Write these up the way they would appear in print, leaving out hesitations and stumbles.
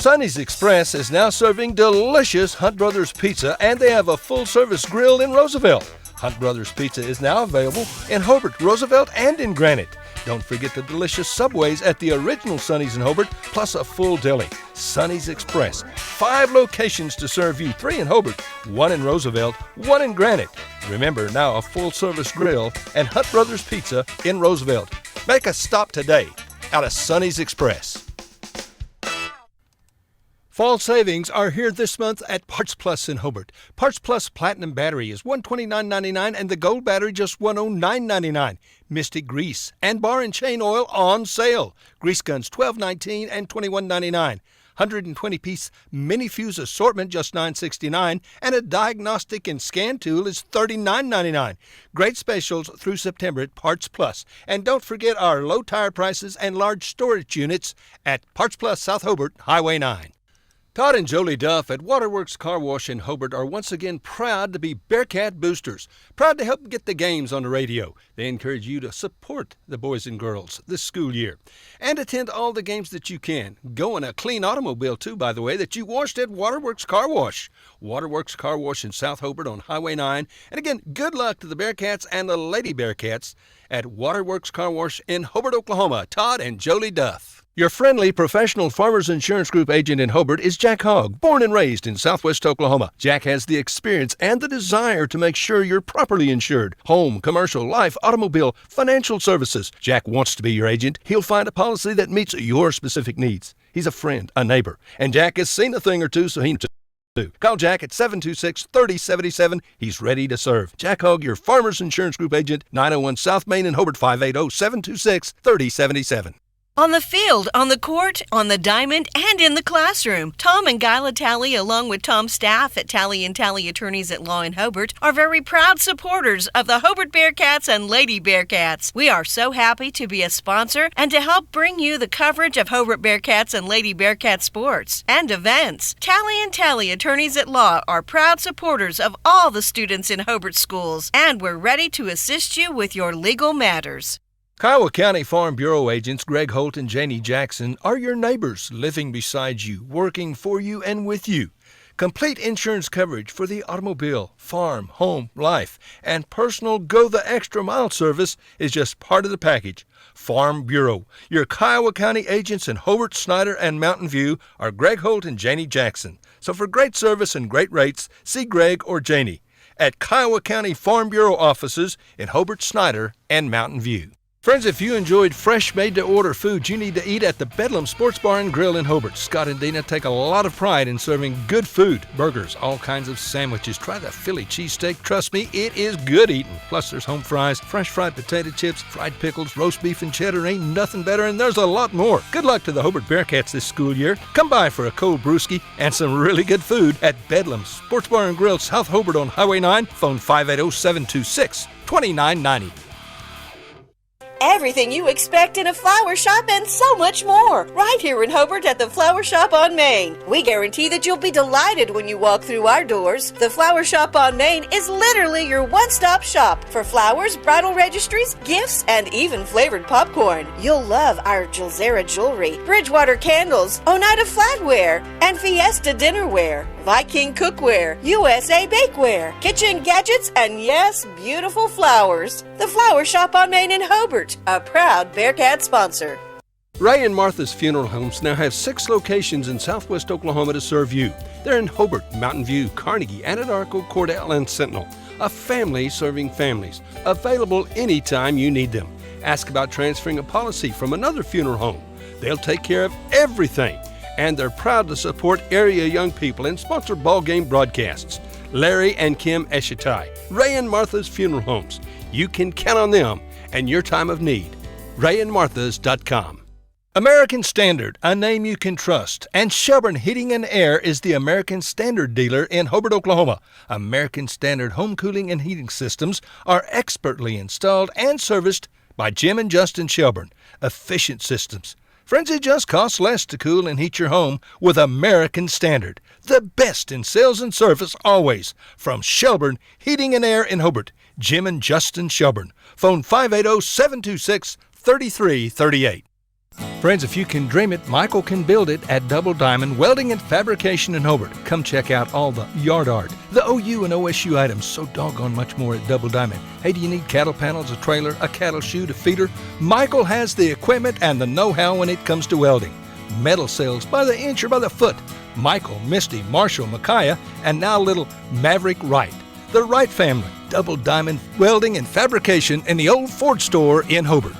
Sonny's Express is now serving delicious Hunt Brothers Pizza, and they have a full-service grill in Roosevelt. Hunt Brothers Pizza is now available in Hobart, Roosevelt, and in Granite. Don't forget the delicious Subways at the original Sonny's in Hobart, plus a full deli. Sonny's Express. 5 locations to serve you, 3 in Hobart, 1 in Roosevelt, 1 in Granite. Remember, now a full-service grill and Hunt Brothers Pizza in Roosevelt. Make a stop today out of Sonny's Express. Fall savings are here this month at Parts Plus in Hobart. Parts Plus Platinum Battery is $129.99 and the Gold Battery just $109.99. Mystic Grease and Bar and Chain Oil on sale. Grease guns $12.19 and $21.99. 120-piece mini fuse assortment just $9.69, and a diagnostic and scan tool is $39.99. Great specials through September at Parts Plus. And don't forget our low tire prices and large storage units at Parts Plus South Hobart, Highway 9. Todd and Jolie Duff at Waterworks Car Wash in Hobart are once again proud to be Bearcat boosters, proud to help get the games on the radio. They encourage you to support the boys and girls this school year and attend all the games that you can. Go in a clean automobile too, by the way, that you washed at Waterworks Car Wash. Waterworks Car Wash in South Hobart on Highway 9. And again, good luck to the Bearcats and the Lady Bearcats at Waterworks Car Wash in Hobart, Oklahoma. Todd and Jolie Duff. Your friendly professional Farmers Insurance Group agent in Hobart is Jack Hogg, born and raised in Southwest Oklahoma. Jack has the experience and the desire to make sure you're properly insured. Home, commercial, life, automobile, financial services. Jack wants to be your agent. He'll find a policy that meets your specific needs. He's a friend, a neighbor, and Jack has seen a thing or two, so he knows. Call Jack at 726-3077. He's ready to serve. Jack Hogg, your Farmers Insurance Group agent, 901 South Main in Hobart, 580-726-3077. On the field, on the court, on the diamond, and in the classroom, Tom and Guyla Talley, along with Tom's staff at Talley & Talley Attorneys at Law in Hobart, are very proud supporters of the Hobart Bearcats and Lady Bearcats. We are so happy to be a sponsor and to help bring you the coverage of Hobart Bearcats and Lady Bearcat sports and events. Talley & Talley Attorneys at Law are proud supporters of all the students in Hobart schools, and we're ready to assist you with your legal matters. Kiowa County Farm Bureau agents Greg Holt and Janie Jackson are your neighbors, living beside you, working for you and with you. Complete insurance coverage for the automobile, farm, home, life, and personal go-the-extra-mile service is just part of the package. Farm Bureau. Your Kiowa County agents in Hobart, Snyder, and Mountain View are Greg Holt and Janie Jackson. So for great service and great rates, see Greg or Janie at Kiowa County Farm Bureau offices in Hobart, Snyder, and Mountain View. Friends, if you enjoyed fresh, made-to-order food, you need to eat at the Bedlam Sports Bar and Grill in Hobart. Scott and Dina take a lot of pride in serving good food, burgers, all kinds of sandwiches. Try the Philly cheesesteak. Trust me, it is good eating. Plus, there's home fries, fresh fried potato chips, fried pickles, roast beef and cheddar. Ain't nothing better, and there's a lot more. Good luck to the Hobart Bearcats this school year. Come by for a cold brewski and some really good food at Bedlam Sports Bar and Grill, South Hobart on Highway 9. Phone 580-726-2990. Everything you expect in a flower shop and so much more. Right here in Hobart at the Flower Shop on Main. We guarantee that you'll be delighted when you walk through our doors. The Flower Shop on Main is literally your one-stop shop for flowers, bridal registries, gifts, and even flavored popcorn. You'll love our Gilzera jewelry, Bridgewater candles, Oneida flatware, and Fiesta dinnerware, Viking cookware, USA bakeware, kitchen gadgets, and yes, beautiful flowers. The Flower Shop on Main in Hobart, a proud Bearcat sponsor. Ray and Martha's Funeral Homes now have 6 locations in Southwest Oklahoma to serve you. They're in Hobart, Mountain View, Carnegie, Anadarko, Cordell, and Sentinel. A family serving families. Available anytime you need them. Ask about transferring a policy from another funeral home. They'll take care of everything. And they're proud to support area young people and sponsor ball game broadcasts. Larry and Kim Eshitai, Ray and Martha's Funeral Homes. You can count on them and your time of need. RayandMarthas.com. American Standard, a name you can trust. And Shelburne Heating and Air is the American Standard dealer in Hobart, Oklahoma. American Standard home cooling and heating systems are expertly installed and serviced by Jim and Justin Shelburne. Efficient systems. Friends, it just costs less to cool and heat your home with American Standard. The best in sales and service always. From Shelburne Heating and Air in Hobart, Jim and Justin Shelburne. Phone 580-726-3338. Friends, if you can dream it, Michael can build it at Double Diamond Welding and Fabrication in Hobart. Come check out all the yard art, the OU and OSU items, so doggone much more at Double Diamond. Hey, do you need cattle panels, a trailer, a cattle chute, a feeder? Michael has the equipment and the know-how when it comes to welding. Metal sales by the inch or by the foot. Michael, Misty, Marshall, Micaiah, and now little Maverick Wright. The Wright family, Double Diamond Welding and Fabrication in the old Ford store in Hobart.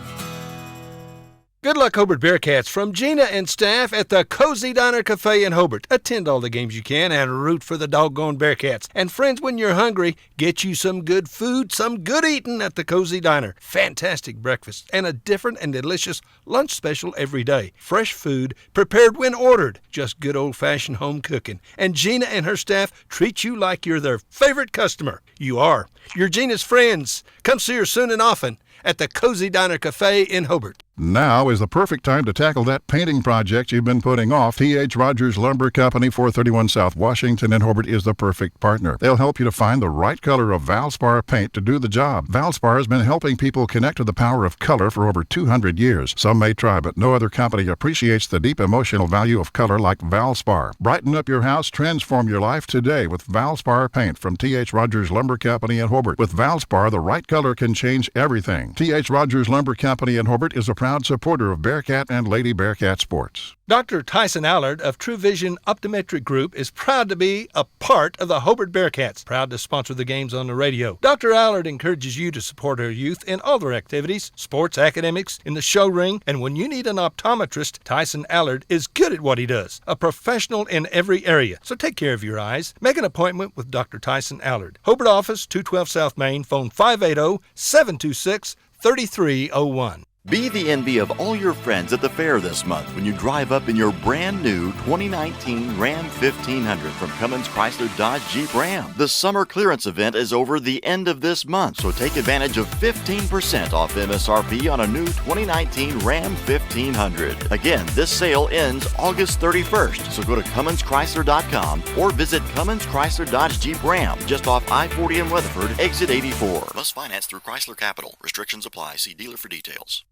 Good luck, Hobart Bearcats, from Gina and staff at the Cozy Diner Cafe in Hobart. Attend all the games you can and root for the doggone Bearcats. And friends, when you're hungry, get you some good food, some good eating at the Cozy Diner. Fantastic breakfast and a different and delicious lunch special every day. Fresh food prepared when ordered. Just good old-fashioned home cooking. And Gina and her staff treat you like you're their favorite customer. You are. You're Gina's friends. Come see her soon and often at the Cozy Diner Cafe in Hobart. Now is the perfect time to tackle that painting project you've been putting off. T.H. Rogers Lumber Company, 431 South Washington in Hobart is the perfect partner. They'll help you to find the right color of Valspar paint to do the job. Valspar has been helping people connect to the power of color for over 200 years. Some may try, but no other company appreciates the deep emotional value of color like Valspar. Brighten up your house, transform your life today with Valspar paint from T.H. Rogers Lumber Company in Hobart. With Valspar, the right color can change everything. T.H. Rogers Lumber Company in Hobart is a proud supporter of Bearcat and Lady Bearcat sports. Dr. Tyson Allard of True Vision Optometric Group is proud to be a part of the Hobart Bearcats, proud to sponsor the games on the radio. Dr. Allard encourages you to support our youth in all their activities, sports, academics, in the show ring, and when you need an optometrist, Tyson Allard is good at what he does, a professional in every area. So take care of your eyes. Make an appointment with Dr. Tyson Allard. Hobart office, 212 South Main, phone 580-726-3301. Be the envy of all your friends at the fair this month when you drive up in your brand new 2019 Ram 1500 from Cummins Chrysler Dodge Jeep Ram. The summer clearance event is over the end of this month, so take advantage of 15% off MSRP on a new 2019 Ram 1500. Again, this sale ends August 31st, so go to CumminsChrysler.com or visit Cummins Chrysler Dodge Jeep Ram just off I-40 in Weatherford, exit 84. Must finance through Chrysler Capital. Restrictions apply. See dealer for details.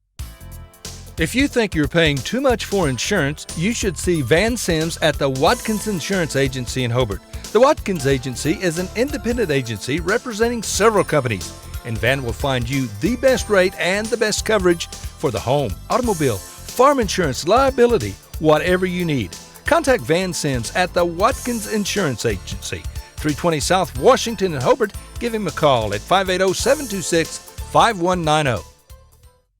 If you think you're paying too much for insurance, you should see Van Sims at the Watkins Insurance Agency in Hobart. The Watkins Agency is an independent agency representing several companies, and Van will find you the best rate and the best coverage for the home, automobile, farm insurance, liability, whatever you need. Contact Van Sims at the Watkins Insurance Agency, 320 South Washington in Hobart. Give him a call at 580-726-5190.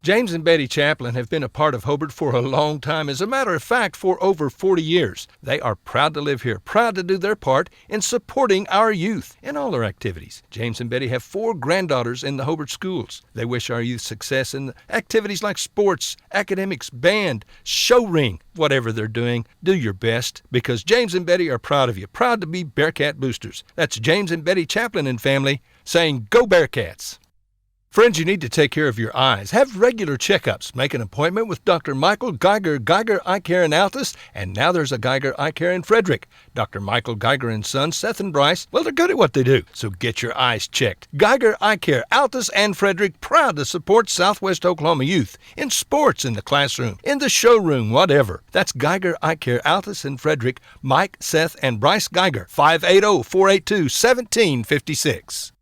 James and Betty Chaplin have been a part of Hobart for a long time. As a matter of fact, for over 40 years. They are proud to live here, proud to do their part in supporting our youth in all their activities. James and Betty have 4 granddaughters in the Hobart schools. They wish our youth success in activities like sports, academics, band, show ring. Whatever they're doing, do your best, because James and Betty are proud of you, proud to be Bearcat boosters. That's James and Betty Chaplin and family saying, "Go Bearcats!" Friends, you need to take care of your eyes. Have regular checkups. Make an appointment with Dr. Michael Geiger, Geiger Eye Care in Altus, and now there's a Geiger Eye Care in Frederick. Dr. Michael Geiger and Sons, Seth and Bryce, well, they're good at what they do, so get your eyes checked. Geiger Eye Care, Altus and Frederick, proud to support Southwest Oklahoma youth in sports, in the classroom, in the showroom, whatever. That's Geiger Eye Care, Altus and Frederick, Mike, Seth, and Bryce Geiger, 580-482-1756.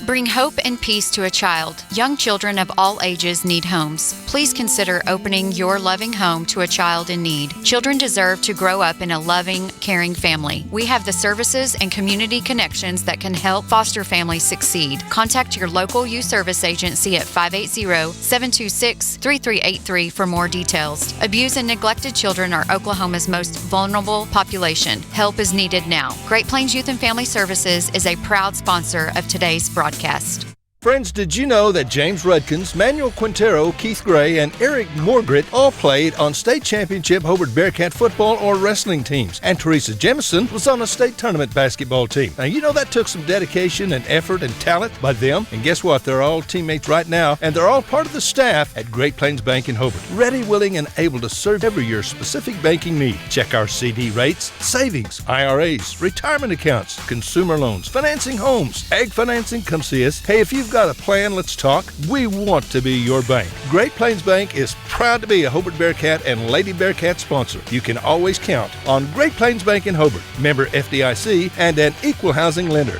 Bring hope and peace to a child. Young children of all ages need homes. Please consider opening your loving home to a child in need. Children deserve to grow up in a loving, caring family. We have the services and community connections that can help foster families succeed. Contact your local youth service agency at 580-726-3383 for more details. Abused and neglected children are Oklahoma's most vulnerable population. Help is needed now. Great Plains Youth and Family Services is a proud sponsor of today's broadcast. Friends, did you know that James Rudkins, Manuel Quintero, Keith Gray, and Eric Morgret all played on state championship Hobart Bearcat football or wrestling teams? And Teresa Jemison was on a state tournament basketball team. Now, you know that took some dedication and effort and talent by them. And guess what? They're all teammates right now, and they're all part of the staff at Great Plains Bank in Hobart. Ready, willing, and able to serve every your specific banking need. Check our CD rates, savings, IRAs, retirement accounts, consumer loans, financing homes, ag financing. Come see us. Hey, if you've got a plan? Let's talk. We want to be your bank. Great Plains Bank is proud to be a Hobart Bearcat and Lady Bearcat sponsor. You can always count on Great Plains Bank in Hobart, member FDIC, and an equal housing lender.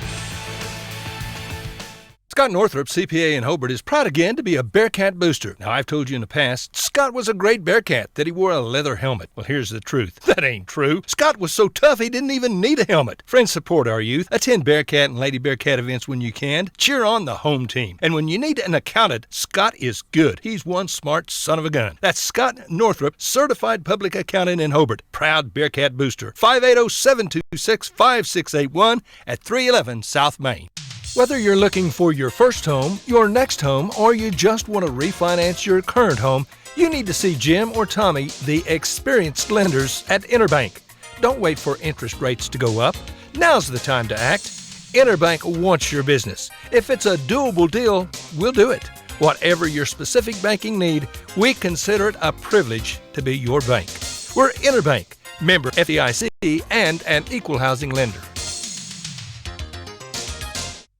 Scott Northrup, CPA in Hobart, is proud again to be a Bearcat booster. Now, I've told you in the past, Scott was a great Bearcat, that he wore a leather helmet. Well, here's the truth. That ain't true. Scott was so tough he didn't even need a helmet. Friends, support our youth. Attend Bearcat and Lady Bearcat events when you can. Cheer on the home team. And when you need an accountant, Scott is good. He's one smart son of a gun. That's Scott Northrup, certified public accountant in Hobart. Proud Bearcat booster. 580-726-5681 at 311 South Main. Whether you're looking for your first home, your next home, or you just want to refinance your current home, you need to see Jim or Tommy, the experienced lenders at Interbank. Don't wait for interest rates to go up. Now's the time to act. Interbank wants your business. If it's a doable deal, we'll do it. Whatever your specific banking need, we consider it a privilege to be your bank. We're Interbank, member FDIC, and an equal housing lender.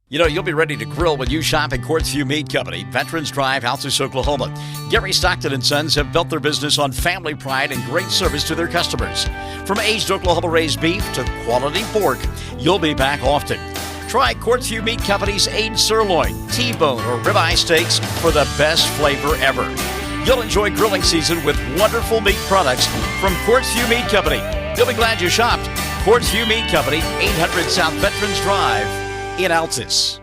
You know, you'll be ready to grill when you shop at Quartzview Meat Company, Veterans Drive, Altus, Oklahoma. Gary Stockton & Sons have built their business on family pride and great service to their customers. From aged Oklahoma-raised beef to quality pork, you'll be back often. Try Quartzview Meat Company's aged sirloin, T-bone, or ribeye steaks for the best flavor ever. You'll enjoy grilling season with wonderful meat products from Quartzview Meat Company. You'll be glad you shopped. Quartzview Meat Company, 800 South Veterans Drive in Altus.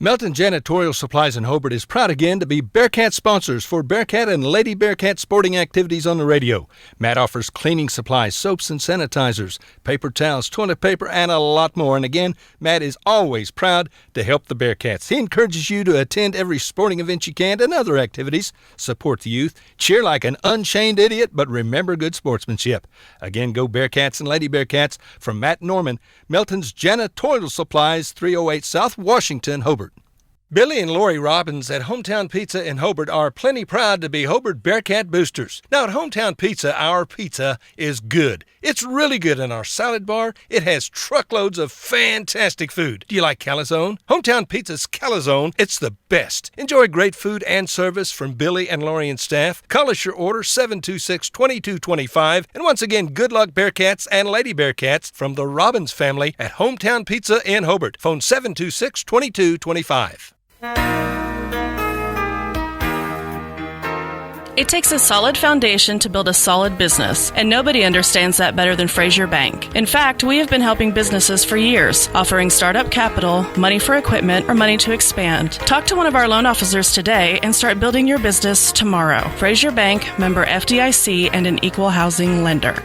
Melton Janitorial Supplies in Hobart is proud again to be Bearcat sponsors for Bearcat and Lady Bearcat sporting activities on the radio. Matt offers cleaning supplies, soaps and sanitizers, paper towels, toilet paper, and a lot more. And again, Matt is always proud to help the Bearcats. He encourages you to attend every sporting event you can and other activities. Support the youth, cheer like an unchained idiot, but remember good sportsmanship. Again, go Bearcats and Lady Bearcats. From Matt Norman, Melton's Janitorial Supplies, 308 South Washington, Hobart. Billy and Lori Robbins at Hometown Pizza in Hobart are plenty proud to be Hobart Bearcat boosters. Now at Hometown Pizza, our pizza is good. It's really good in our salad bar. It has truckloads of fantastic food. Do you like calzone? Hometown Pizza's calzone, it's the best. Enjoy great food and service from Billy and Lori and staff. Call us your order 726-2225. And once again, good luck Bearcats and Lady Bearcats from the Robbins family at Hometown Pizza in Hobart. Phone 726-2225. It takes a solid foundation to build a solid business, and nobody understands that better than Frazier Bank. In fact, we have been helping businesses for years, offering startup capital, money for equipment, or money to expand. Talk to one of our loan officers today and start building your business tomorrow. Frazier Bank, member FDIC, and an equal housing lender.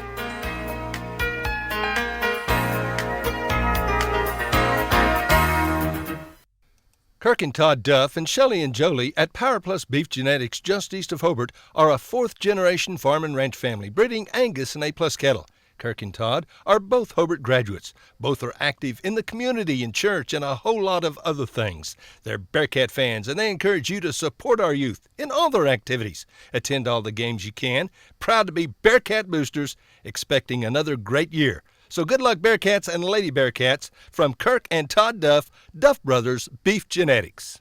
Kirk and Todd Duff and Shelley and Jolie at Power Plus Beef Genetics just east of Hobart are a fourth-generation farm and ranch family breeding Angus and A-plus cattle. Kirk and Todd are both Hobart graduates. Both are active in the community and church and a whole lot of other things. They're Bearcat fans, and they encourage you to support our youth in all their activities. Attend all the games you can. Proud to be Bearcat boosters, expecting another great year. So good luck, Bearcats and Lady Bearcats, from Kirk and Todd Duff, Duff Brothers Beef Genetics.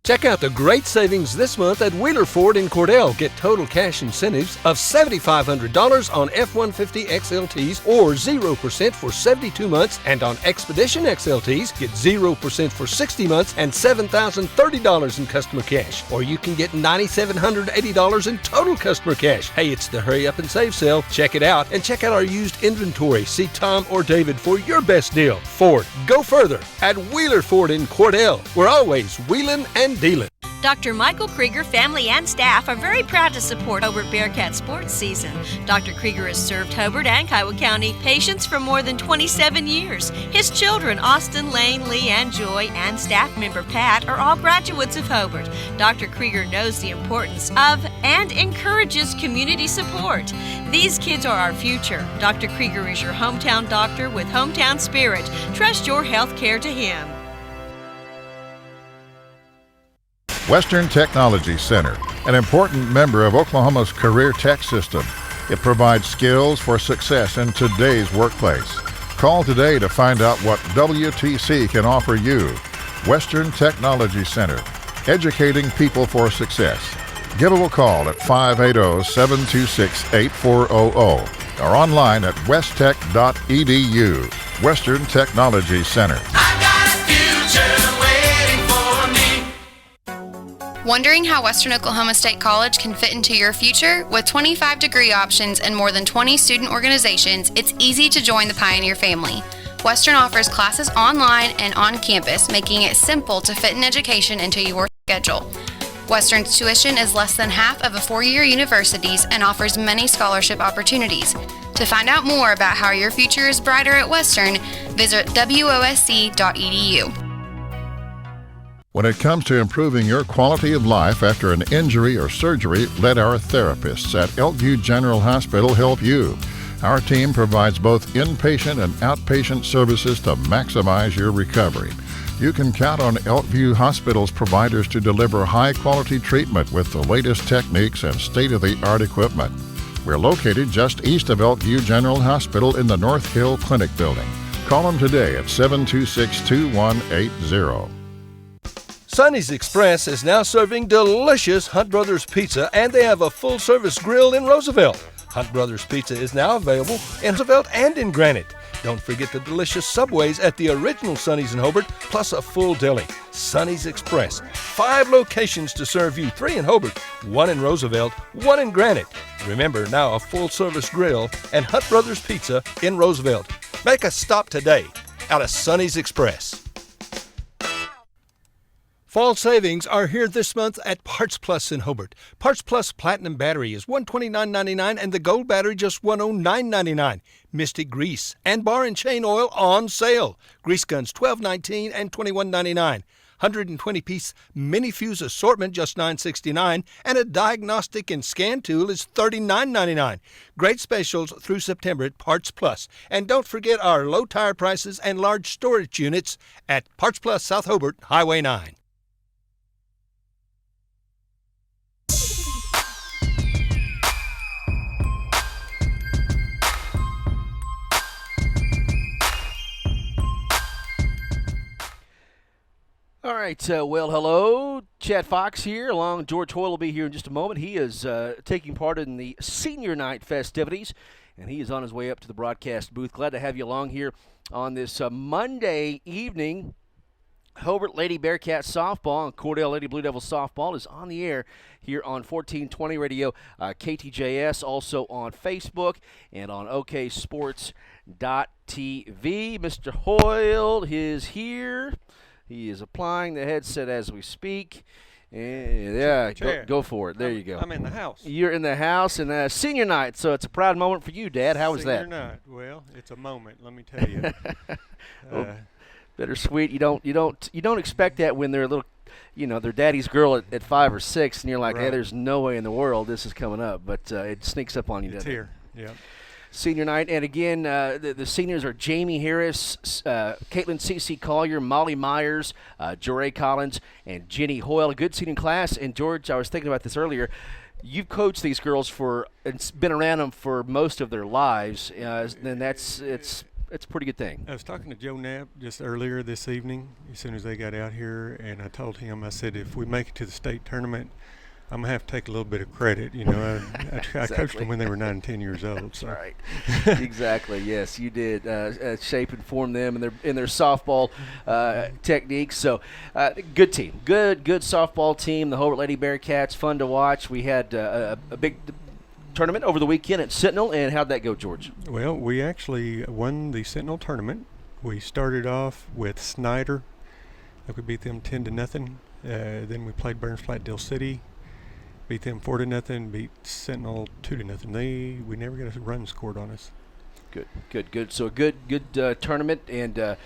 Check out the great savings this month at Wheeler Ford in Cordell. Get total cash incentives of $7,500 on F-150 XLTs or 0% for 72 months. And on Expedition XLTs, get 0% for 60 months and $7,030 in customer cash. Or you can get $9,780 in total customer cash. Hey, it's the Hurry Up and Save sale. Check it out and check out our used inventory. See Tom or David for your best deal. Ford, go further at Wheeler Ford in Cordell. We're always wheeling and dealing. Dr. Michael Krieger, family and staff are very proud to support Hobart Bearcat sports season. Dr. Krieger has served Hobart and Kiowa County patients for more than 27 years. His children, Austin, Lane, Lee, and Joy, and staff member Pat, are all graduates of Hobart. Dr. Krieger knows the importance of and encourages community support. These kids are our future. Dr. Krieger is your hometown doctor with hometown spirit. Trust your health care to him. Western Technology Center, an important member of Oklahoma's career tech system. It provides skills for success in today's workplace. Call today to find out what WTC can offer you. Western Technology Center, educating people for success. Give them a call at 580-726-8400 or online at westtech.edu. Western Technology Center. Wondering how Western Oklahoma State College can fit into your future? With 25 degree options and more than 20 student organizations, it's easy to join the Pioneer family. Western offers classes online and on campus, making it simple to fit an education into your schedule. Western's tuition is less than half of a four-year university's and offers many scholarship opportunities. To find out more about how your future is brighter at Western, visit wosc.edu. When it comes to improving your quality of life after an injury or surgery, let our therapists at Elkview General Hospital help you. Our team provides both inpatient and outpatient services to maximize your recovery. You can count on Elkview Hospital's providers to deliver high-quality treatment with the latest techniques and state-of-the-art equipment. We're located just east of Elkview General Hospital in the North Hill Clinic building. Call them today at 726-2180. Sonny's Express is now serving delicious Hunt Brothers Pizza, and they have a full-service grill in Roosevelt. Hunt Brothers Pizza is now available in Roosevelt and in Granite. Don't forget the delicious Subways at the original Sonny's in Hobart, plus a full deli. Sonny's Express. 5 locations to serve you, 3 in Hobart, 1 in Roosevelt, 1 in Granite. Remember, now a full-service grill and Hunt Brothers Pizza in Roosevelt. Make a stop today out of Sonny's Express. Fall savings are here this month at Parts Plus in Hobart. Parts Plus Platinum Battery is $129.99 and the Gold Battery just $109.99. Mystic Grease and Bar and Chain Oil on sale. Grease guns $12.19 and $21.99. 120-piece mini fuse assortment just $9.69, and a diagnostic and scan tool is $39.99. Great specials through September at Parts Plus. And don't forget our low tire prices and large storage units at Parts Plus South Hobart, Highway 9. All right, well, hello. Chad Fox here, along George Hoyle will be here in just a moment. He is taking part in the Senior Night festivities, and he is on his way up to the broadcast booth. Glad to have you along here on this Monday evening. Hobart Lady Bearcat Softball and Cordell Lady Blue Devil Softball is on the air here on 1420 Radio, KTJS, also on Facebook and on OKSports.tv. Mr. Hoyle is here. He is applying the headset as we speak. And yeah, go for it. There you go. I'm in the house. You're in the house, and Senior Night, so it's a proud moment for you, Dad. How was that? Senior Night. Well, it's a moment, let me tell you. Bittersweet. You don't expect that when they're a little, their daddy's girl at 5 or 6, and you're like, right. Hey, there's no way in the world this is coming up, but it sneaks up on you. It's here. Yeah. Senior Night, and again, the seniors are Jamie Harris, Caitlin C.C. Collier, Molly Myers, Joray Collins, and Jenny Hoyle. A good senior class. And George, I was thinking about this earlier. You've coached these girls and been around them for most of their lives, and it's a pretty good thing. I was talking to Joe Knapp just earlier this evening, as soon as they got out here, and I told him, I said, if we make it to the state tournament, I'm going to have to take a little bit of credit. I coached them when they were 9 and 10 years old. That's right. Exactly. Yes, you did shape and form them in their softball techniques. So, good team. Good softball team. The Hobart Lady Bearcats, fun to watch. We had a big tournament over the weekend at Sentinel, and how'd that go, George? Well, we actually won the Sentinel tournament. We started off with Snyder. We beat them 10-0. Then we played Burns Flat Dill City. Beat them 4-0, beat Sentinel 2-0. We never got a run scored on us. Good. So a good tournament, and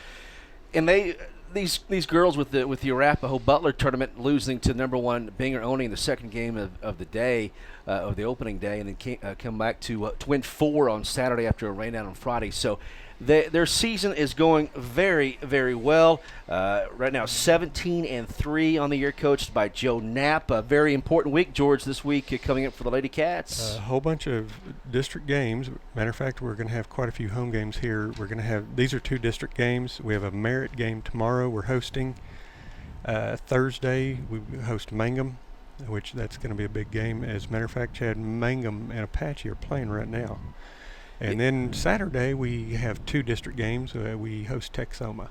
these girls with the Arapahoe Butler tournament losing to number 1 Binger owning the second game of the day, of the opening day, and then come back to win 4 on Saturday after a rain out on Friday. So their season is going very, very well. Right now, 17-3 on the year, coached by Joe Knapp. A very important week, George, this week coming up for the Lady Cats. A whole bunch of district games. Matter of fact, we're going to have quite a few home games here. These are 2 district games. We have a merit game tomorrow we're hosting. Thursday, we host Mangum, which that's going to be a big game. As a matter of fact, Chad, Mangum and Apache are playing right now. And then Saturday, we have 2 district games. We host Texoma.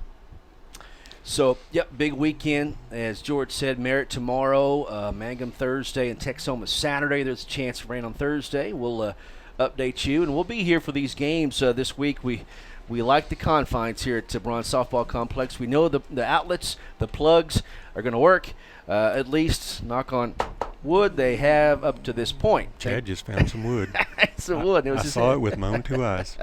So, yep, big weekend. As George said, Merritt tomorrow, Mangum Thursday, and Texoma Saturday. There's a chance for rain on Thursday. We'll update you, and we'll be here for these games this week. We like the confines here at Bronze Softball Complex. We know the outlets, the plugs are going to work. At least, knock on wood, they have up to this point. Chad just found some wood. Some wood. I saw it with my own 2 eyes.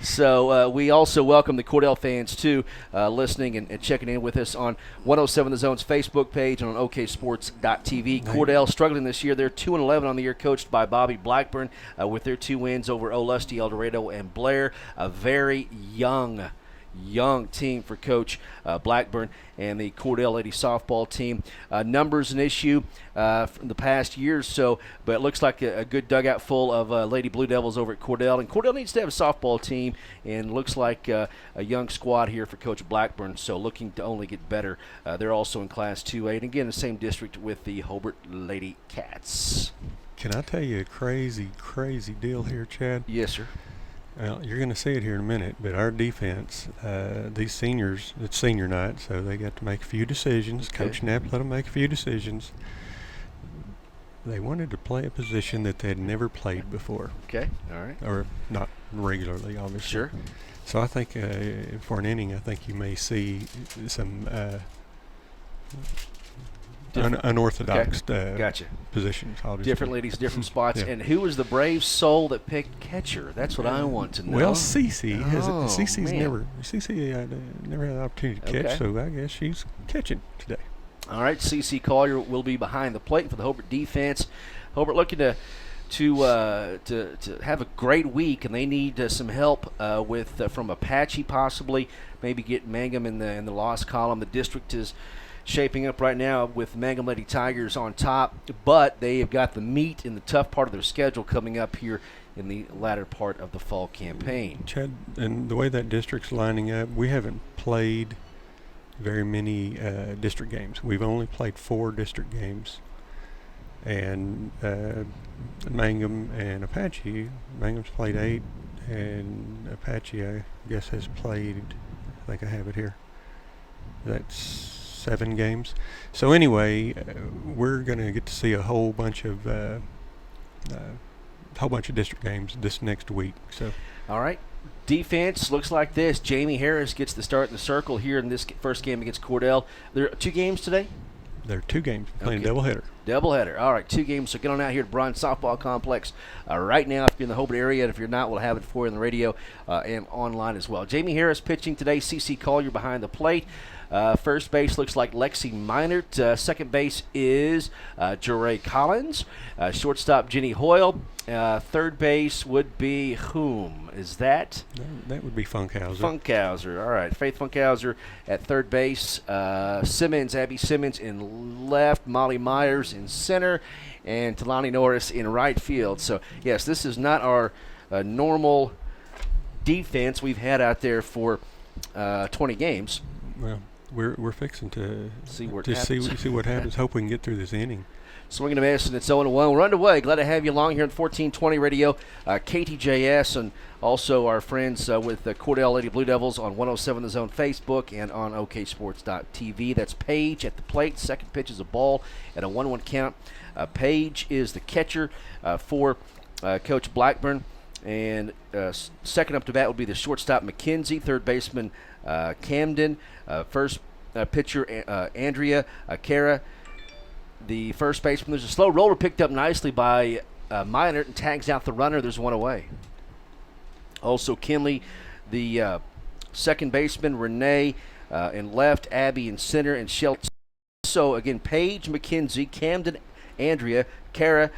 So we also welcome the Cordell fans, too, listening and checking in with us on 107 The Zone's Facebook page and on oksports.tv. Cordell struggling this year. They're 2-11 on the year, coached by Bobby Blackburn, with their 2 wins over Olusty, El Dorado, and Blair. A very young team for Coach Blackburn and the Cordell Lady softball team. Numbers an issue from the past year or so, but it looks like a good dugout full of Lady Blue Devils over at Cordell. And Cordell needs to have a softball team, and looks like a young squad here for Coach Blackburn, so looking to only get better. They're also in Class 2A, and again, the same district with the Hobart Lady Cats. Can I tell you a crazy, crazy deal here, Chad? Yes, sir. Well, you're going to see it here in a minute, but our defense, these seniors, it's senior night, so they got to make a few decisions. Okay. Coach Knapp let them make a few decisions. They wanted to play a position that they had never played before. Okay, all right. Or not regularly, obviously. Sure. So I think for an inning, I think you may see some unorthodox Gotcha. positions. Obviously. Different ladies, different spots. Yeah. And who was the brave soul that picked catcher? That's what I want to know. Well, Cece has Cece's man. never had the opportunity to catch, Okay. so I guess she's catching today. All right, C.C. Collier will be behind the plate for the Hobart defense. Hobart looking to have a great week, and they need some help from Apache possibly. Maybe get Mangum in the loss column. The district is shaping up right now with Mangum Lady Tigers on top, but they have got the meat in the tough part of their schedule coming up here in the latter part of the fall campaign. Chad, and the way that district's lining up, we haven't played very many district games. We've only played 4 district games, and Mangum and Apache. Mangum's played 8, and Apache, I guess, has played, I think I have it here, that's 7 games. So anyway, we're going to get to see a whole bunch of district games this next week. So, all right. Defense looks like this. Jamie Harris gets the start in the circle here in this first game against Cordell. There are 2 games today? there are 2 games. We're playing Okay. doubleheader. Doubleheader. All right, 2 games. So get on out here to Bronze Softball Complex right now if you're in the Hobart area. And if you're not, we'll have it for you on the radio and online as well. Jamie Harris pitching today. C.C. Collier behind the plate. First base looks like Lexi Minert. Second base is Jeray Collins. Shortstop Jenny Hoyle. Third base would be whom? Is that? That would be Funkhauser. Funkhauser. All right. Faith Funkhauser at third base. Simmons, Abby Simmons in left. Molly Myers in center. And Talani Norris in right field. So, yes, this is not our normal defense we've had out there for 20 games. Well, we're fixing to see what happens. Hope we can get through this inning. Swinging a miss, and it's 0-1. We're underway. Glad to have you along here on 1420 Radio, KTJS, and also our friends with the Cordell Lady Blue Devils on 107 The Zone Facebook and on oksports.tv. That's Paige at the plate. Second pitch is a ball at a 1-1 count. Paige is the catcher for Coach Blackburn. And second up to bat would be the shortstop McKenzie, third baseman Camden, first pitcher Andrea Cara. The first baseman, there's a slow roller picked up nicely by Minert and tags out the runner. There's one away. Also Kinley, the second baseman, Renee in left, Abby in center, and Shelton. So again, Paige, McKenzie, Camden, Andrea, Cara,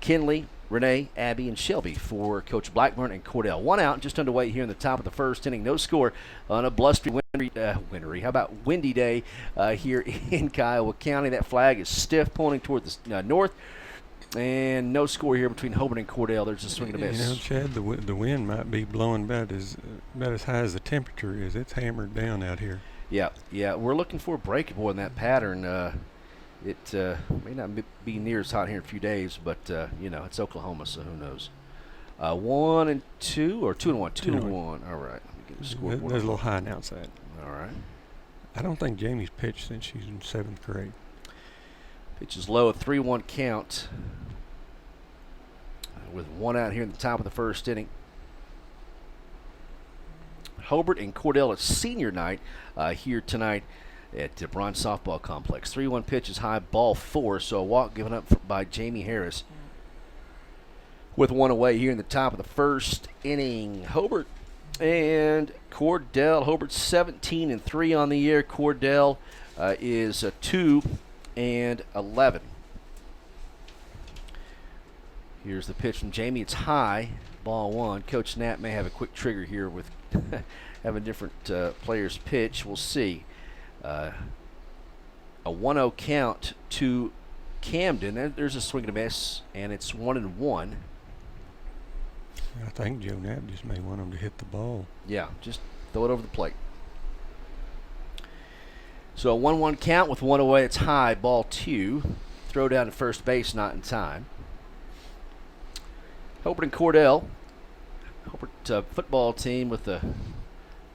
Kinley, Renee, Abby, and Shelby for Coach Blackburn and Cordell. 1 out, just underway here in the top of the first inning. No score on a blustery, windy day here in Kiowa County. That flag is stiff, pointing toward the north. And no score here between Hobart and Cordell. There's a swing and a miss. You know, Chad, the wind might be blowing about as high as the temperature is. It's hammered down out here. Yeah. We're looking for a breakable in that pattern. It may not be near as hot here in a few days, but it's Oklahoma, so who knows? 1 and 2 or 2 and 1? 2 and 1. All right. Let me get the scoreboard. There's a little high outside. All right. I don't think Jamie's pitched since she's in 7th grade. Pitch is low, a 3-1 count. With 1 out here in the top of the first inning. Hobart and Cordell at senior night here tonight at the Bronze Softball Complex. 3-1 pitch is high, ball 4, so a walk given up by Jamie Harris. With 1 away here in the top of the first inning. Hobart and Cordell. Hobart's 17 and 3 on the year. Cordell is 2 and 11. Here's the pitch from Jamie. It's high, ball 1. Coach Knapp may have a quick trigger here with having different players pitch. We'll see. A 1-0 count to Camden. There's a swing and a miss, and it's 1-1. I think Joe Knapp just may want him to hit the ball. Yeah, just throw it over the plate. So a 1-1 count with 1 away. It's high, ball 2. Throw down to first base, not in time. Hobart and Cordell. Hobart football team with a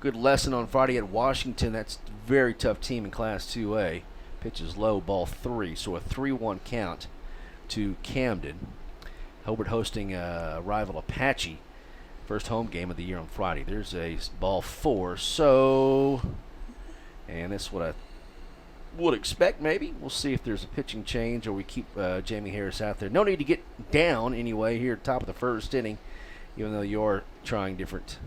good lesson on Friday at Washington. That's a very tough team in Class 2A. Pitch is low, ball 3. So a 3-1 count to Camden. Hobart hosting rival Apache. First home game of the year on Friday. There's a ball 4. So, and that's what I would expect maybe. We'll see if there's a pitching change or we keep Jamie Harris out there. No need to get down anyway here at the top of the first inning, even though you are trying different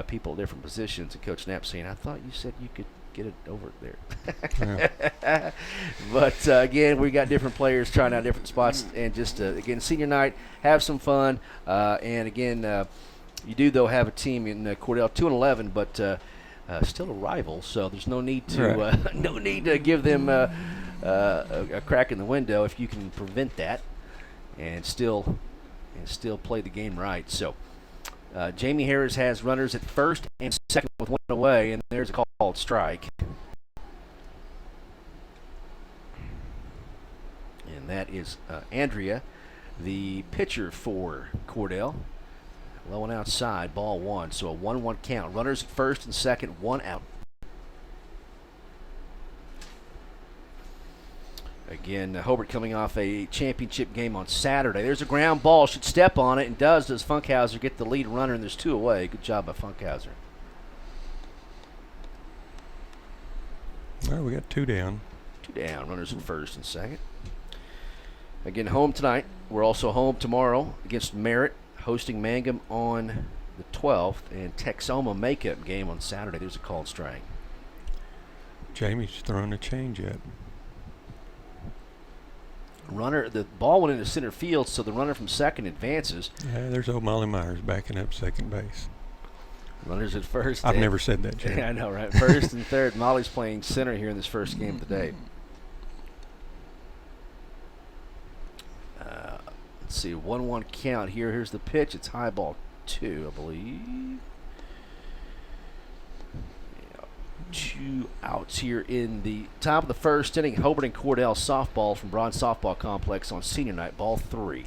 people, different positions. And Coach Knapp saying, I thought you said you could get it over there. Yeah. But again, we got different players trying out different spots, and just again, senior night, have some fun. And again, you do though have a team in Cordell 2 and 11, but still a rival, so there's no need to give them a crack in the window if you can prevent that, and still play the game right. So. Jamie Harris has runners at first and second with 1 away, and there's a called strike. And that is Andrea, the pitcher for Cordell. Low and outside, ball 1, so a 1-1 count. Runners at first and second, 1 out. Again, Hobart coming off a championship game on Saturday. There's a ground ball. Should step on it, and does Funkhauser get the lead runner, and there's 2 away. Good job by Funkhauser. Well, we got 2 down. 2 down. Runners at first and second. Again, home tonight. We're also home tomorrow against Merritt, hosting Mangum on the 12th, and Texoma makeup game on Saturday. There's a called strike. Jamie's throwing a changeup. Runner, the ball went into center field, so the runner from second advances. Yeah, there's old Molly Myers backing up second base. Runners at first. I've never said that, Jay. Yeah, I know, right? First and third. Molly's playing center here in this first game of the day. Let's see, 1-1 count here. Here's the pitch. It's high, ball 2, I believe. 2 outs here in the top of the first inning. Hobart and Cordell softball from Bronze Softball Complex on senior night, ball 3.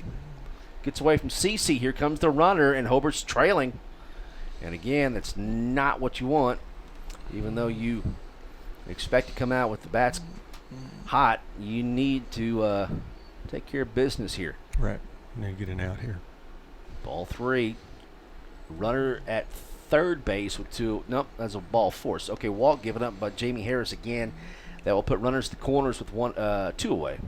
Gets away from CC. Here comes the runner, and Hobart's trailing. And again, that's not what you want. Even though you expect to come out with the bats hot, you need to take care of business here. Right. You need to get an out here. Ball 3. Runner at third base with 2. Nope, that's a ball 4. So, okay, walk given up by Jamie Harris again. That will put runners at the corners with 2 away.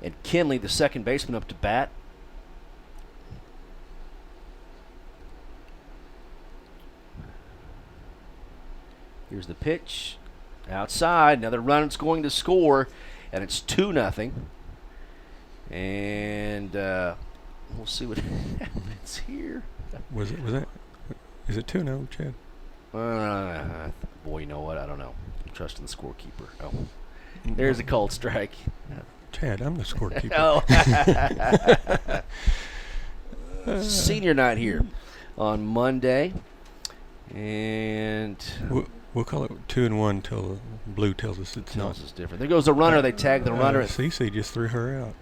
And Kinley, the second baseman, up to bat. Here's the pitch. Outside, another run that's going to score, and it's 2-0. And we'll see what happens here. Was that? Is it 2-0, Chad? Boy, you know what? I don't know. I'm trusting the scorekeeper. Oh, there's a called strike. Chad, I'm the scorekeeper. Oh. Senior night here. on Monday. And we'll call it 2-1 till Blue tells us it's not. It's different. There goes the runner. They tag the runner. Cece just threw her out.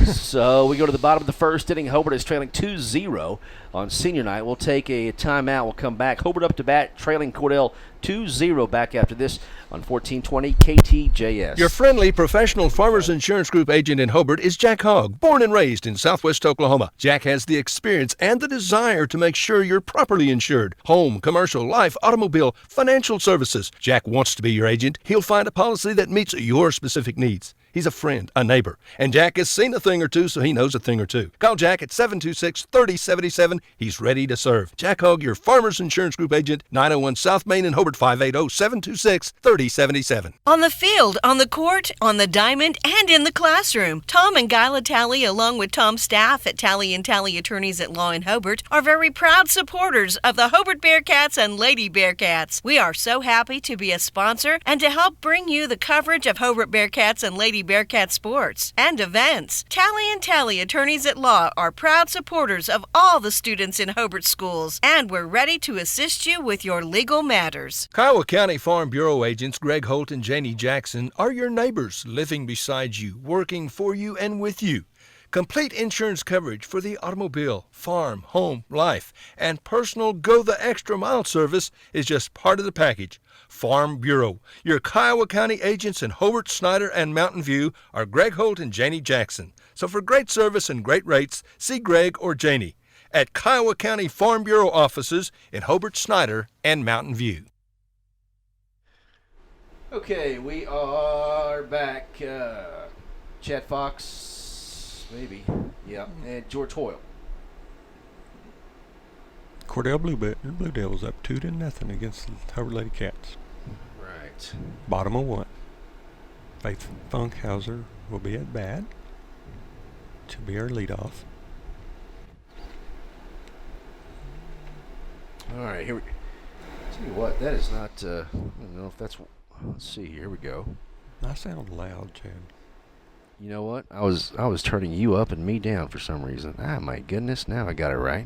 So we go to the bottom of the first inning. Hobart is trailing 2-0 on senior night. We'll take a timeout. We'll come back. Hobart up to bat, trailing Cordell 2-0 back after this on 1420 KTJS. Your friendly professional Farmers Insurance Group agent in Hobart is Jack Hogg, born and raised in southwest Oklahoma. Jack has the experience and the desire to make sure you're properly insured. Home, commercial, life, automobile, financial services. Jack wants to be your agent. He'll find a policy that meets your specific needs. He's a friend, a neighbor, and Jack has seen a thing or two, so he knows a thing or two. Call Jack at 726-3077. He's ready to serve. Jack Hogg, your Farmers Insurance Group agent, 901 South Main in Hobart, 580-726-3077. On the field, on the court, on the diamond, and in the classroom, Tom and Guyla Talley, along with Tom's staff at Talley & Talley Attorneys at Law in Hobart, are very proud supporters of the Hobart Bearcats and Lady Bearcats. We are so happy to be a sponsor and to help bring you the coverage of Hobart Bearcats and Lady Bearcat sports and events. Talley & Talley Attorneys at Law are proud supporters of all the students in Hobart schools, and we're ready to assist you with your legal matters. Kiowa County Farm Bureau agents Greg Holt and Janie Jackson are your neighbors, living beside you, working for you and with you. Complete insurance coverage for the automobile, farm, home, life, and personal go-the-extra-mile service is just part of the package. Farm Bureau. Your Kiowa County agents in Hobart, Snyder, and Mountain View are Greg Holt and Janie Jackson. So for great service and great rates, see Greg or Janie at Kiowa County Farm Bureau offices in Hobart, Snyder, and Mountain View. Okay, we are back. Chad Fox, maybe. Yeah, and George Hoyle. Cordell Blue Devils up 2-0 against the Hobart Lady Cats. Right. Bottom of 1. Faith Funkhauser will be at bat. To be our leadoff. All right, here we go. Tell you what, that is not, I don't know if that's, let's see, here we go. I sound loud, Chad. You know what? I was turning you up and me down for some reason. Ah, my goodness, now I got it right.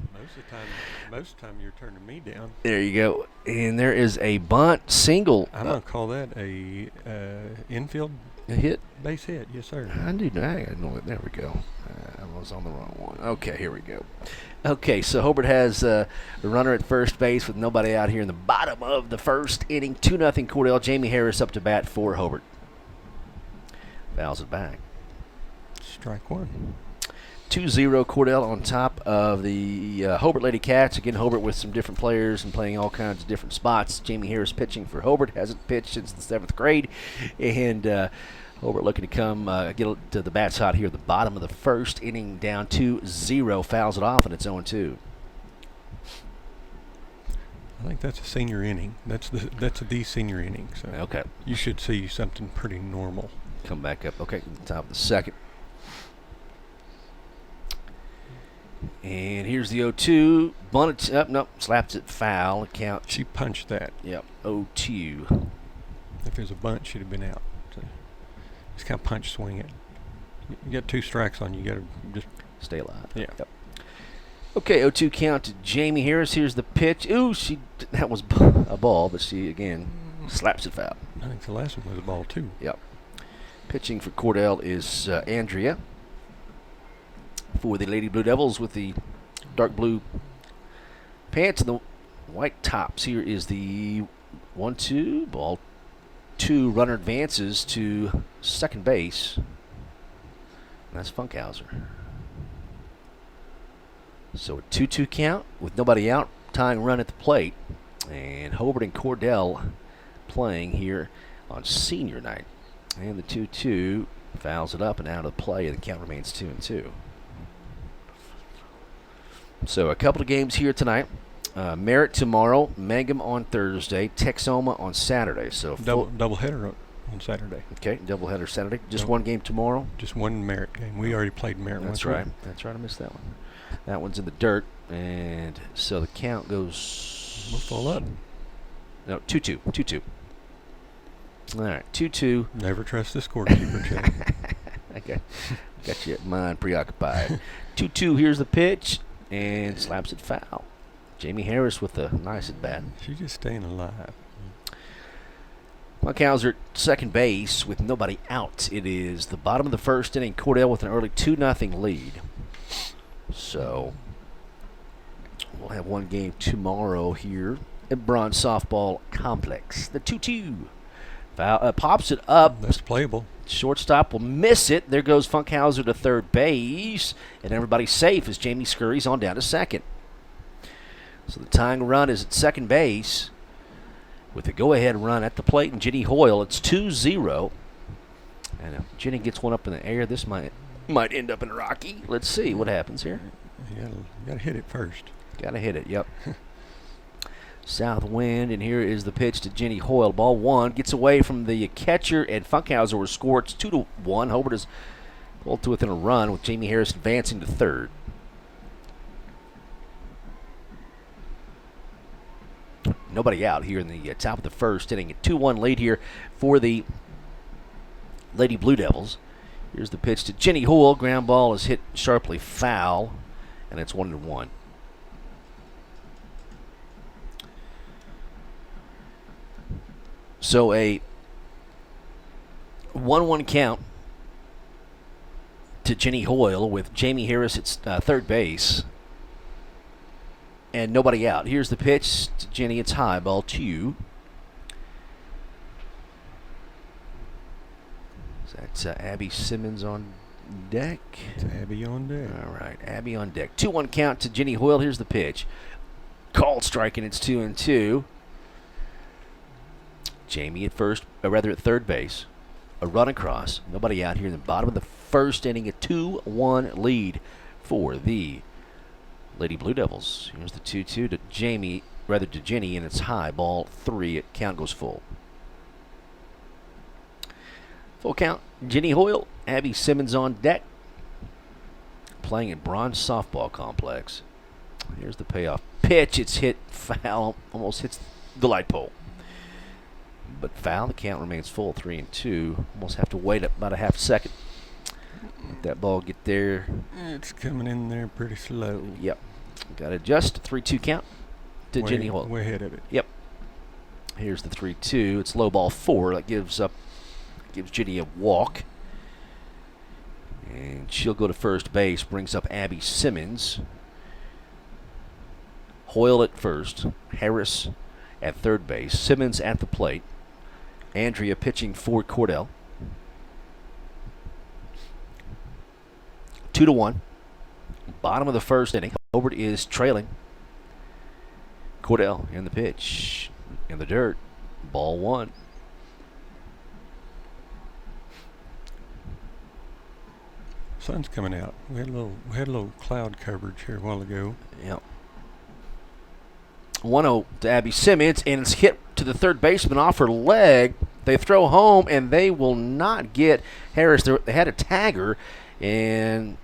Most of the time you're turning me down. There you go. And there is a bunt single. I'm going to call that a infield hit. Base hit, yes, sir. I know it. There we go. I was on the wrong one. Okay, here we go. Okay, so Hobart has a runner at first base with nobody out here in the bottom of the first inning. 2-0 Cordell. Jamie Harris up to bat for Hobart. Fouls it back. Strike one. 2-0 Cordell on top of the Hobart Lady Cats. Again, Hobart with some different players and playing all kinds of different spots. Jamie Harris pitching for Hobart. Hasn't pitched since the 7th grade. And Hobart looking to come get to the bat side here at the bottom of the first inning, down 2-0. Fouls it off, and it's 0-2. I think that's a senior inning. That's the senior inning. So okay. You should see something pretty normal. Come back up. Okay, top of the second. And here's the 0-2. Bunted up. Nope. Slaps it foul. Count. She punched that. Yep. 0-2. If there's a bunt, she'd have been out. So just kind of punch swing it. You got 2 strikes on you. Got to just stay alive. Yeah. Yep. Okay, 0-2 count to Jamie Harris. Here's the pitch. Ooh, that was a ball, but she, again, slaps it foul. I think the last one was a ball, too. Yep. Pitching for Cordell is Andrea. For the Lady Blue Devils with the dark blue pants and the white tops. Here is the 1-2. Ball 2. Runner advances to second base. And that's Funkhauser. So a 2-2 count with nobody out. Tying run at the plate. And Hobart and Cordell playing here on senior night. And the 2-2 fouls it up and out of play. And the count remains 2-2. So a couple of games here tonight. Merritt tomorrow, Mangum on Thursday, Texoma on Saturday. So double header on Saturday. Okay, double header Saturday. Just one game tomorrow. Just one Merritt game. We already played Merritt. That's right. That's right. I missed that one. That one's in the dirt, and so the count goes. We'll fall up. No, 2-2. 2-2. All right, 2-2. Never trust the scorekeeper, Chad. Okay, got your mind preoccupied. 2-2. Here's the pitch. And slaps it foul. Jamie Harris with a nice at bat. She's just staying alive. Funkhauser at second base with nobody out. It is the bottom of the first inning. Cordell with an early 2-0 lead. So we'll have one game tomorrow here at Bronze Softball Complex. The 2-2. Foul, pops it up. That's playable. Shortstop will miss it. There goes Funkhauser to third base. And everybody's safe as Jamie scurries on down to second. So the tying run is at second base with a go-ahead run at the plate. And Jenny Hoyle, it's 2-0. And if Jenny gets one up in the air, this might end up in a Rocky. Let's see what happens here. You gotta hit it first. Gotta hit it, yep. South wind, and here is the pitch to Jenny Hoyle. Ball one, gets away from the catcher, and Funkhauser will score. It's 2-1. Hobart is pulled to within a run with Jamie Harris advancing to third. Nobody out here in the top of the first inning. A 2-1 lead here for the Lady Blue Devils. Here's the pitch to Jenny Hoyle. Ground ball is hit sharply foul, and it's 1-1. So a 1-1 count to Jenny Hoyle with Jamie Harris at third base. And nobody out. Here's the pitch to Jenny. It's high, ball 2. That's Abby Simmons on deck. It's Abby on deck. All right, Abby on deck. 2-1 count to Jenny Hoyle. Here's the pitch. Called strike, and it's 2-2. Jamie at third base. A run across. Nobody out here in the bottom of the first inning. A 2-1 lead for the Lady Blue Devils. Here's the 2-2 to Jenny, and it's high, ball 3. Count goes full. Full count. Jenny Hoyle, Abby Simmons on deck. Playing at Bronze Softball Complex. Here's the payoff pitch. It's hit foul. Almost hits the light pole. But foul. The count remains full. 3-2. Almost have to wait about a half second. Let that ball get there. It's coming in there pretty slow. Yep. Got to adjust. 3-2 count to Jenny Hoyle. Way ahead of it. Yep. Here's the 3-2. It's low ball 4. That gives Jenny a walk. And she'll go to first base. Brings up Abby Simmons. Hoyle at first. Harris at third base. Simmons at the plate. Andrea pitching for Cordell. 2-1. Bottom of the first inning. Hobart is trailing. Cordell in the pitch. In the dirt. Ball 1. Sun's coming out. We had a little cloud coverage here a while ago. Yep. 1-0 to Abby Simmons, and it's hit to the third baseman off her leg. They throw home, and they will not get Harris. They had a tagger, and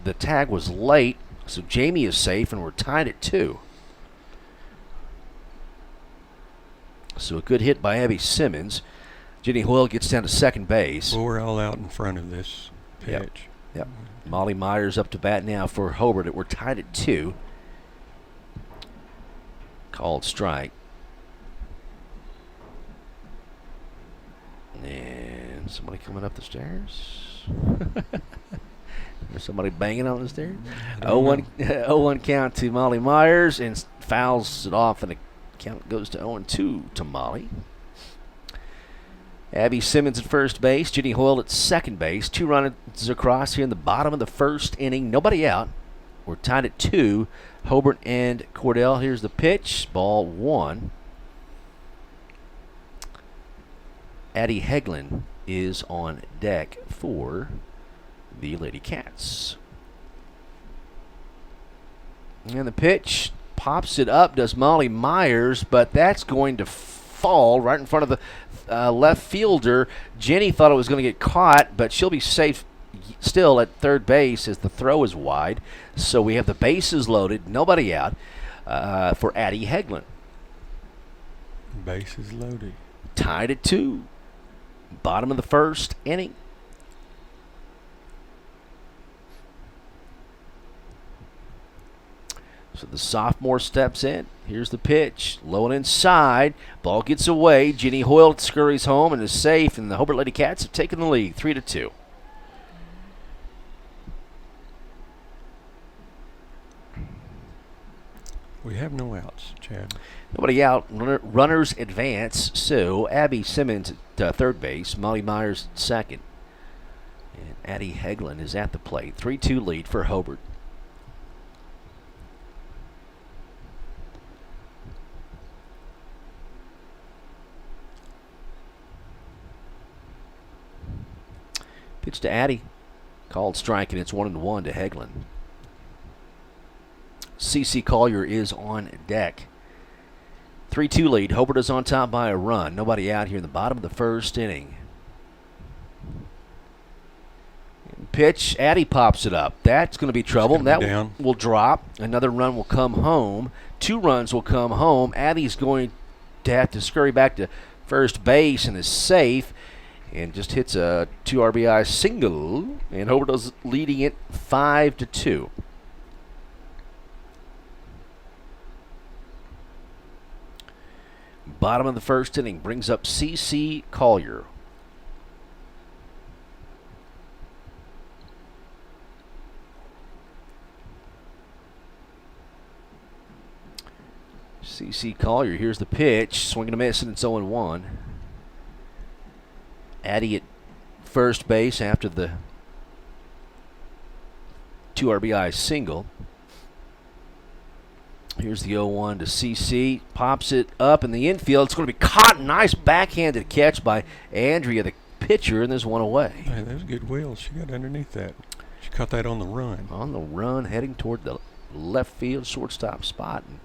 the tag was late, so Jamie is safe, and we're tied at 2. So a good hit by Abby Simmons. Jenny Hoyle gets down to second base. Well, we're all out in front of this pitch. Yep. Molly Myers up to bat now for Hobart. We're tied at 2. Called strike. And somebody coming up the stairs. There's somebody banging on the stairs. 0-1 count to Molly Myers, and fouls it off, and the count goes to 0-2 to Molly. Abby Simmons at first base. Jenny Hoyle at second base. 2 runs across here in the bottom of the first inning. Nobody out. We're tied at 2. Hobart and Cordell. Here's the pitch. Ball 1. Addie Heglin is on deck for the Lady Cats. And the pitch pops it up, does Molly Myers, but that's going to fall right in front of the left fielder. Jenny thought it was going to get caught, but she'll be safe still at third base as the throw is wide. So we have the bases loaded, nobody out for Addie Heglin. Bases loaded. Tied at 2. Bottom of the first inning. So the sophomore steps in. Here's the pitch. Low and inside. Ball gets away. Jenny Hoyle scurries home and is safe, and the Hobart Lady Cats have taken the lead 3-2. We have no outs, Chad. Nobody out. Runners advance. So Abby Simmons at third base. Molly Myers second. And Addie Heglin is at the plate. 3-2 lead for Hobart. Pitch to Addie. Called strike, and it's 1-1 to Heglin. C.C. Collier is on deck. 3-2 lead. Hobart is on top by a run. Nobody out here in the bottom of the first inning. Pitch. Addie pops it up. That's going to be trouble. That will drop. Another run will come home. 2 runs will come home. Addie's going to have to scurry back to first base and is safe. And just hits a 2 RBI single. And Hobart is leading it 5-2. Bottom of the first inning brings up C.C. Collier. C.C. Collier, here's the pitch. Swing and a miss, and it's 0-1. Addie at first base after the 2 RBI single. Here's the 0-1 to CC. Pops it up in the infield. It's going to be caught. Nice backhanded catch by Andrea, the pitcher, and there's one away. Hey, that was good wheels. She got underneath that. She caught that on the run. On the run, heading toward the left field shortstop spot, and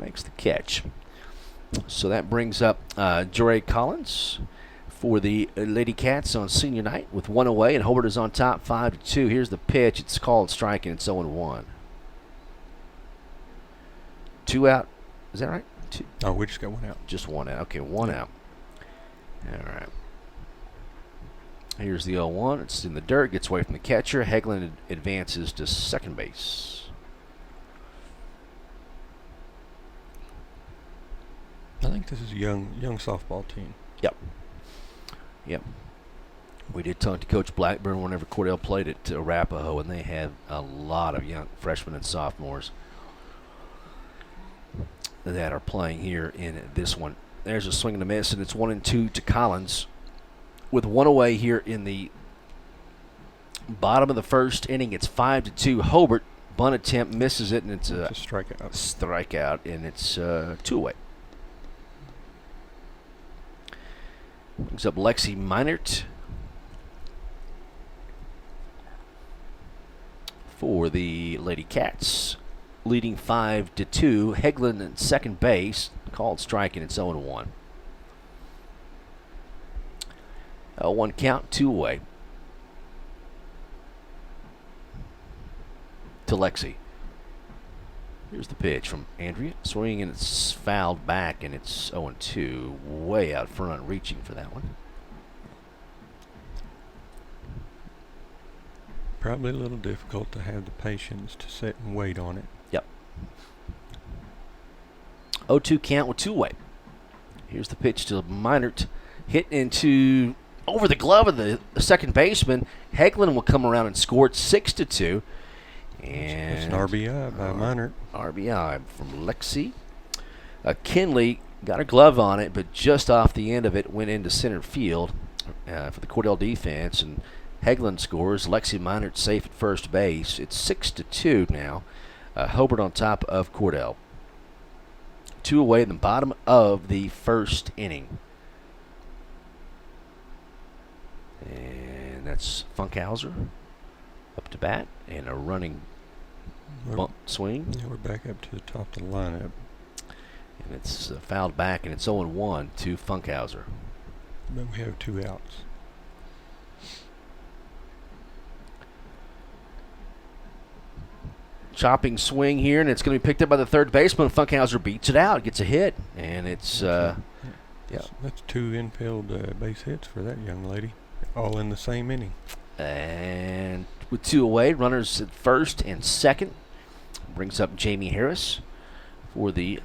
makes the catch. So that brings up Joray Collins for the Lady Cats on senior night with 1 away, and Hobart is on top 5-2. Here's the pitch. It's called strike, and it's 0-1. 2 out. Is that right? 2. Oh, we just got 1 out. Just 1 out. Okay, 1 out. All right. Here's the 0-1. It's in the dirt. Gets away from the catcher. Heglin advances to second base. I think this is a young softball team. Yep. We did talk to Coach Blackburn whenever Cordell played at Arapahoe, and they have a lot of young freshmen and sophomores that are playing here in this one. There's a swing and a miss, and it's 1-2 to Collins with 1 away here in the bottom of the first inning. It's 5-2. Hobart, bunt attempt, misses it, and it's a strikeout, and it's 2 away. Brings up Lexi Meinert for the Lady Cats, leading 5-2. Heglin at second base, called strike, and it's 0-1. 1 count, 2 away to Lexi. Here's the pitch from Andrea. Swinging, and it's fouled back, and it's 0-2. Way out front, reaching for that one. Probably a little difficult to have the patience to sit and wait on it. Yep. 0-2 count with 2 away. Here's the pitch to Meinert. Hit into over the glove of the second baseman. Heglin will come around and score it 6-2. And it's an RBI by Meinert. RBI from Lexi. Kinley got a glove on it, but just off the end of it went into center field for the Cordell defense. And Heglin scores. Lexi Meinert safe at first base. It's 6-2 now. Hobart on top of Cordell. 2 away in the bottom of the first inning. And that's Funkhauser up to bat, and a running bump swing. Yeah, we're back up to the top of the lineup. And it's fouled back, and it's 0-1 to Funkhauser. But we have 2 outs. Chopping swing here, and it's going to be picked up by the third baseman. Funkhauser beats it out, gets a hit, and it's That's 2 infield base hits for that young lady, all in the same inning. And with 2 away, runners at first and second. brings up Jamie Harris for the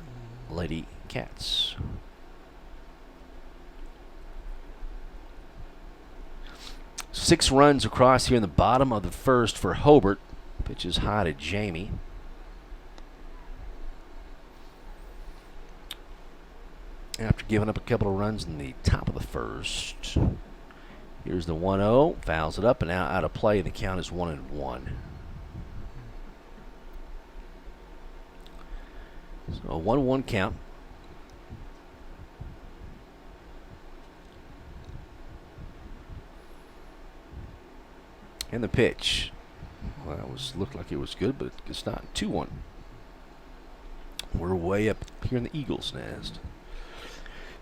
Lady Cats. Six runs across here in the bottom of the first for Hobart. Pitch is high to Jamie. After giving up a couple of runs in the top of the first. Here's the 1-0. Fouls it up and now out of play. The count is 1-1. So a 1-1 count. And the pitch. Well, that looked like it was good, but it's not. 2-1. We're way up here in the Eagles' nest.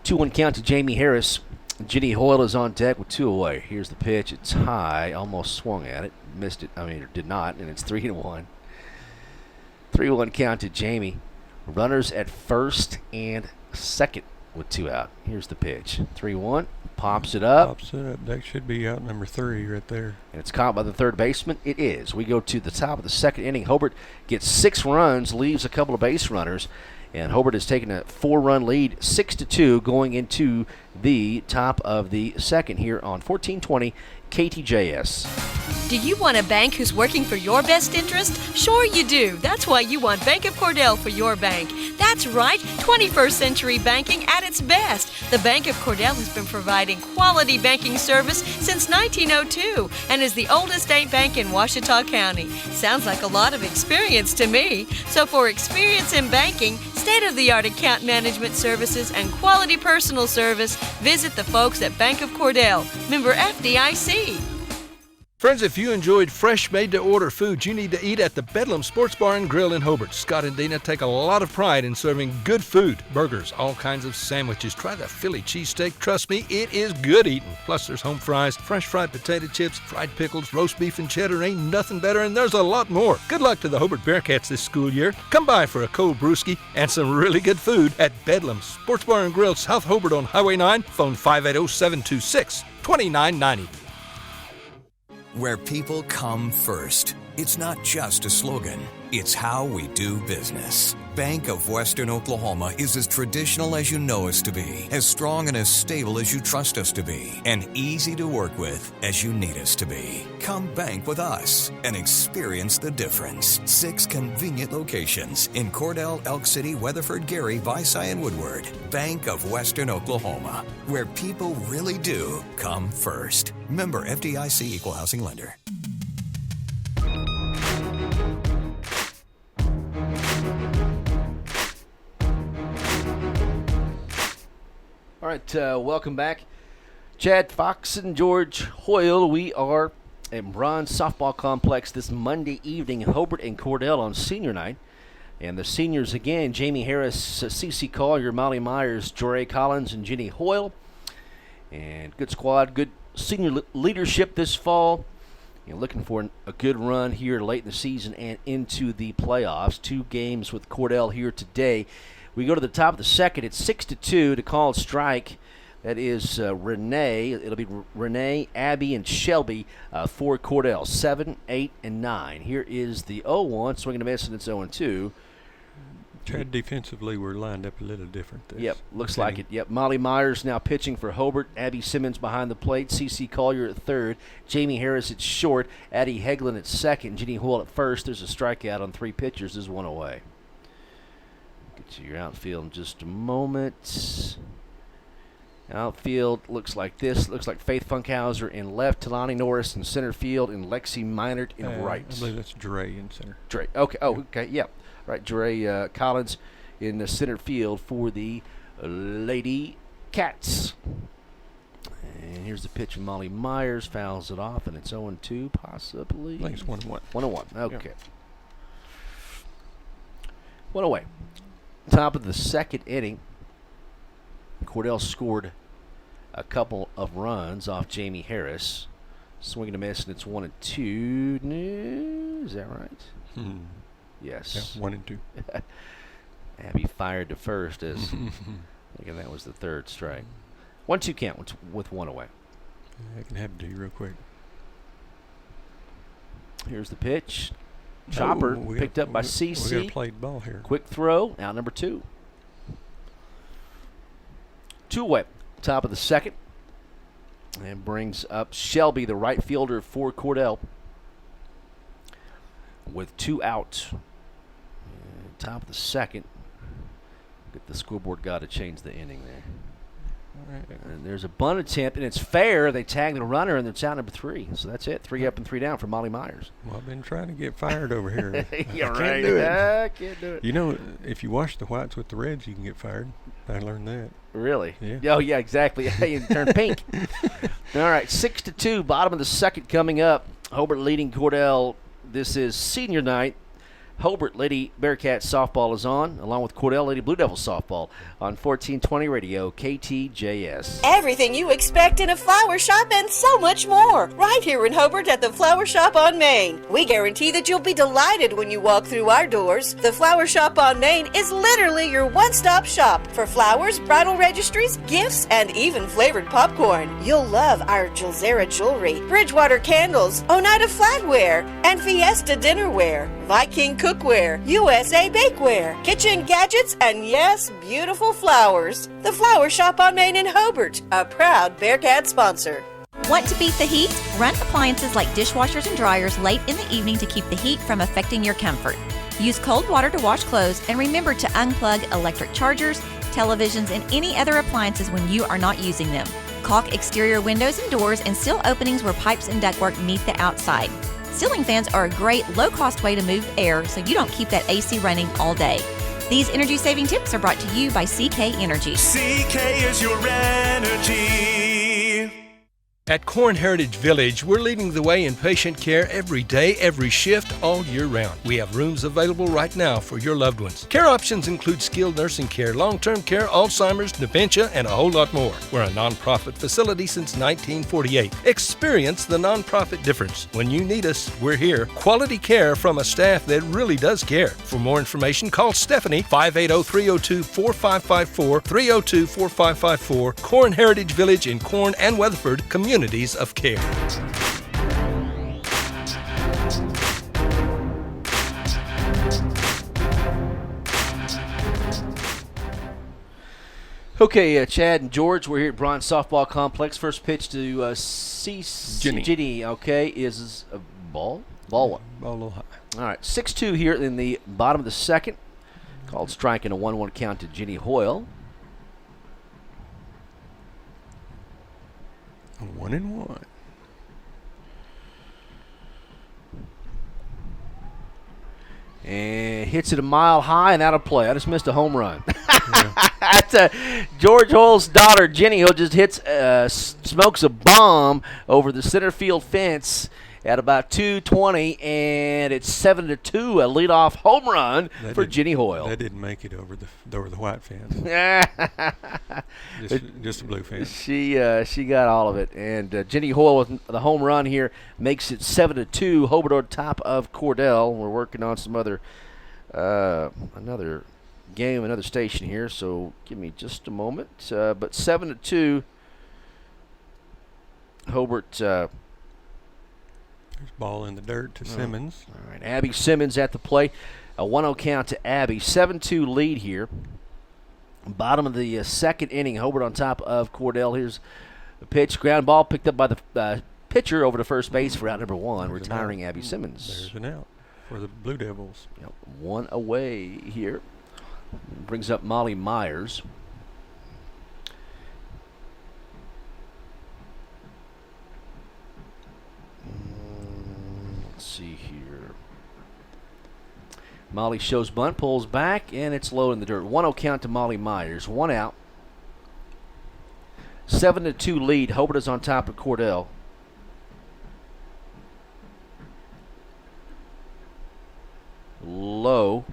2-1 count to Jamie Harris. Ginny Hoyle is on deck with 2 away. Here's the pitch. It's high. Almost swung at it. Missed it. It did not, and it's 3-1. 3-1 count to Jamie. Runners at first and second with 2 out. Here's the pitch. 3-1. Pops it up. Pops it up. That should be out number 3 right there. And it's caught by the third baseman. It is. We go to the top of the second inning. Hobart gets 6 runs, leaves a couple of base runners. And Hobart has taken a 4-run lead, 6-2, going into the top of the second here on 1420 KTJS. Do you want a bank who's working for your best interest? Sure you do. That's why you want Bank of Cordell for your bank. That's right, 21st century banking at its best. The Bank of Cordell has been providing quality banking service since 1902 and is the oldest state bank in Ouachita County. Sounds like a lot of experience to me. So for experience in banking, state-of-the-art account management services, and quality personal service, visit the folks at Bank of Cordell, member FDIC. Friends, if you enjoyed fresh, made-to-order food, you need to eat at the Bedlam Sports Bar and Grill in Hobart. Scott and Dina take a lot of pride in serving good food, burgers, all kinds of sandwiches. Try the Philly cheesesteak. Trust me, it is good eating. Plus, there's home fries, fresh fried potato chips, fried pickles, roast beef and cheddar. Ain't nothing better, and there's a lot more. Good luck to the Hobart Bearcats this school year. Come by for a cold brewski and some really good food at Bedlam Sports Bar and Grill, South Hobart on Highway 9. Phone 580-726-2990. Where people come first. It's not just a slogan, it's how we do business. Bank of Western Oklahoma is as traditional as you know us to be, as strong and as stable as you trust us to be, and easy to work with as you need us to be. Come bank with us and experience the difference. 6 convenient locations in Cordell, Elk City, Weatherford, Gary, Visay, and Woodward. Bank of Western Oklahoma, where people really do come first. Member FDIC Equal Housing Lender. All right, welcome back. Chad Fox and George Hoyle. We are at Bronze Softball Complex this Monday evening. Hobart and Cordell on senior night. And the seniors again, Jamie Harris, CeCe Collier, Molly Myers, Joray Collins, and Jenny Hoyle. And good squad, good senior leadership this fall. Looking for a good run here late in the season and into the playoffs. 2 games with Cordell here today. We go to the top of the second. It's 6-2 to call strike. That is Renee. It'll be Renee, Abby, and Shelby for Cordell. 7, 8, and 9. Here is the 0-1. Swinging a miss, and it's 0-2. Chad, defensively, we're lined up a little different. Yep, looks like it. Yep, Molly Myers now pitching for Hobart. Abby Simmons behind the plate. CeCe Collier at third. Jamie Harris at short. Addie Heglin at second. Jenny Hoyle at first. There's a strikeout on 3 pitchers. There's 1 away. Get to your outfield in just a moment. Outfield looks like this. Looks like Faith Funkhauser in left, Talani Norris in center field, and Lexi Meinert in right. I believe that's Dre in center. Dre. Okay. Oh, okay. Yeah. Right. Dre Collins in the center field for the Lady Cats. And here's the pitch from Molly Myers. Fouls it off, and it's 0-2 possibly. I think it's 1-1. 1-1. Okay. Yeah. 1 away. Top of the second inning. Cordell scored a couple of runs off Jamie Harris. Swinging a miss, and it's 1-2. Is that right? Yes. Yeah, 1 and 2. Abby fired to first as thinking that was the third strike. 1-2 count with 1 away. I can have it to you real quick. Here's the pitch. Chopper we picked up by We got a CC. played ball here. Quick throw, out number 2. 2 away, top of the second. And brings up Shelby, the right fielder for Cordell, with 2 out. And top of the second. Get the scoreboard guy to change the inning there. And there's a bunt attempt, and it's fair. They tag the runner, and it's out number 3. So that's it. 3 up and 3 down for Molly Myers. Well, I've been trying to get fired over here. You're I right. can't do it. I can't do it. You know, if you wash the whites with the reds, you can get fired. I learned that. Really? Yeah. Oh, yeah, exactly. You turn pink. All right, 6-2, bottom of the second coming up. Hobart leading Cordell. This is senior night. Hobart Lady Bearcats softball is on, along with Cordell Lady Blue Devils softball on 1420 Radio KTJS. Everything you expect in a flower shop and so much more. Right here in Hobart at the Flower Shop on Main. We guarantee that you'll be delighted when you walk through our doors. The Flower Shop on Main is literally your one-stop shop for flowers, bridal registries, gifts, and even flavored popcorn. You'll love our Gilzera jewelry, Bridgewater candles, Oneida flatware, and Fiesta dinnerware, Viking cookware, USA bakeware, kitchen gadgets, and yes, beautiful flowers. The Flower Shop on Main in Hobart, a proud Bearcat sponsor. Want to beat the heat? Run appliances like dishwashers and dryers late in the evening to keep the heat from affecting your comfort. Use cold water to wash clothes and remember to unplug electric chargers, televisions, and any other appliances when you are not using them. Caulk exterior windows and doors and seal openings where pipes and ductwork meet the outside. Ceiling fans are a great low-cost way to move air so you don't keep that AC running all day. These energy-saving tips are brought to you by CK Energy. CK is your energy. At Corn Heritage Village, we're leading the way in patient care every day, every shift, all year round. We have rooms available right now for your loved ones. Care options include skilled nursing care, long-term care, Alzheimer's, dementia, and a whole lot more. We're a nonprofit facility since 1948. Experience the nonprofit difference. When you need us, we're here. Quality care from a staff that really does care. For more information, call Stephanie, 580-302-4554, 302-4554. Corn Heritage Village in Corn and Weatherford, communities of care. Okay, Chad and George, we're here at Bronze Softball Complex. First pitch to Ginny. Okay, is a ball? Ball one. Ball a little high. All right, 6-2 here in the bottom of the second. Called strike and a 1-1 count to Ginny Hoyle. 1-1. And hits it a mile high and out of play. I just missed a home run. That's George Hoyle's daughter, Jenny Hoyle, just hits, smokes a bomb over the center field fence at about 2:20, and it's 7-2, a leadoff home run for Jenny Hoyle. That didn't make it over the white fence. just the blue fence. She got all of it, and Jenny Hoyle with the home run here makes it 7-2. Hobart on top of Cordell. We're working on some other another game, another station here, so give me just a moment. But 7-2, Hobart. There's ball in the dirt to Simmons. All right, Abby Simmons at the plate. A 1-0 count to Abby. 7-2 lead here. Bottom of the second inning. Hobart on top of Cordell. Here's the pitch. Ground ball picked up by the pitcher over to first base for out number 1, retiring Abby Simmons. There's an out for the Blue Devils. Yep, 1 away here. Brings up Molly Myers. Let's see here. Molly shows bunt, pulls back, and it's low in the dirt. 1-0 count to Molly Myers. 1 out. 7-2 lead. Hobart is on top of Cordell. Low.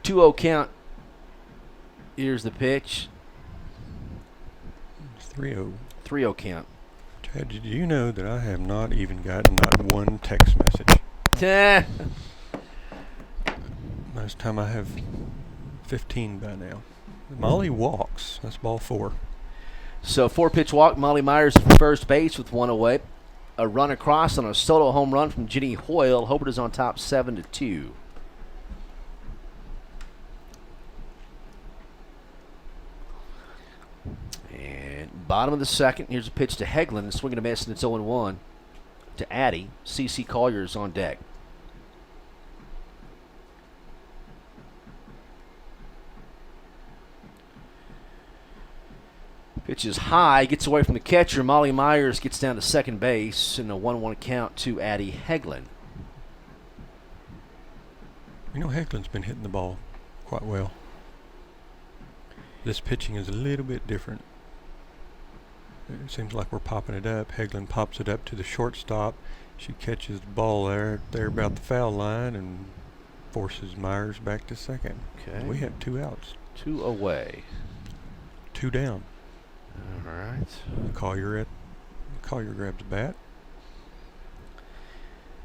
2-0 count. Here's the pitch. 3-0. 3-0 count. Chad, did you know that I have not even gotten not one text message? Most time I have 15 by now. Molly walks. That's ball 4. So 4-pitch walk, Molly Myers at first base with 1 away. A run across on a solo home run from Jenny Hoyle. Hobart is on top 7-2. And bottom of the second, here's a pitch to Hegland. Swinging a miss, and it's 0-1 to Addie. C.C. Collier's on deck. Pitch is high, gets away from the catcher. Molly Myers gets down to second base in a 1-1 count to Addie Hegland. You know, Hegland's been hitting the ball quite well. This pitching is a little bit different. It seems like we're popping it up. Hegland pops it up to the shortstop. She catches the ball there about the foul line and forces Myers back to second. Okay. We have 2 outs. 2 away. 2 down. All right. Collier grabs the bat.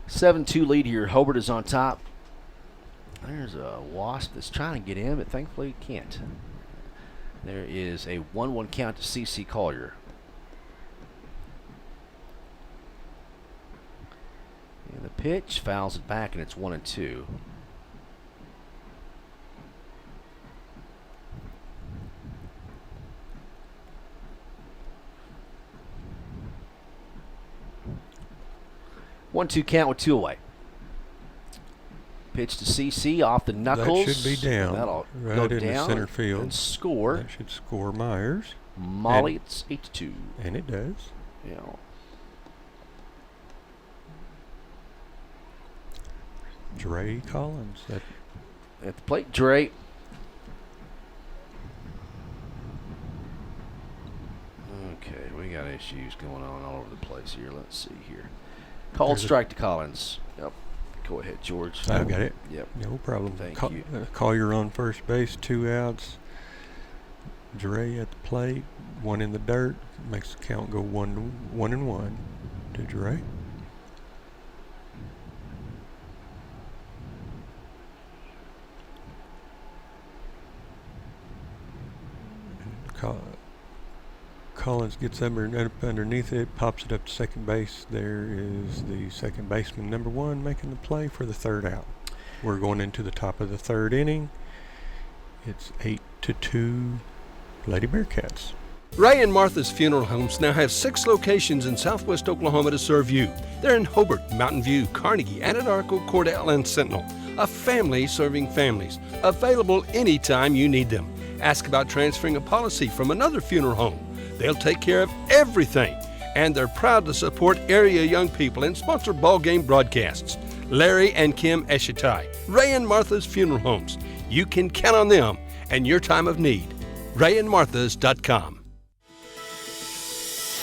7-2 lead here. Hobart is on top. There's a wasp that's trying to get in, but thankfully can't. There is a 1-1 count to C.C. Collier. And the pitch fouls it back, and it's 1-2. One-two count with 2 away. Pitch to CC off the knuckles. That should be down. That'll right go in down the center field. And score. That should score Myers. Molly, it's 8-2. And it does. Yeah. Dre Collins. At the plate, Dre. Okay, we got issues going on all over the place here. Let's see here. Called strike to Collins. Yep. Go ahead, George. I got it. Yep. No problem. Thank you. Collier on first base, 2 outs. Dre at the plate, 1 in the dirt. Makes the count go 1-1 to Dre. Collins gets up underneath it, pops it up to second base. There is the second baseman, number 1, making the play for the 3rd out. We're going into the top of the 3rd inning. It's 8-2 Lady Bearcats. Ray and Martha's Funeral Homes now have 6 locations in southwest Oklahoma to serve you. They're in Hobart, Mountain View, Carnegie, Anadarko, Cordell, and Sentinel. A family serving families. Available anytime you need them. Ask about transferring a policy from another funeral home. They'll take care of everything. And they're proud to support area young people and sponsor ball game broadcasts. Larry and Kim Eshitai, Ray and Martha's Funeral Homes. You can count on them and your time of need. RayandMarthas.com.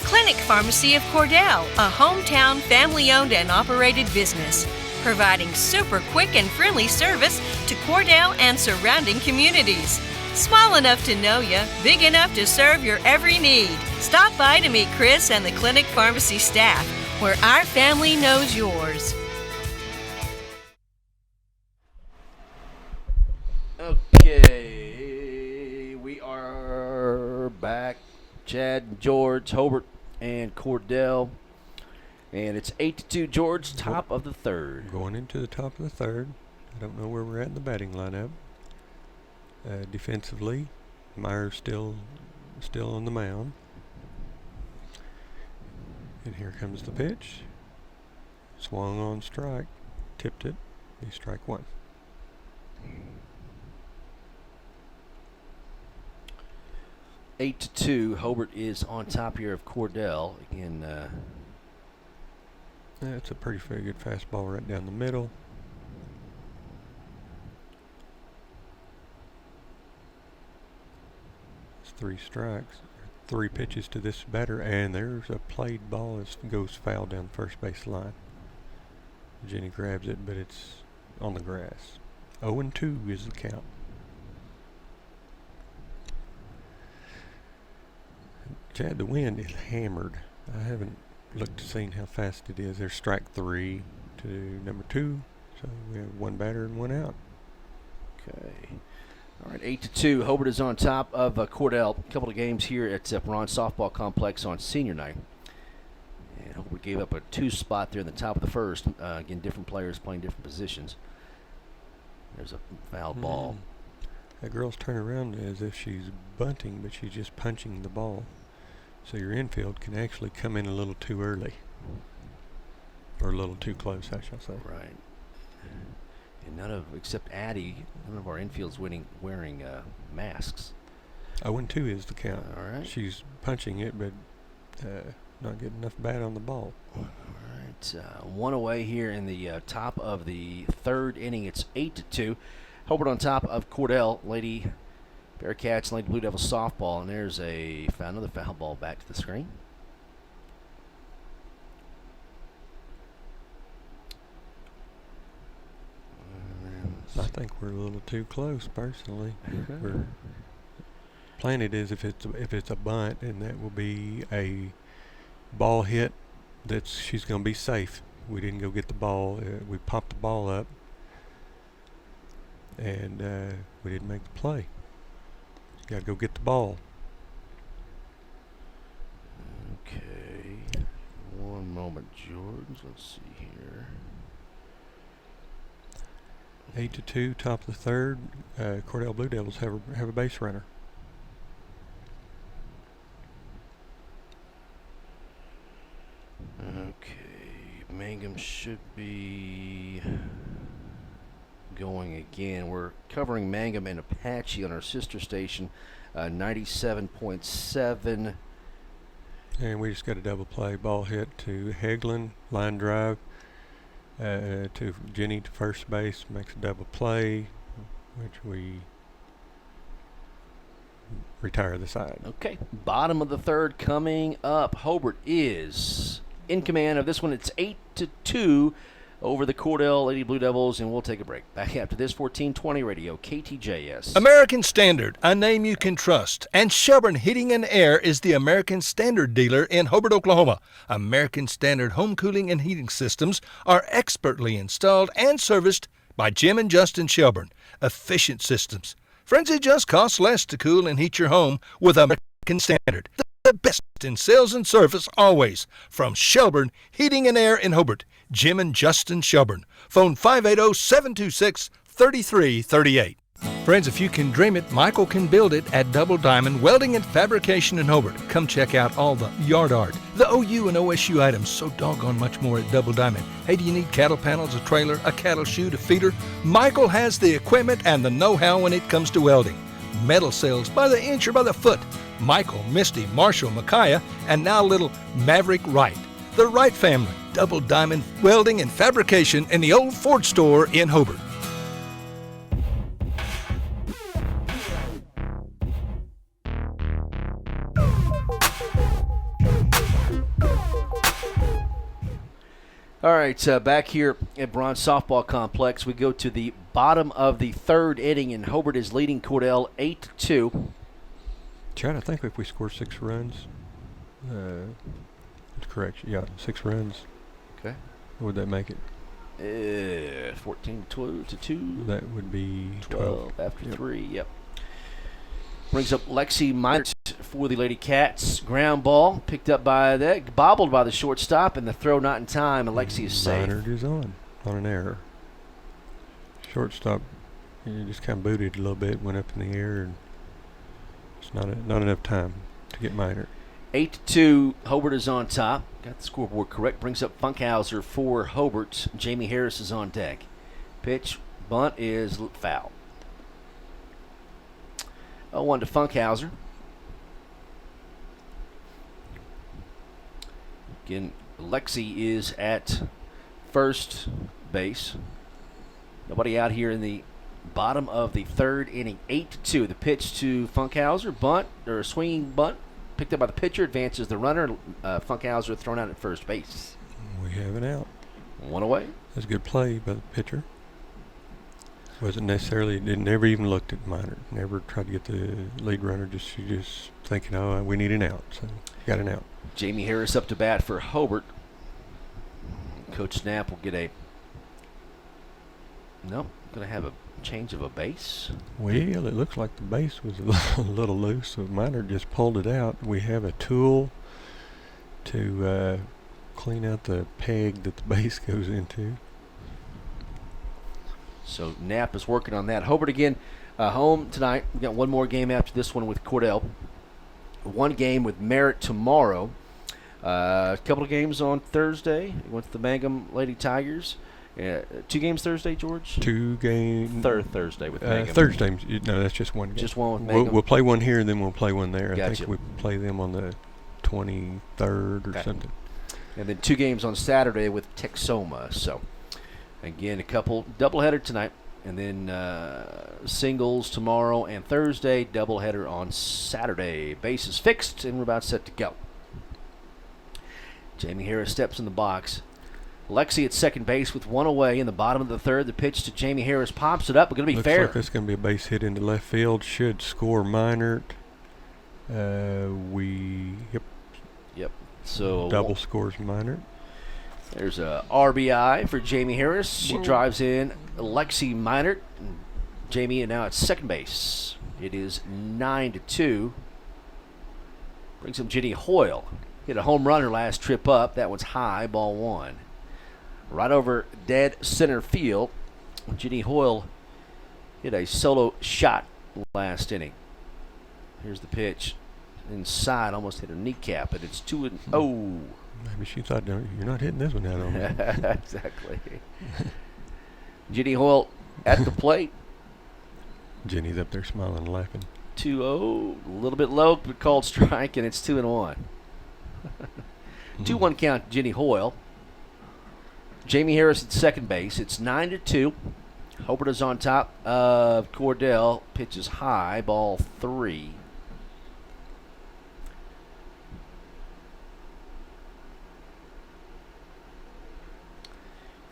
Clinic Pharmacy of Cordell, a hometown family-owned and operated business, providing super quick and friendly service to Cordell and surrounding communities. Small enough to know you, big enough to serve your every need. Stop by to meet Chris and the Clinic Pharmacy staff, where our family knows yours. Okay, we are back. Chad, George, Hobart, and Cordell. And it's 8-2 George, top of the 3rd. Going into the top of the 3rd. I don't know where we're at in the batting lineup. Defensively, Myers still on the mound. And here comes the pitch. Swung on strike. Tipped it. Be strike 1. Eight to 2. Hobart is on top here of Cordell. Again, that's a pretty very good fastball right down the middle. It's 3 strikes. 3 pitches to this batter, and there's a played ball that goes foul down first base line. Jenny grabs it, but it's on the grass. 0-2 is the count. Chad, the wind is hammered. I haven't looked to see how fast it is. There's strike 3 to number 2. So we have 1 batter and 1 out. okay. All right, 8-2. Hobart is on top of Cordell. A couple of games here at Braun Softball Complex on senior night. And Hobart gave up a 2 spot there in the top of the first. Again, different players playing different positions. There's a foul ball. That girl's turning around as if she's bunting, but she's just punching the ball. So your infield can actually come in a little too early. Or a little too close, I shall say. Right. And except Addie, none of our infield's wearing masks. 0-2 is the count. All right. She's punching it, but not getting enough bat on the ball. All right. 1 away here in the top of the third inning. It's 8-2. Hobart on top of Cordell. Lady Bearcats, Lady Blue Devils softball. And there's another foul ball back to the screen. I think we're a little too close, personally. We're playing it as if it's a bunt, and that will be a ball hit. She's going to be safe. We didn't go get the ball. We popped the ball up, and we didn't make the play. Got to go get the ball. Okay. One moment, George. Let's see here. 8-2, top of the third. Cordell Blue Devils have a base runner. Okay, Mangum should be going again. We're covering Mangum and Apache on our sister station, 97.7. And we just got a double play. Ball hit to Hagelin, line drive. To Jenny to first base, makes a double play, which we retire the side. Okay, bottom of the third coming up. Hobart is in command of this one. It's 8-2 over the Cordell Lady Blue Devils, and we'll take a break. Back after this, 1420 Radio, KTJS. American Standard, a name you can trust. And Shelburne Heating and Air is the American Standard dealer in Hobart, Oklahoma. American Standard home cooling and heating systems are expertly installed and serviced by Jim and Justin Shelburne. Efficient systems. Friends, it just costs less to cool and heat your home with American Standard. The best in sales and service always. From Shelburne Heating and Air in Hobart, Jim and Justin Shelburne. Phone 580-726-3338. Friends, if you can dream it, Michael can build it at Double Diamond Welding and Fabrication in Hobart. Come check out all the yard art, the OU and OSU items, so doggone much more at Double Diamond. Hey, do you need cattle panels, a trailer, a cattle chute, a feeder? Michael has the equipment and the know-how when it comes to welding. Metal sales by the inch or by the foot. Michael, Misty, Marshall, Micaiah, and now little Maverick Wright. The Wright family, Double Diamond Welding and Fabrication in the old Ford store in Hobart. All right, back here at Braun Softball Complex, we go to the bottom of the third inning, and Hobart is leading Cordell 8-2. Chad, I think if we score 6 runs, that's correct. Yeah, 6 runs. Okay. What would that make it? 14-2. That would be 12 after 3. Yep. Brings up Lexi Minert for the Lady Cats. Ground ball picked up by that, bobbled by the shortstop, and the throw not in time. And Lexi is safe. Minert is on an error. Shortstop, you just kind of booted a little bit, went up in the air, and it's not enough time to get Minert. 8-2. Hobart is on top. Got the scoreboard correct. Brings up Funkhauser for Hobart. Jamie Harris is on deck. Pitch, bunt is foul. 0-1 to Funkhauser. Again, Lexi is at first base. Nobody out here in the bottom of the third inning. 8-2. The pitch to Funkhauser. Bunt, or a swinging bunt. Picked up by the pitcher. Advances the runner. Funkhauser thrown out at first base. We have an out. 1 away. That's a good play by the pitcher. Wasn't necessarily, never even looked at Minert. Never tried to get the lead runner. She just thinking, oh, we need an out. So got an out. Jamie Harris up to bat for Hobart. Coach Snap will get a. Nope, going to have a change of a base? Well, it looks like the base was a little loose, so Miner just pulled it out. We have a tool to clean out the peg that the base goes into. So Knapp is working on that. Hobart again home tonight. We've got one more game after this one with Cordell. One game with Merritt tomorrow. A couple of games on Thursday. We went to the Mangum Lady Tigers. 2 games Thursday, George? 2 games. Thursday with Mangum. Thursday. No, that's just one game. Just one with Mangum. We'll play one here, and then we'll play one there. Gotcha. I think we play them on the 23rd or something. And then 2 games on Saturday with Texoma. So, again, a couple doubleheader tonight. And then singles tomorrow and Thursday, doubleheader on Saturday. Base is fixed, and we're about set to go. Jamie Harris steps in the box. Lexi at second base with 1 away in the bottom of the 3rd. The pitch to Jamie Harris pops it up. We're going to be fair. Looks like it's going to be a base hit into left field. Should score Minert. Yep. So double scores Minert. There's a RBI for Jamie Harris. She drives in Lexi Minert. Jamie now at second base. It is 9-2. Brings up Jenny Hoyle. Hit a home run her last trip up. That one's high, ball 1. Right over dead center field. Jenny Hoyle hit a solo shot last inning. Here's the pitch. Inside, almost hit her kneecap, but it's 2-0. Maybe she thought, you're not hitting this one out on me. Exactly. Jenny Hoyle at the plate. Jenny's up there smiling and laughing. 2-0. A little bit low, but called strike, and it's 2-1. 2-1 count, Jenny Hoyle. Jamie Harris at second base. It's 9-2. Hobart is on top of Cordell. Pitches high, ball 3.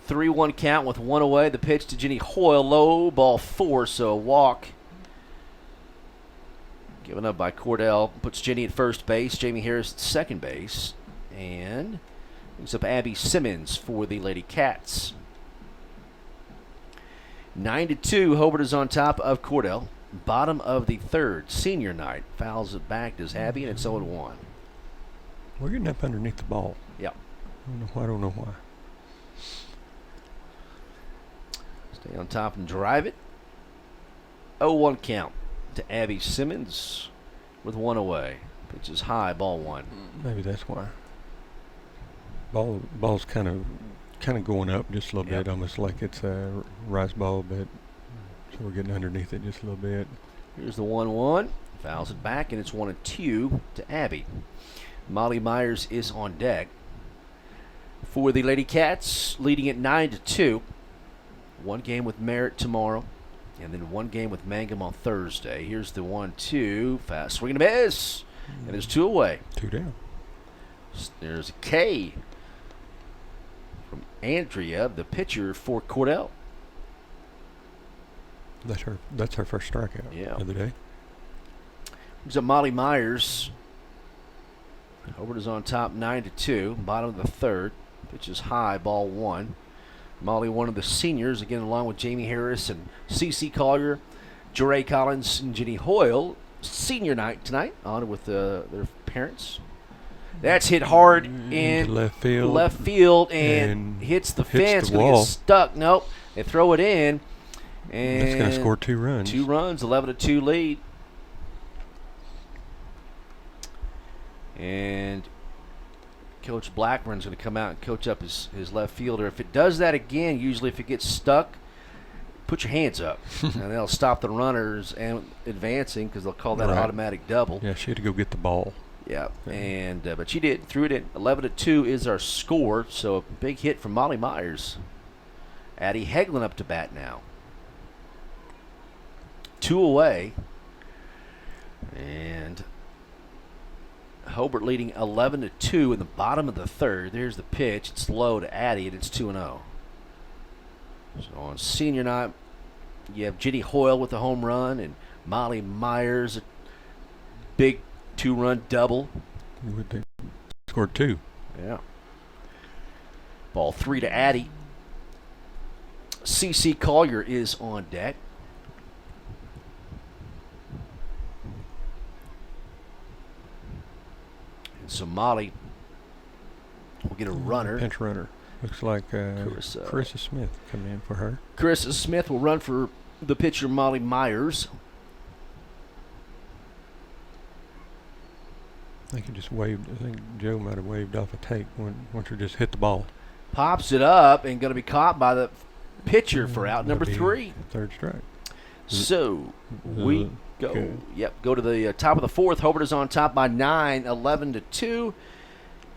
Three-one count with 1 away. The pitch to Jenny Hoyle, low, ball 4, so a walk. Given up by Cordell. Puts Jenny at first base. Jamie Harris at second base. And brings up Abby Simmons for the Lady Cats. 9-2. Hobart is on top of Cordell. Bottom of the 3rd. Senior night. Fouls it back to Abby, and it's 0-1. We're getting up underneath the ball. Yep. I don't know why. Stay on top and drive it. 0-1 count to Abby Simmons with 1 away. Pitch is high, ball 1. Maybe that's why. Ball's kind of going up just a little bit, almost like it's a rise ball, but so we're getting underneath it just a little bit. Here's the 1-1. Fouls it back, and it's 1-2 to Abby. Molly Myers is on deck for the Lady Cats, leading at 9-2. 1 game with Merritt tomorrow, and then 1 game with Mangum on Thursday. Here's the 1-2. Fast swing and a miss. And there's 2 away. 2 down. There's a K from Andrea, the pitcher for Cordell. That's her first strikeout of the day. Brings up Molly Myers. Hobart is on top 9-2. Bottom of the 3rd. Pitch is high, ball 1. Molly, one of the seniors, again, along with Jamie Harris and C.C. Collier, Jeray Collins, and Jenny Hoyle. Senior night tonight, on with their parents. That's hit hard in left field and hits the fence. The wall. Gonna get stuck. Nope. They throw it in. And it's going to score 2 runs. 2 runs, 11-2 lead. And Coach Blackburn's going to come out and coach up his left fielder. If it does that again, usually if it gets stuck, put your hands up. And they'll stop the runners and advancing because they'll call that an automatic double. Yeah, she had to go get the ball. Yeah, and but she did. Threw it in. 11-2 is our score, so a big hit from Molly Myers. Addie Heglin up to bat now. 2 away. And Hobart leading 11-2 in the bottom of the 3rd. There's the pitch. It's low to Addie, and it's 2-0. So on senior night, you have Jenny Hoyle with the home run and Molly Myers, a big 2-run double. They scored 2. Yeah. Ball 3 to Addie. C.C. Collier is on deck. So Molly will get a runner. Pinch runner. Looks like Carissa Smith coming in for her. Carissa Smith will run for the pitcher, Molly Myers. I think he just waved. I think Joe might have waved off a take once he just hit the ball. Pops it up and going to be caught by the pitcher for out number 3. Third strike. So we go. Yep, go to the top of the 4th. Hobart is on top by 9, 11-2.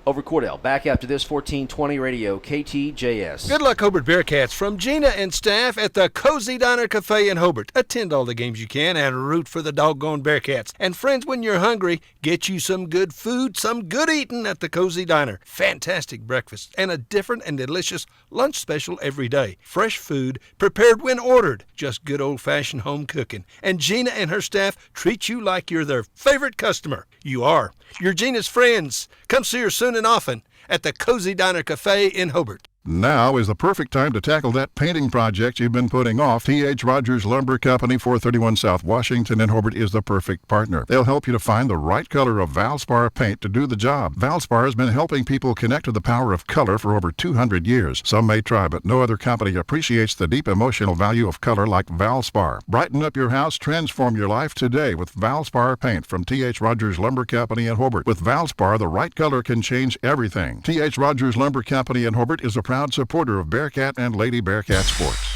Over Cordell. Back after this, 1420 radio, KTJS. Good luck, Hobart Bearcats, from Gina and staff at the Cozy Diner Cafe in Hobart. Attend all the games you can and root for the doggone Bearcats. And friends, when you're hungry, get you some good food, some good eating at the Cozy Diner. Fantastic breakfast and a different and delicious lunch special every day. Fresh food prepared when ordered. Just good old-fashioned home cooking. And Gina and her staff treat you like you're their favorite customer. You are. You're Gina's friends. Come see her soon and often at the Cozy Diner Cafe in Hobart. Now is the perfect time to tackle that painting project you've been putting off. T.H. Rogers Lumber Company, 431 South Washington in Hobart is the perfect partner. They'll help you to find the right color of Valspar paint to do the job. Valspar has been helping people connect to the power of color for over 200 years. Some may try, but no other company appreciates the deep emotional value of color like Valspar. Brighten up your house, transform your life today with Valspar paint from T.H. Rogers Lumber Company in Hobart. With Valspar, the right color can change everything. T.H. Rogers Lumber Company in Hobart is a proud supporter of Bearcat and Lady Bearcat sports.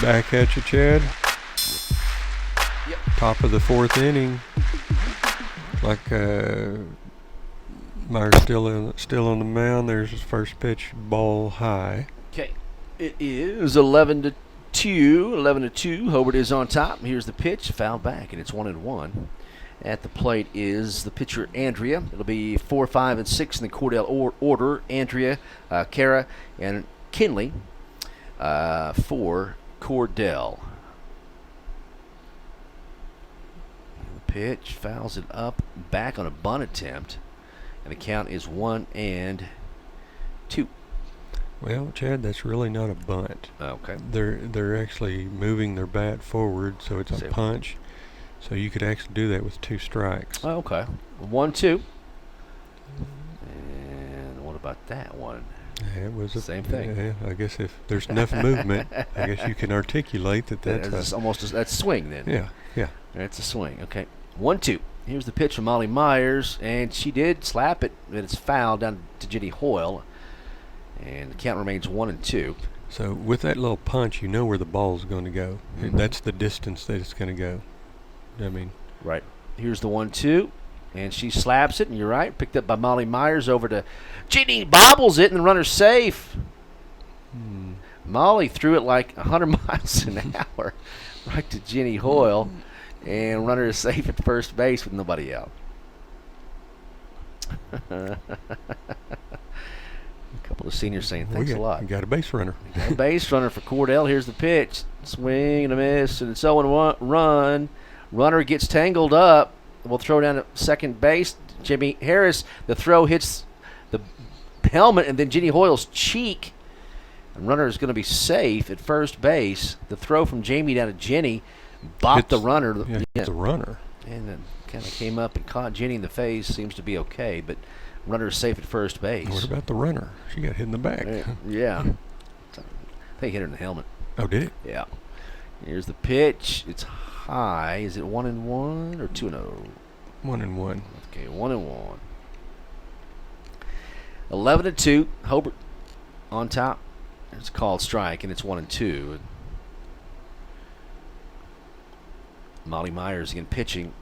Back at you, Chad. Yep. Top of the 4th inning. Like Myers still on the mound. There's his first pitch, ball high. Okay, it is 11-2. 11-2. Hobart is on top. Here's the pitch, foul back, and it's 1-1. At the plate is the pitcher, Andrea. It'll be 4, 5, and 6 in the Cordell order. Andrea, Kara, and Kinley for Cordell. The pitch fouls it up, back on a bunt attempt, and the count is 1-2. Well, Chad, that's really not a bunt. Okay. They're actually moving their bat forward, so it's a punch. So you could actually do that with 2 strikes. Oh, okay. 1-2. And what about that one? Yeah, it was same thing. Yeah, I guess if there's enough movement, I guess you can articulate that's that's swing then. Yeah. That's a swing. Okay. 1-2. Here's the pitch from Molly Myers, and she did slap it, but it's fouled down to Jenny Hoyle, and the count remains 1-2. So with that little punch, you know where the ball's going to go. Mm-hmm. That's the distance that it's going to go. I mean, right. Here's the 1-2, and she slaps it, and you're right. Picked up by Molly Myers over to Jenny, bobbles it, and the runner's safe. Molly threw it like 100 miles an hour right to Jenny Hoyle, and runner is safe at first base with nobody out. A couple of seniors saying thanks a lot. We got a base runner. Got a base runner for Cordell. Here's the pitch. Swing and a miss, and it's 0-1 Runner gets tangled up. We'll throw down at second base. Jimmy Harris, the throw hits the helmet and then Jenny Hoyle's cheek. And runner is going to be safe at first base. The throw from Jamie down to Jenny bopped the runner. Yeah, the runner. And then kind of came up and caught Jenny in the face. Seems to be okay, but runner is safe at first base. What about the runner? She got hit in the back. Yeah. I think hit her in the helmet. Oh, did it? Yeah. Here's the pitch. It's high. Is it 1-1 or 2-0? 1-1. Okay, 1-1. 11-2. Hobart on top. It's a called strike, and it's 1-2. Molly Myers again pitching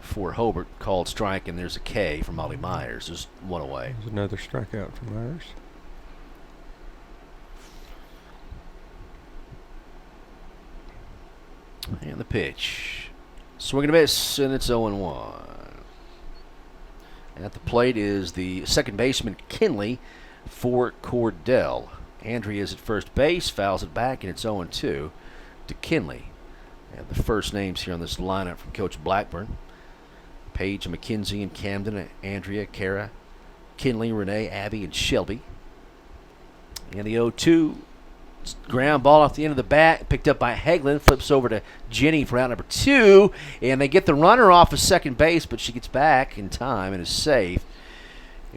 for Hobart. Called strike, and there's a K for Molly Myers. There's one away. There's another strikeout for Myers. And the pitch. Swing and a miss, and it's 0-1. At the plate is the second baseman, Kinley, for Cordell. Andrea is at first base, fouls it back, and it's 0-2 to Kinley. And the first names here on this lineup from Coach Blackburn: Paige, McKenzie, and Camden, Andrea, Kara, Kinley, Renee, Abby, and Shelby. And the 0-2 Ground ball off the end of the bat, picked up by Hagelin, flips over to Jenny for out number 2, and they get the runner off of second base, but she gets back in time and is safe.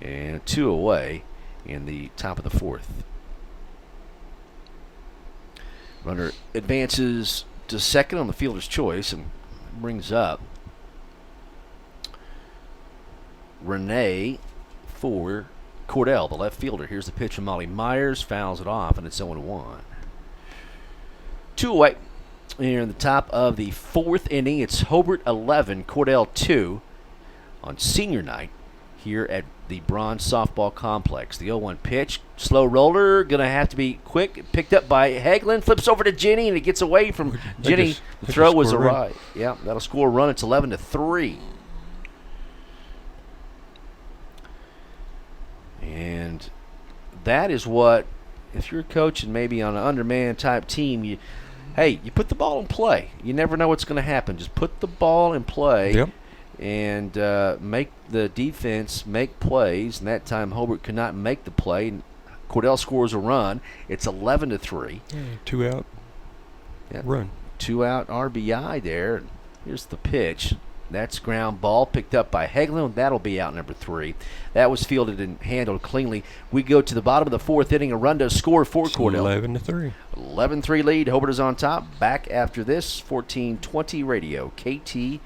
And 2 away in the top of the 4th. Runner advances to second on the fielder's choice and brings up Renee for Cordell, the left fielder. Here's the pitch from Molly Myers, fouls it off, and it's 0-1. 2 away. Here in the top of the 4th inning, it's Hobart 11, Cordell 2 on senior night here at the Bronze Softball Complex. The 0-1 pitch, slow roller, going to have to be quick. Picked up by Hagelin, flips over to Jenny, and it gets away from Jenny. The throw was a right. Yeah, that'll score a run. It's 11-3. And that is what, if you're coaching maybe on an undermanned type team, you put the ball in play. You never know what's going to happen. Just put the ball in play. Yep. And make the defense make plays. And that time Hobart could not make the play. Cordell scores a run. It's 11-3. 2 out. Yep. Run. 2 out RBI there. Here's the pitch. That's ground ball picked up by Hagelin. That'll be out number 3. That was fielded and handled cleanly. We go to the bottom of the 4th inning. A run to score for Cordell. 11-3. 11-3 lead. Hobart is on top. Back after this. 1420 radio. KTJS.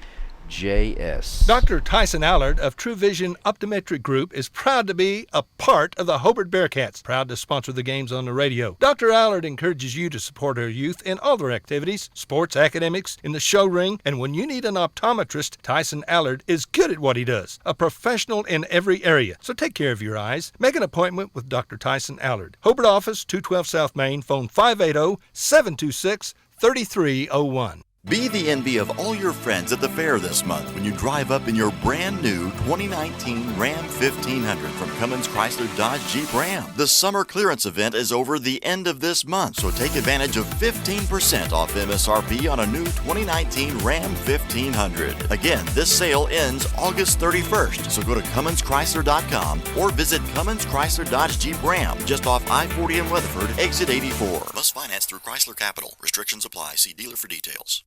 Dr. Tyson Allard of True Vision Optometric Group is proud to be a part of the Hobart Bearcats. Proud to sponsor the games on the radio. Dr. Allard encourages you to support our youth in all their activities, sports, academics, in the show ring, and when you need an optometrist, Tyson Allard is good at what he does. A professional in every area. So take care of your eyes. Make an appointment with Dr. Tyson Allard. Hobart office, 212 South Main, phone 580-726-3301. Be the envy of all your friends at the fair this month when you drive up in your brand new 2019 Ram 1500 from Cummins Chrysler Dodge Jeep Ram. The summer clearance event is over the end of this month, so take advantage of 15% off MSRP on a new 2019 Ram 1500. Again, this sale ends August 31st, so go to CumminsChrysler.com or visit Cummins Chrysler Dodge Jeep Ram just off I-40 in Weatherford, exit 84. Must finance through Chrysler Capital. Restrictions apply. See dealer for details.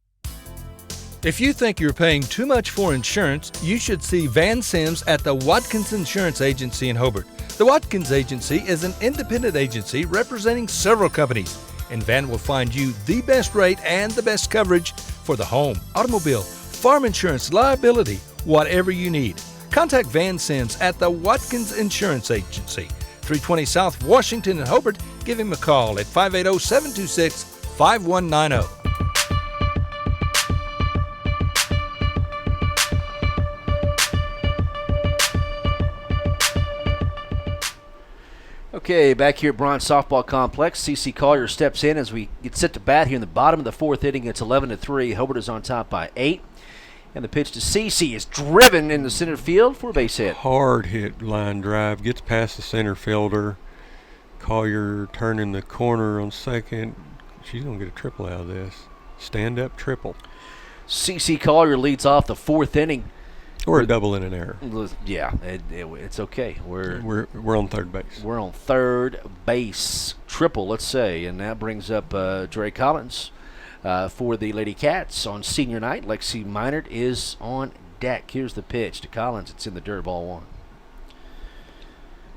If you think you're paying too much for insurance, you should see Van Sims at the Watkins Insurance Agency in Hobart. The Watkins Agency is an independent agency representing several companies, and Van will find you the best rate and the best coverage for the home, automobile, farm insurance, liability, whatever you need. Contact Van Sims at the Watkins Insurance Agency, 320 South Washington in Hobart. Give him a call at 580-726-5190. Okay, back here at Bronze Softball Complex, C.C. Collier steps in as we get set to bat here in the bottom of the 4th inning. It's 11-3. Hobart is on top by 8. And the pitch to C.C. is driven in the center field for a base hit. Hard hit line drive. Gets past the center fielder. Collier turning the corner on second. She's going to get a triple out of this. Stand-up triple. C.C. Collier leads off the 4th inning. Or a double in an error. Yeah, it's okay. We're on third base. We're on third base. Triple, let's say. And that brings up Dre Collins for the Lady Cats on senior night. Lexi Minard is on deck. Here's the pitch to Collins. It's in the dirt, ball 1.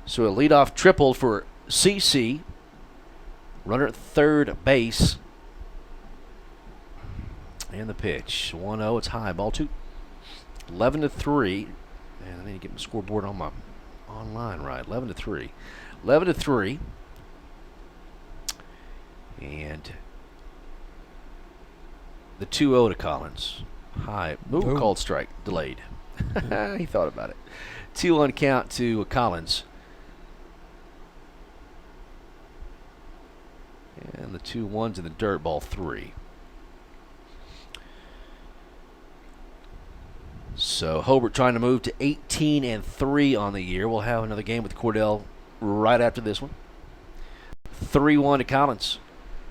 So a leadoff triple for CC. Runner at third base. And the pitch. 1-0. It's high. Ball 2. 11-3. And I need to get my scoreboard on my online right. 11-3. 11-3. And the 2-0 to Collins. High. Ooh, called strike. Delayed. He thought about it. 2-1 count to Collins. And the 2-1's in the dirt, ball 3. So Hobart trying to move to 18-3 on the year. We'll have another game with Cordell right after this one. 3-1 to Collins.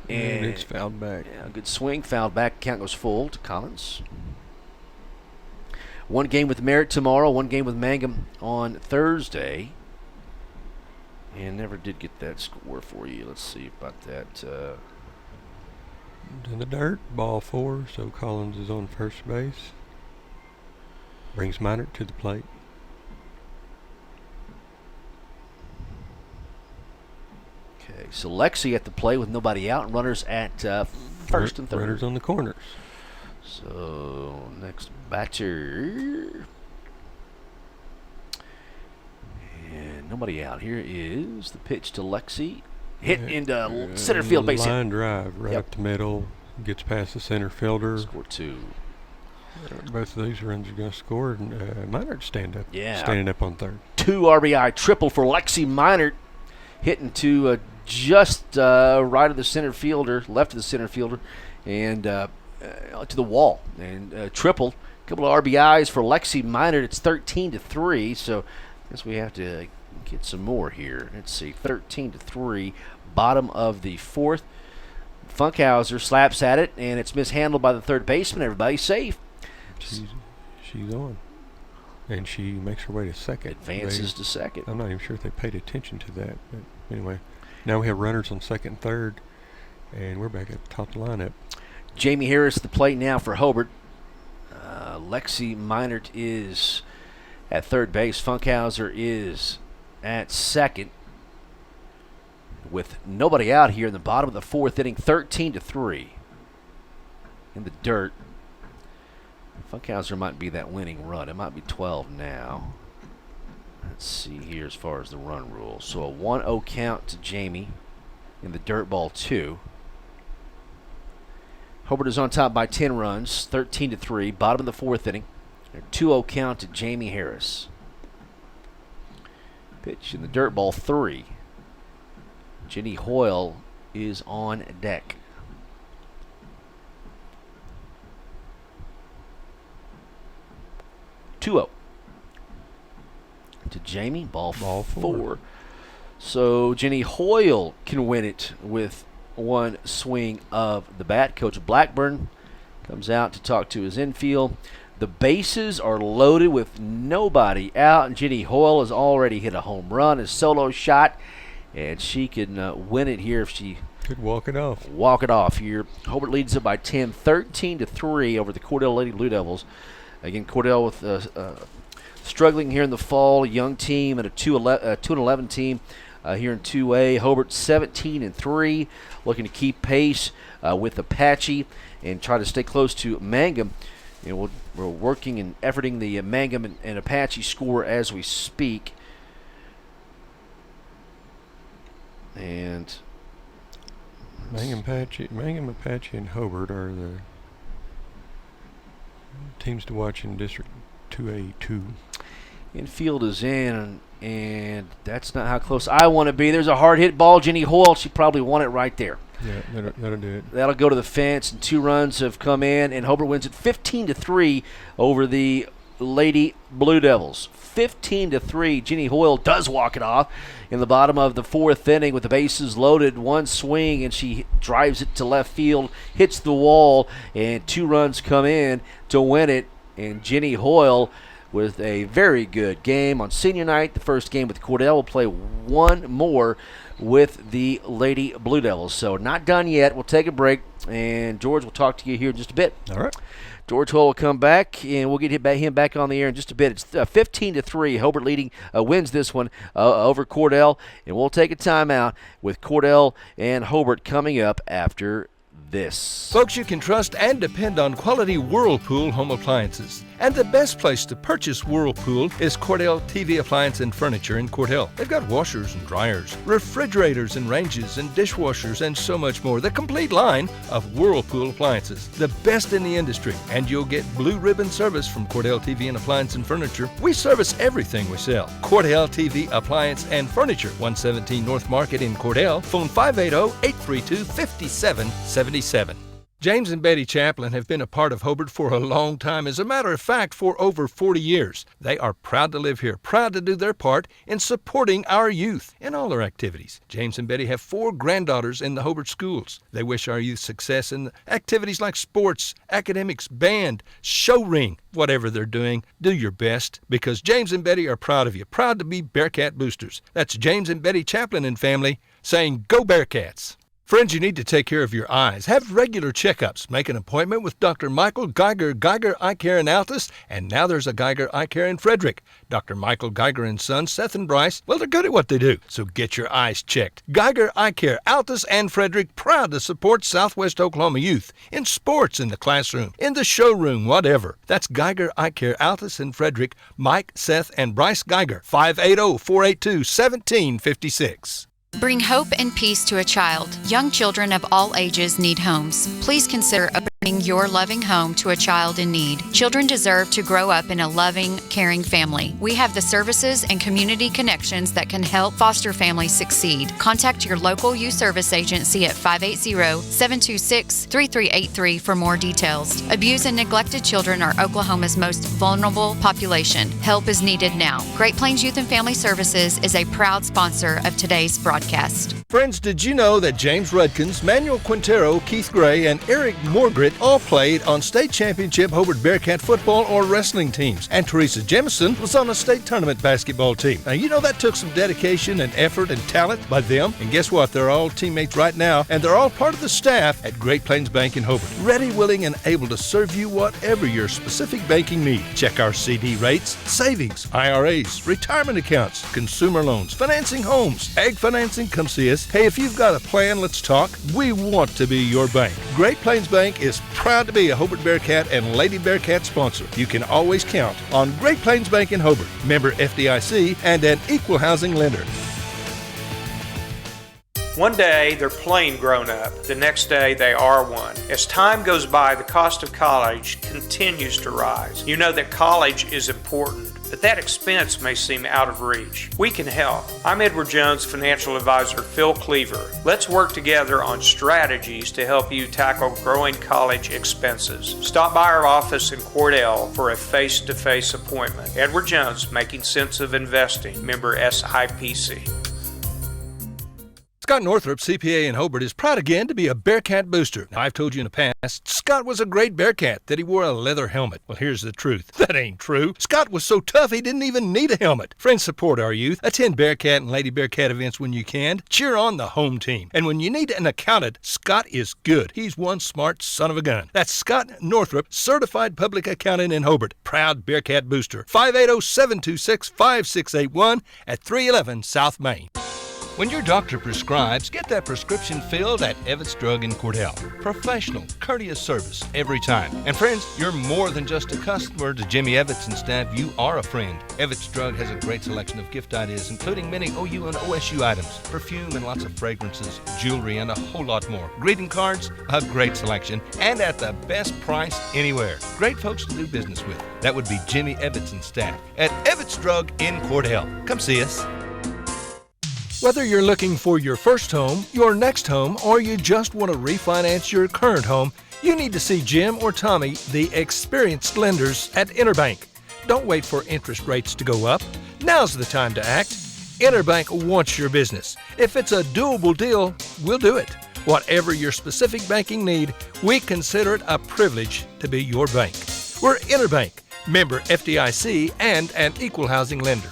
And it's fouled back. Yeah, good swing. Fouled back. Count goes full to Collins. One game with Merritt tomorrow. One game with Mangum on Thursday. And never did get that score for you. Let's see about that. In the dirt, ball 4, so Collins is on first base. Brings Minert to the plate. Okay, so Lexi at the plate with nobody out, and runners at first and third. Runners on the corners. So next batter. And nobody out. Here is the pitch to Lexi. Hit into center field, base hit. Line drive right up the middle. Gets past the center fielder. Score 2. Both of these runs are going to score. And Minert standing up on third. 2 RBI triple for Lexi Minert. Hitting to just right of the center fielder, left of the center fielder, and to the wall. And triple. A couple of RBIs for Lexi Minert. It's 13-3, so I guess we have to get some more here. Let's see, 13-3, bottom of the 4th. Funkhauser slaps at it, and it's mishandled by the third baseman. Everybody's safe. She's on. And she makes her way to second. Advances to second. I'm not even sure if they paid attention to that. But anyway, now we have runners on second and third, and we're back at the top of the lineup. Jamie Harris at the plate now for Hobart. Lexi Minert is at third base. Funkhauser is at second. With nobody out here in the bottom of the 4th inning, 13-3 in the dirt. Funkhauser might be that winning run. It might be 12 now. Let's see here as far as the run rule. So a 1-0 count to Jamie in the dirt ball 2. Hobart is on top by 10 runs, 13-3, bottom of the 4th inning. A 2-0 count to Jamie Harris. Pitch in the dirt ball 3. Jenny Hoyle is on deck. To Jamie, ball 4. So Jenny Hoyle can win it with one swing of the bat. Coach Blackburn comes out to talk to his infield. The bases are loaded with nobody out, and Jenny Hoyle has already hit a home run, a solo shot, and she can win it here if she could walk it off. Walk it off here. Hobart leads it by 10, 13-3 over the Cordell Lady Blue Devils. Again, Cordell with struggling here in the fall, a young team and a 2-11 team here in 2A. Hobart 17-3, looking to keep pace with Apache and try to stay close to Mangum. You know, we're working and efforting the Mangum and Apache score as we speak. And Mangum, Apache, and Hobart are the teams to watch in District 2A2. Infield is in, and that's not how close I want to be. There's a hard hit ball. Jenny Hoyle, she probably won it right there. Yeah, that'll do it. That'll go to the fence, and 2 runs have come in, and Hobart wins it 15-3 over the Lady Blue Devils. 15-3. Jenny Hoyle does walk it off in the bottom of the 4th inning with the bases loaded. One swing, and she drives it to left field, hits the wall, and 2 runs come in to win it. And Jenny Hoyle with a very good game on senior night. The first game with Cordell will play one more with the Lady Blue Devils. So not done yet. We'll take a break, and George will talk to you here in just a bit. All right. George Hoyle will come back, and we'll get him back on the air in just a bit. It's 15-3. Hobart wins this one over Cordell, and we'll take a timeout with Cordell and Hobart coming up after this. Folks, you can trust and depend on quality Whirlpool home appliances. And the best place to purchase Whirlpool is Cordell TV Appliance and Furniture in Cordell. They've got washers and dryers, refrigerators and ranges and dishwashers and so much more. The complete line of Whirlpool appliances. The best in the industry. And you'll get blue ribbon service from Cordell TV and Appliance and Furniture. We service everything we sell. Cordell TV Appliance and Furniture, 117 North Market in Cordell. Phone 580-832-5777. James and Betty Chaplin have been a part of Hobart for a long time. As a matter of fact, for over 40 years. They are proud to live here, proud to do their part in supporting our youth in all their activities. James and Betty have 4 granddaughters in the Hobart schools. They wish our youth success in activities like sports, academics, band, show ring, whatever they're doing. Do your best, because James and Betty are proud of you, proud to be Bearcat boosters. That's James and Betty Chaplin and family saying, "Go Bearcats!" Friends, you need to take care of your eyes. Have regular checkups. Make an appointment with Dr. Michael Geiger Eye Care in Altus, and now there's a Geiger Eye Care in Frederick. Dr. Michael Geiger and Sons, Seth and Bryce, well, they're good at what they do, so get your eyes checked. Geiger Eye Care, Altus and Frederick, proud to support Southwest Oklahoma youth in sports, in the classroom, in the showroom, whatever. That's Geiger Eye Care, Altus and Frederick. Mike, Seth, and Bryce Geiger, 580-482-1756. Bring hope and peace to a child. Young children of all ages need homes. Please consider opening your loving home to a child in need. Children deserve to grow up in a loving, caring family. We have the services and community connections that can help foster families succeed. Contact your local youth service agency at 580-726-3383 for more details. Abused and neglected children are Oklahoma's most vulnerable population. Help is needed now. Great Plains Youth and Family Services is a proud sponsor of today's broadcast. Friends, did you know that James Rudkins, Manuel Quintero, Keith Gray, and Eric Morgret all played on state championship Hobart Bearcat football or wrestling teams? And Teresa Jemison was on a state tournament basketball team. Now, you know that took some dedication and effort and talent by them. And guess what? They're all teammates right now, and they're all part of the staff at Great Plains Bank in Hobart. Ready, willing, and able to serve you whatever your specific banking need. Check our CD rates, savings, IRAs, retirement accounts, consumer loans, financing homes, ag financing. Come see us. Hey, if you've got a plan, let's talk. We want to be your bank. Great Plains Bank is proud to be a Hobart Bearcat and Lady Bearcat sponsor. You can always count on Great Plains Bank in Hobart, member FDIC, and an equal housing lender. One day, they're plain grown up. The next day, they are one. As time goes by, the cost of college continues to rise. You know that college is important, but that expense may seem out of reach. We can help. I'm Edward Jones financial advisor Phil Cleaver. Let's work together on strategies to help you tackle growing college expenses. Stop by our office in Cordell for a face-to-face appointment. Edward Jones, Making Sense of Investing, member SIPC. Scott Northrup, CPA in Hobart, is proud again to be a Bearcat booster. Now, I've told you in the past, Scott was a great Bearcat, that he wore a leather helmet. Well, here's the truth. That ain't true. Scott was so tough he didn't even need a helmet. Friends, support our youth. Attend Bearcat and Lady Bearcat events when you can. Cheer on the home team. And when you need an accountant, Scott is good. He's one smart son of a gun. That's Scott Northrup, certified public accountant in Hobart. Proud Bearcat booster. 580-726-5681 at 311 South Main. When your doctor prescribes, get that prescription filled at Evetts Drug in Cordell. Professional, courteous service every time. And friends, you're more than just a customer to Jimmy Evetts and staff. You are a friend. Evetts Drug has a great selection of gift ideas, including many OU and OSU items, perfume and lots of fragrances, jewelry, and a whole lot more. Greeting cards, a great selection, and at the best price anywhere. Great folks to do business with. That would be Jimmy Evetts and staff at Evetts Drug in Cordell. Come see us. Whether you're looking for your first home, your next home, or you just want to refinance your current home, you need to see Jim or Tommy, the experienced lenders at Interbank. Don't wait for interest rates to go up. Now's the time to act. Interbank wants your business. If it's a doable deal, we'll do it. Whatever your specific banking need, we consider it a privilege to be your bank. We're Interbank, member FDIC, and an equal housing lender.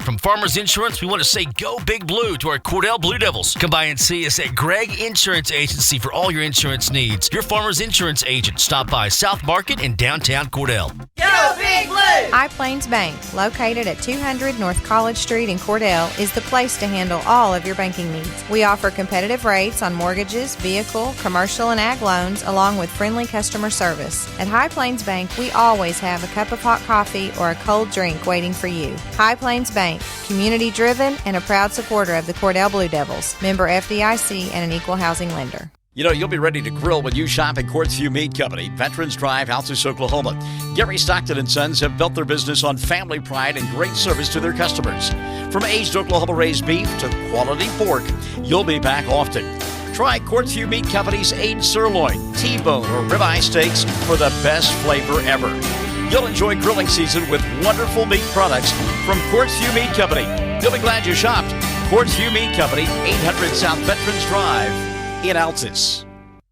From Farmers Insurance, we want to say go Big Blue to our Cordell Blue Devils. Come by and see us at Gregg Insurance Agency for all your insurance needs. Your Farmers Insurance agent. Stop by South Market in downtown Cordell. Go Big Blue! High Plains Bank, located at 200 North College Street in Cordell, is the place to handle all of your banking needs. We offer competitive rates on mortgages, vehicle, commercial, and ag loans, along with friendly customer service. At High Plains Bank, we always have a cup of hot coffee or a cold drink waiting for you. High Plains Bank, community-driven and a proud supporter of the Cordell Blue Devils, member FDIC and an equal housing lender. You know, you'll be ready to grill when you shop at Quartzview Meat Company, Veterans Drive, Altus, Oklahoma. Gary Stockton & Sons have built their business on family pride and great service to their customers. From aged Oklahoma-raised beef to quality pork, you'll be back often. Try Quartzview Meat Company's aged sirloin, T-bone, or ribeye steaks for the best flavor ever. You'll enjoy grilling season with wonderful meat products from Quartzview Meat Company. You'll be glad you shopped. Quartzview Meat Company, 800 South Veterans Drive in Altus.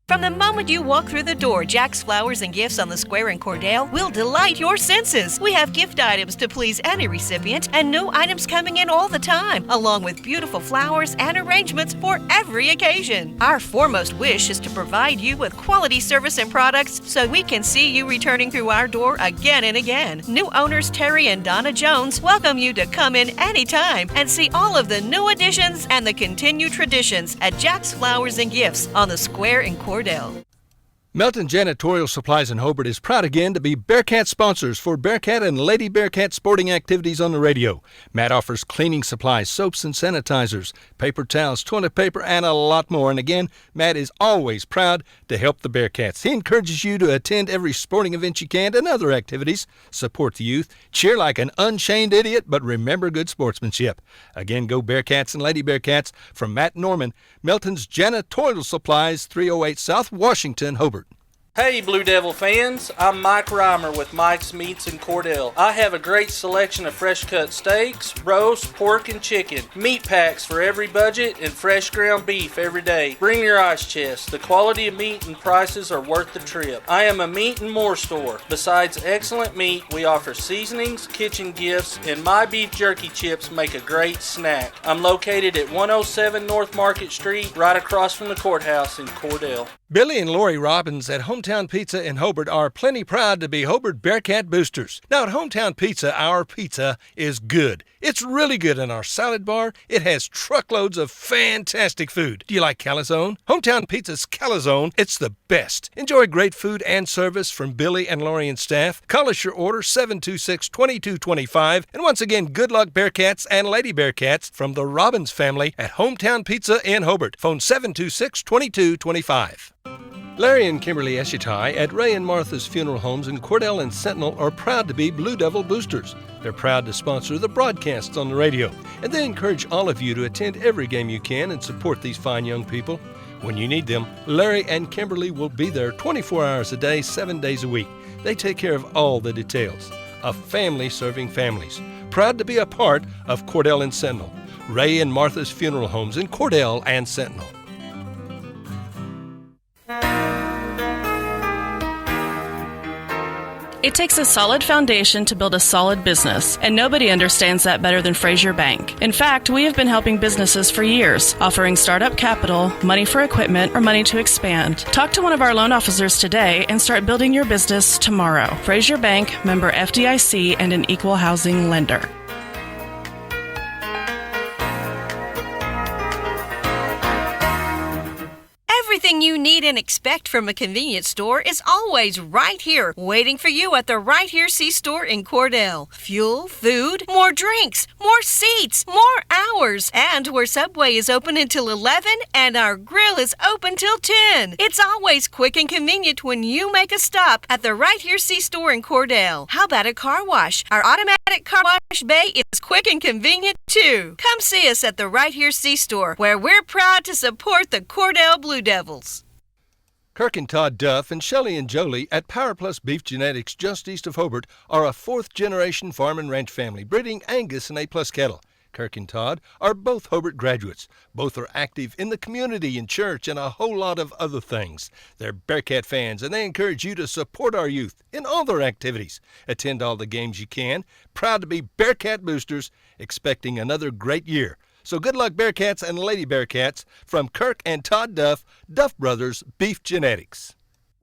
From the moment you walk through the door, Jack's Flowers and Gifts on the Square in Cordell will delight your senses. We have gift items to please any recipient and new items coming in all the time, along with beautiful flowers and arrangements for every occasion. Our foremost wish is to provide you with quality service and products so we can see you returning through our door again and again. New owners Terry and Donna Jones welcome you to come in anytime and see all of the new additions and the continued traditions at Jack's Flowers and Gifts on the Square in Cordell. Melton Janitorial Supplies in Hobart is proud again to be Bearcat sponsors for Bearcat and Lady Bearcat sporting activities on the radio. Matt offers cleaning supplies, soaps and sanitizers, paper towels, toilet paper, and a lot more. And again, Matt is always proud to help the Bearcats. He encourages you to attend every sporting event you can and other activities. Support the youth, cheer like an unchained idiot, but remember good sportsmanship. Again, go Bearcats and Lady Bearcats from Matt Norman, Melton's Janitorial Supplies, 308 South Washington, Hobart. Hey Blue Devil fans, I'm Mike Reimer with Mike's Meats in Cordell. I have a great selection of fresh cut steaks, roast, pork, and chicken, meat packs for every budget, and fresh ground beef every day. Bring your ice chest. The quality of meat and prices are worth the trip. I am a meat and more store. Besides excellent meat, we offer seasonings, kitchen gifts, and my beef jerky chips make a great snack. I'm located at 107 North Market Street, right across from the courthouse in Cordell. Billy and Lori Robbins at Hometown Pizza in Hobart are plenty proud to be Hobart Bearcat boosters. Now at Hometown Pizza, our pizza is good. It's really good in our salad bar. It has truckloads of fantastic food. Do you like calzone? Hometown Pizza's calzone, it's the best. Enjoy great food and service from Billy and Lori and staff. Call us your order 726-2225. And once again, good luck Bearcats and Lady Bearcats from the Robbins family at Hometown Pizza in Hobart. Phone 726-2225. Larry and Kimberly Eshitai at Ray and Martha's Funeral Homes in Cordell and Sentinel are proud to be Blue Devil boosters. They're proud to sponsor the broadcasts on the radio, and they encourage all of you to attend every game you can and support these fine young people. When you need them, Larry and Kimberly will be there 24 hours a day, 7 days a week. They take care of all the details. A family serving families. Proud to be a part of Cordell and Sentinel. Ray and Martha's Funeral Homes in Cordell and Sentinel. It takes a solid foundation to build a solid business, and nobody understands that better than Frazier Bank. In fact, we have been helping businesses for years, offering startup capital, money for equipment, or money to expand. Talk to one of our loan officers today and start building your business tomorrow. Frazier Bank, member FDIC, and an equal housing lender. Everything you need and expect from a convenience store is always right here, waiting for you at the Right Here C-Store in Cordell. Fuel, food, more drinks, more seats, more hours, and where Subway is open until 11 and our grill is open till 10. It's always quick and convenient when you make a stop at the Right Here C-Store in Cordell. How about a car wash? Our automatic car wash bay is quick and convenient too. Come see us at the Right Here C-Store, where we're proud to support the Cordell Blue Devils. Kirk and Todd Duff and Shelley and Jolie at Power Plus Beef Genetics just east of Hobart are a fourth-generation farm and ranch family breeding Angus and A-plus cattle. Kirk and Todd are both Hobart graduates. Both are active in the community and church and a whole lot of other things. They're Bearcat fans, and they encourage you to support our youth in all their activities. Attend all the games you can. Proud to be Bearcat boosters, expecting another great year. So good luck, Bearcats and Lady Bearcats, from Kirk and Todd Duff, Duff Brothers Beef Genetics.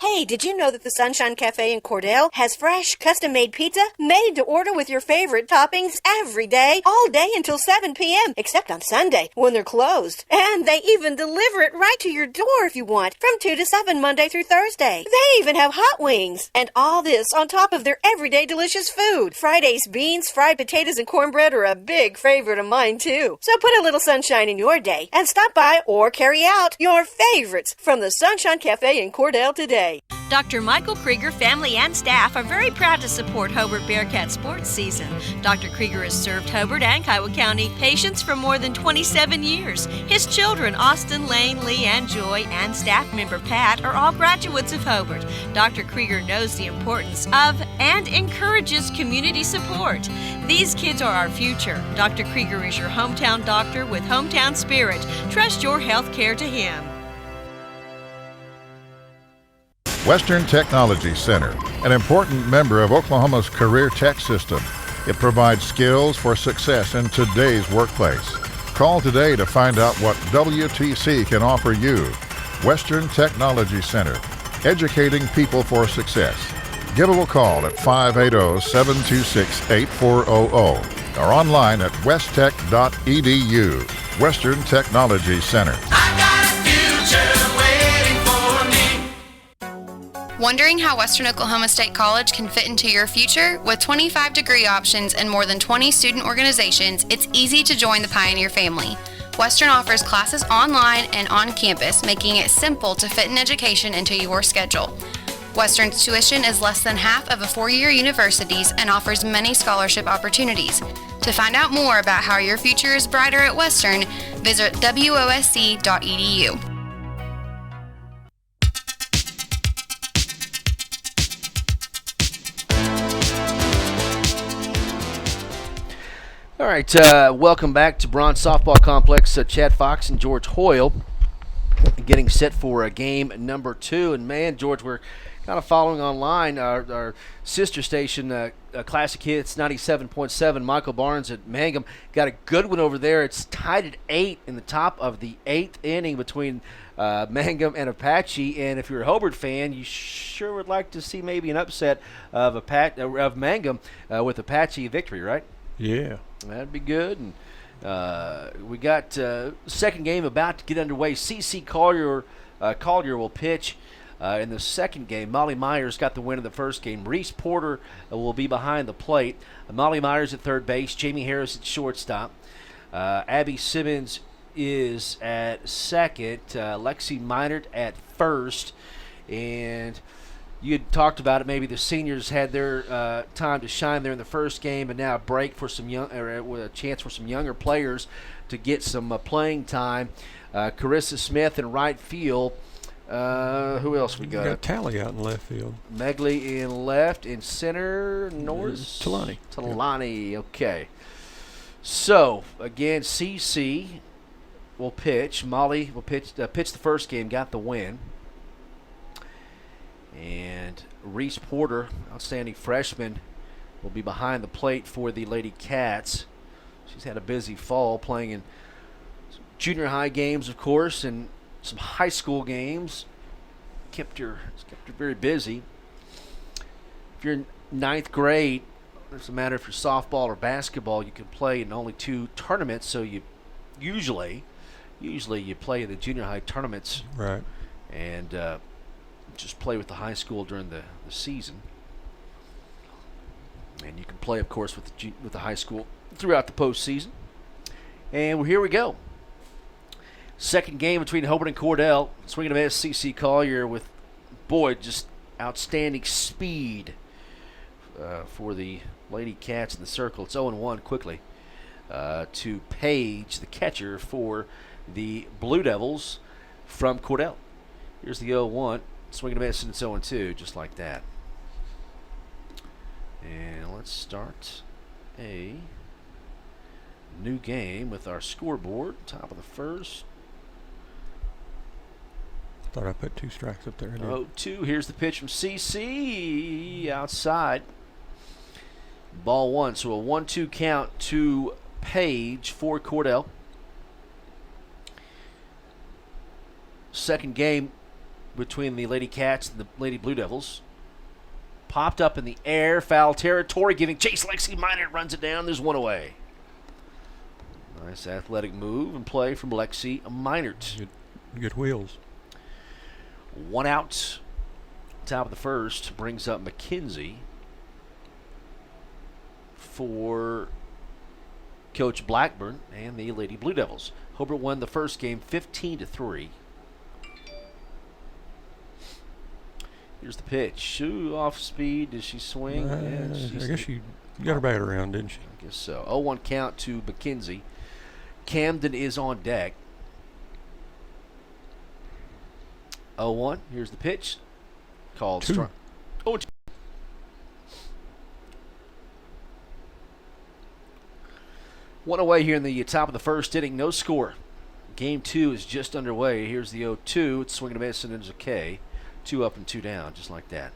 Hey, did you know that the Sunshine Cafe in Cordell has fresh, custom-made pizza made to order with your favorite toppings every day, all day until 7 p.m., except on Sunday when they're closed. And they even deliver it right to your door if you want, from 2 to 7 Monday through Thursday. They even have hot wings. And all this on top of their everyday delicious food. Friday's beans, fried potatoes, and cornbread are a big favorite of mine, too. So put a little sunshine in your day and stop by or carry out your favorites from the Sunshine Cafe in Cordell today. Dr. Michael Krieger family and staff are very proud to support Hobart Bearcat sports season. Dr. Krieger has served Hobart and Kiowa County patients for more than 27 years. His children, Austin, Lane, Lee, and Joy, and staff member Pat, are all graduates of Hobart. Dr. Krieger knows the importance of and encourages community support. These kids are our future. Dr. Krieger is your hometown doctor with hometown spirit. Trust your health care to him. Western Technology Center, an important member of Oklahoma's career tech system. It provides skills for success in today's workplace. Call today to find out what WTC can offer you. Western Technology Center, educating people for success. Give them a call at 580-726-8400 or online at westtech.edu. Western Technology Center. Wondering how Western Oklahoma State College can fit into your future? With 25 degree options and more than 20 student organizations, it's easy to join the Pioneer family. Western offers classes online and on campus, making it simple to fit an education into your schedule. Western's tuition is less than half of a four-year university's and offers many scholarship opportunities. To find out more about how your future is brighter at Western, visit wosc.edu. All right, welcome back to Bronze Softball Complex. Chad Fox and George Hoyle getting set for game number 2. And, man, George, we're kind of following online our sister station, Classic Hits 97.7. Michael Barnes at Mangum got a good one over there. It's tied at 8 in the top of the 8th inning between Mangum and Apache. And if you're a Hobart fan, you sure would like to see maybe an upset of Mangum with Apache victory, right? Yeah. That'd be good. And we got second game about to get underway. C.C. Collier will pitch in the second game. Molly Myers got the win in the first game. Reese Porter will be behind the plate. Molly Myers at third base. Jamie Harris at shortstop. Abby Simmons is at second. Lexi Meinert at first. And you had talked about it. Maybe the seniors had their time to shine there in the first game, but now a break for some with a chance for some younger players to get some playing time. Carissa Smith in right field. Who else we got? We got Tally out in left field. Megley in left. In center, Norris? Talani. Talani, okay. So, again, CC will pitch. Molly will pitch the first game, got the win. And Reese Porter, outstanding freshman, will be behind the plate for the Lady Cats. She's had a busy fall playing in junior high games, of course, and some high school games. Kept her very busy. If you're in ninth grade, it doesn't matter if you're softball or basketball, you can play in only 2 tournaments. So you usually you play in the junior high tournaments, right? And just play with the high school during the season. And you can play, of course, with the high school throughout the postseason. And here we go. Second game between Hobart and Cordell. Swinging a miss, C.C. Collier with, just outstanding speed for the Lady Cats in the circle. It's 0-1 quickly to Page, the catcher for the Blue Devils from Cordell. Here's the 0-1. Swinging a miss, and it's 0-2, just like that. And let's start a new game with our scoreboard. Top of the first. Thought I put 2 strikes up there. 0-2. Here's the pitch from CC outside. Ball 1. So a 1-2 count to Page for Cordell. Second game between the Lady Cats and the Lady Blue Devils. Popped up in the air, foul territory, giving chase. Lexi Meinert runs it down. There's one away. Nice athletic move and play from Lexi Meinert. Good wheels. 1 out. Top of the first brings up McKenzie for Coach Blackburn and the Lady Blue Devils. Hobart won the first game 15-3. Here's the pitch. Ooh, off speed. Does she swing? I guess she got her bat around, didn't she? I guess so. 0-1 count to McKenzie. Camden is on deck. 0-1. Here's the pitch. Called strike. 0-2. One away here in the top of the first inning. No score. Game 2 is just underway. Here's the 0-2. It's swinging a miss and it's a K. 2 up and 2 down, just like that.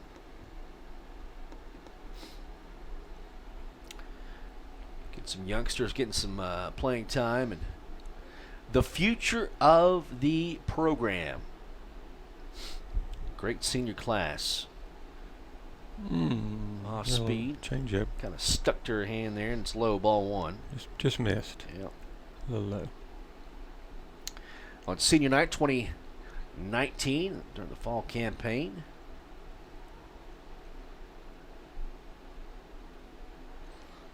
Get some youngsters getting some playing time, and the future of the program. Great senior class. Off speed. Change up. Kind of stuck to her hand there, and it's low, ball 1. Just missed. Yep. A little low. On senior night 2019, during the fall campaign.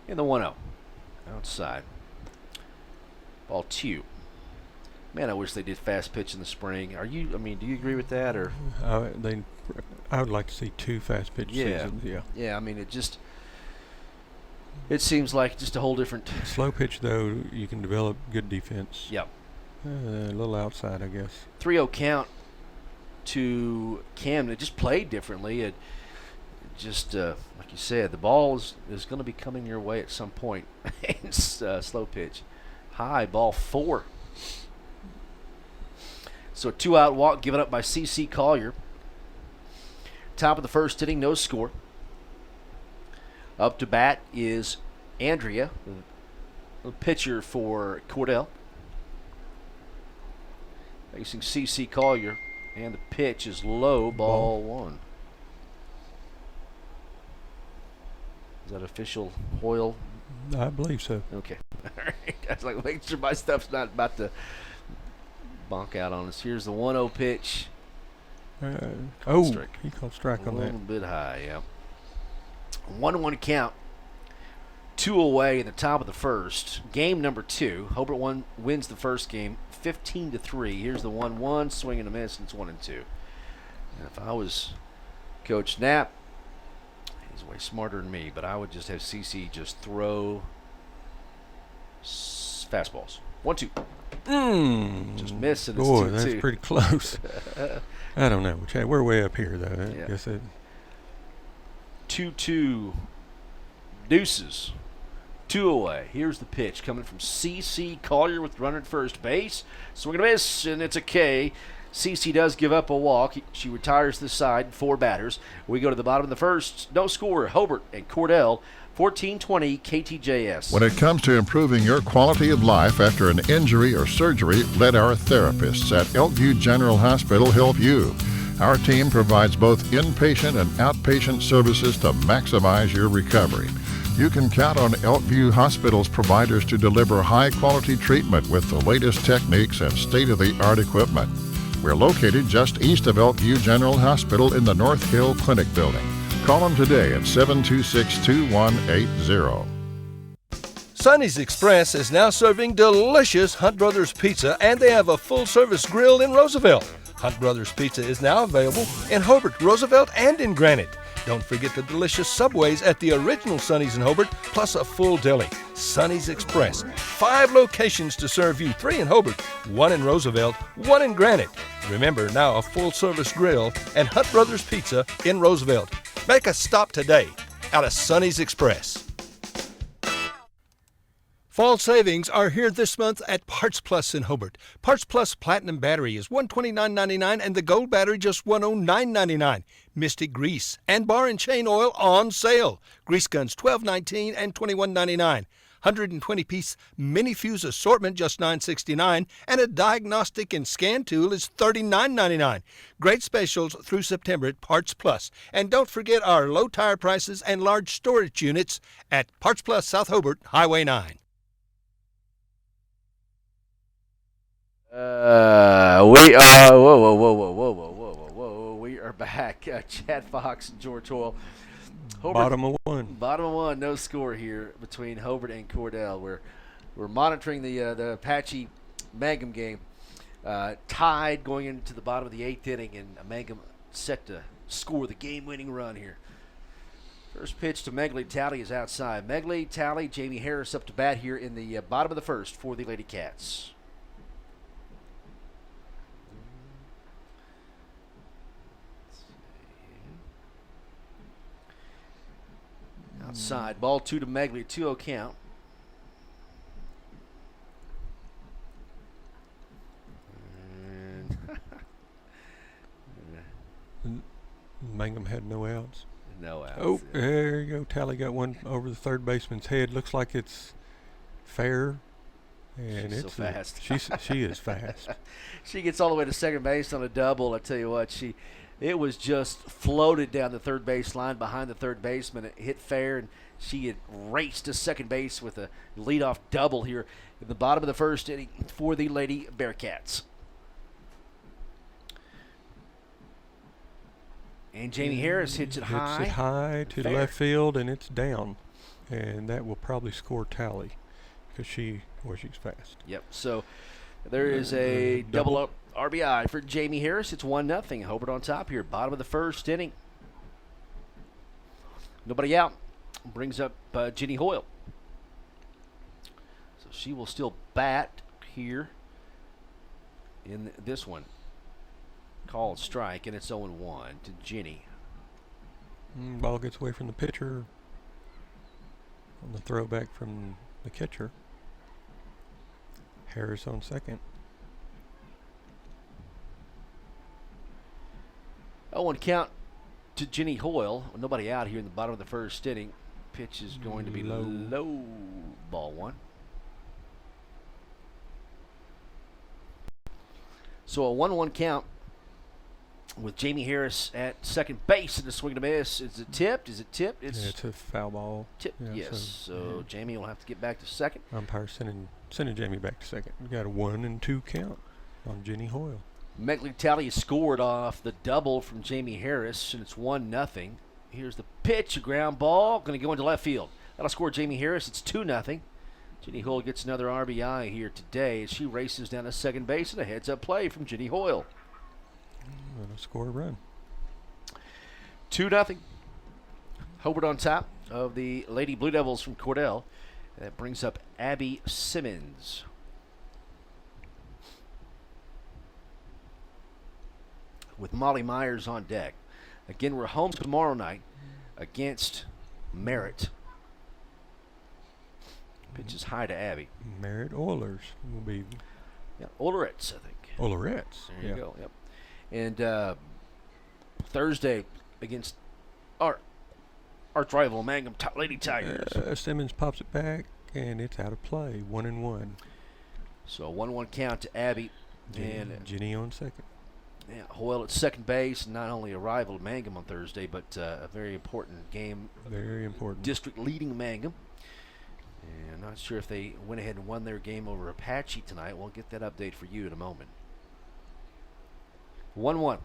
And the 1-0. Outside. Ball 2. Man, I wish they did fast pitch in the spring. Do you agree with that, or? I would like to see 2 fast pitch seasons. Yeah. Yeah, it seems like just a whole different. Slow pitch, though, you can develop good defense. Yep. A little outside, I guess. 3-0 count to Camden. It just played differently. It just, like you said, the ball is going to be coming your way at some point. It's slow pitch. High, ball 4. So a 2-out walk given up by C.C. Collier. Top of the first inning, no score. Up to bat is Andrea, the pitcher for Cordell. Facing C.C. Collier, and the pitch is low, ball 1. Is that official Hoyle? I believe so. Okay. All right. I was like, make sure my stuff's not about to bonk out on us. Here's the 1-0 pitch. He called strike on that. A little bit high, yeah. 1-1 count. 2 away in the top of the first. Game number 2. Hobart wins the first game 15-3. Here's the 1-1. Swing and a miss, and it's 1-2. And if I was Coach Knapp, he's way smarter than me, but I would just have CC just throw fastballs. 1-2. Just miss, and it's 2-2. Boy, that's pretty close. I don't know. We're way up here, though. I guess 2-2. Deuces. 2 away. Here's the pitch coming from C.C. Collier with runner at first base. Swing and a miss, and it's a K. C.C. does give up a walk. She retires to the side, 4 batters. We go to the bottom of the first. No score. Hobart and Cordell, 1420 KTJS. When it comes to improving your quality of life after an injury or surgery, let our therapists at Elkview General Hospital help you. Our team provides both inpatient and outpatient services to maximize your recovery. You can count on Elkview Hospital's providers to deliver high-quality treatment with the latest techniques and state-of-the-art equipment. We're located just east of Elkview General Hospital in the North Hill Clinic Building. Call them today at 726-2180. Sonny's Express is now serving delicious Hunt Brothers Pizza, and they have a full-service grill in Roosevelt. Hunt Brothers Pizza is now available in Hobart, Roosevelt, and in Granite. Don't forget the delicious Subways at the original Sonny's in Hobart, plus a full deli. Sonny's Express. 5 locations to serve you. 3 in Hobart, 1 in Roosevelt, 1 in Granite. Remember, now a full-service grill and Hunt Brothers Pizza in Roosevelt. Make a stop today out of Sonny's Express. Fall savings are here this month at Parts Plus in Hobart. Parts Plus Platinum Battery is $129.99 and the Gold Battery just $109.99. Mystic Grease and Bar and Chain Oil on sale. Grease guns $12.19 and $21.99. 120-piece mini fuse assortment just $9.69, and a diagnostic and scan tool is $39.99. Great specials through September at Parts Plus. And don't forget our low tire prices and large storage units at Parts Plus South Hobart, Highway 9. We are whoa. We are back. Chad Fox and George Hoyle. Hobart, bottom of 1. Bottom of 1. No score here between Hobart and Cordell. We're monitoring the Apache Mangum game. Tied going into the bottom of the 8th inning, and Mangum set to score the game-winning run here. First pitch to Megley Talley is outside. Megley Talley, Jamie Harris up to bat here in the bottom of the first for the Lady Cats. Outside, ball 2 to Megley, 2-0 count. Mangum had no outs. No outs. Oh, there you go. Tally got one over the third baseman's head. Looks like it's fair. And She's it's so fast. She is fast. She gets all the way to second base on a double. I tell you what, it was just floated down the third base line behind the third baseman. It hit fair, and she had raced to second base with a leadoff double here in the bottom of the first inning for the Lady Bearcats. And Jamie Harris hits it high. Hits it high to left field, and it's down. And that will probably score Tally because she's fast. Yep. So there is a double up RBI for Jamie Harris. It's 1-0. Hobart on top here. Bottom of the first inning. Nobody out. Brings up Jenny Hoyle. So she will still bat here in this one. Called strike, and it's 0-1 to Jenny. Ball gets away from the pitcher on the throwback from the catcher. Harris on second. 0-1 count to Jenny Hoyle. Nobody out here in the bottom of the first inning. Pitch is going to be low. Ball 1. So a 1-1 count with Jamie Harris at second base in the swing and a miss. Is it tipped? It's a foul ball. Tipped, yeah, yes. So Jamie will have to get back to second. Umpire sending Jamie back to second. We got a 1-2 count on Jenny Hoyle. Megley Talley scored off the double from Jamie Harris, and it's 1-0. Here's the pitch, a ground ball, going to go into left field. That'll score Jamie Harris. It's 2-0. Jenny Hoyle gets another RBI here today as she races down to second base, and a heads-up play from Jenny Hoyle. That'll score a run. 2-0. Hobart on top of the Lady Blue Devils from Cordell. That brings up Abby Simmons. With Molly Myers on deck. Again, we're home tomorrow night against Merritt. Pitch is high to Abby. Merritt Oilers will be. Yeah, Oilerettes, I think. Oilerettes. There you go. Yep. And Thursday against our rival Mangum Lady Tigers. Simmons pops it back, and it's out of play. 1-1. So a 1-1 count to Abby. Jenny on second. Yeah, Hoyle at second base. Not only a rival of Mangum on Thursday, but a very important game. Very important. District leading Mangum. And I'm not sure if they went ahead and won their game over Apache tonight. We'll get that update for you in a moment. 1-1.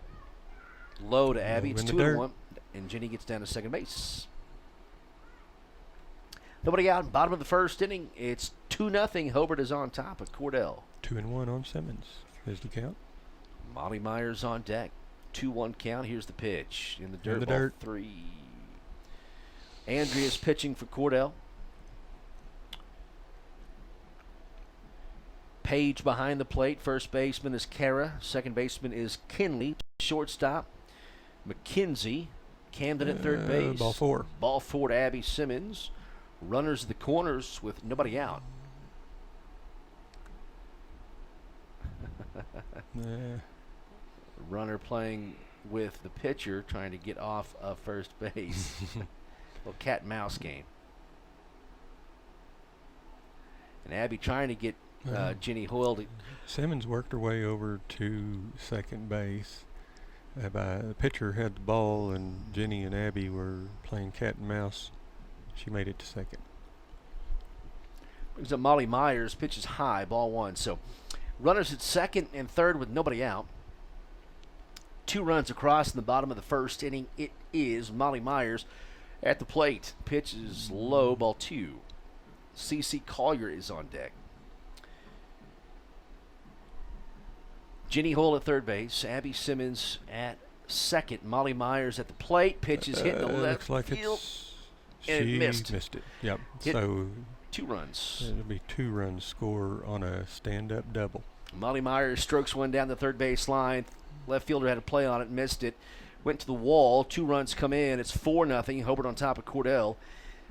Low to Abby. It's 2-1. And Jenny gets down to second base. Nobody out. Bottom of the first inning. It's 2-0. Hobart is on top of Cordell. 2-1 on Simmons. Here's the count. Molly Myers on deck. 2-1 count. Here's the pitch. In the dirt. Ball 3. Andrea's pitching for Cordell. Page behind the plate. First baseman is Kara. Second baseman is Kinley. Shortstop, McKenzie. Camden at third base. Ball 4. Ball 4 to Abby Simmons. Runners at the corners with nobody out. Runner playing with the pitcher trying to get off of first base. Little cat and mouse game. And Abby trying to get Jenny Hoyle. Simmons worked her way over to second base. The pitcher had the ball, and Jenny and Abby were playing cat and mouse. She made it to second. Brings up Molly Myers. Pitches high. Ball 1. So runners at second and third with nobody out. 2 runs across in the bottom of the first inning. It is Molly Myers at the plate. Pitch is low. Ball 2. C.C. Collier is on deck. Jenny Hoyle at third base. Abby Simmons at second. Molly Myers at the plate. Pitch is hitting the left looks like field. And it missed. Missed it. Yep. Hit so 2 runs. It'll be 2 runs score on a stand-up double. Molly Myers strokes one down the third base line. Left fielder had a play on it, missed it. Went to the wall. 2 runs come in. It's 4-0. Hobart on top of Cordell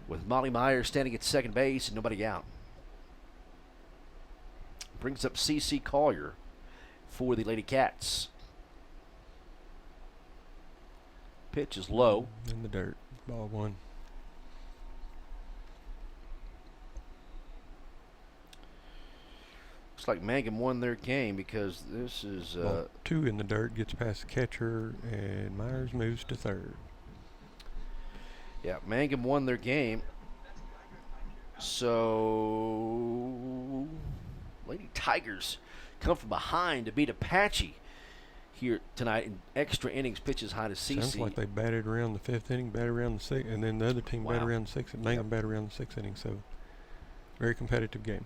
with Molly Myers standing at second base and nobody out. Brings up C.C. Collier for the Lady Cats. Pitch is low. In the dirt. Ball 1. Looks like Mangum won their game because this is... Ball 2 in the dirt, gets past the catcher, and Myers moves to third. Yeah, Mangum won their game. So... Lady Tigers come from behind to beat Apache here tonight in extra innings. Pitches high to CC. Sounds like they batted around the 5th inning, batted around the 6th, and then the other team batted around the 6th, and Mangum batted around the 6th inning. So, very competitive game.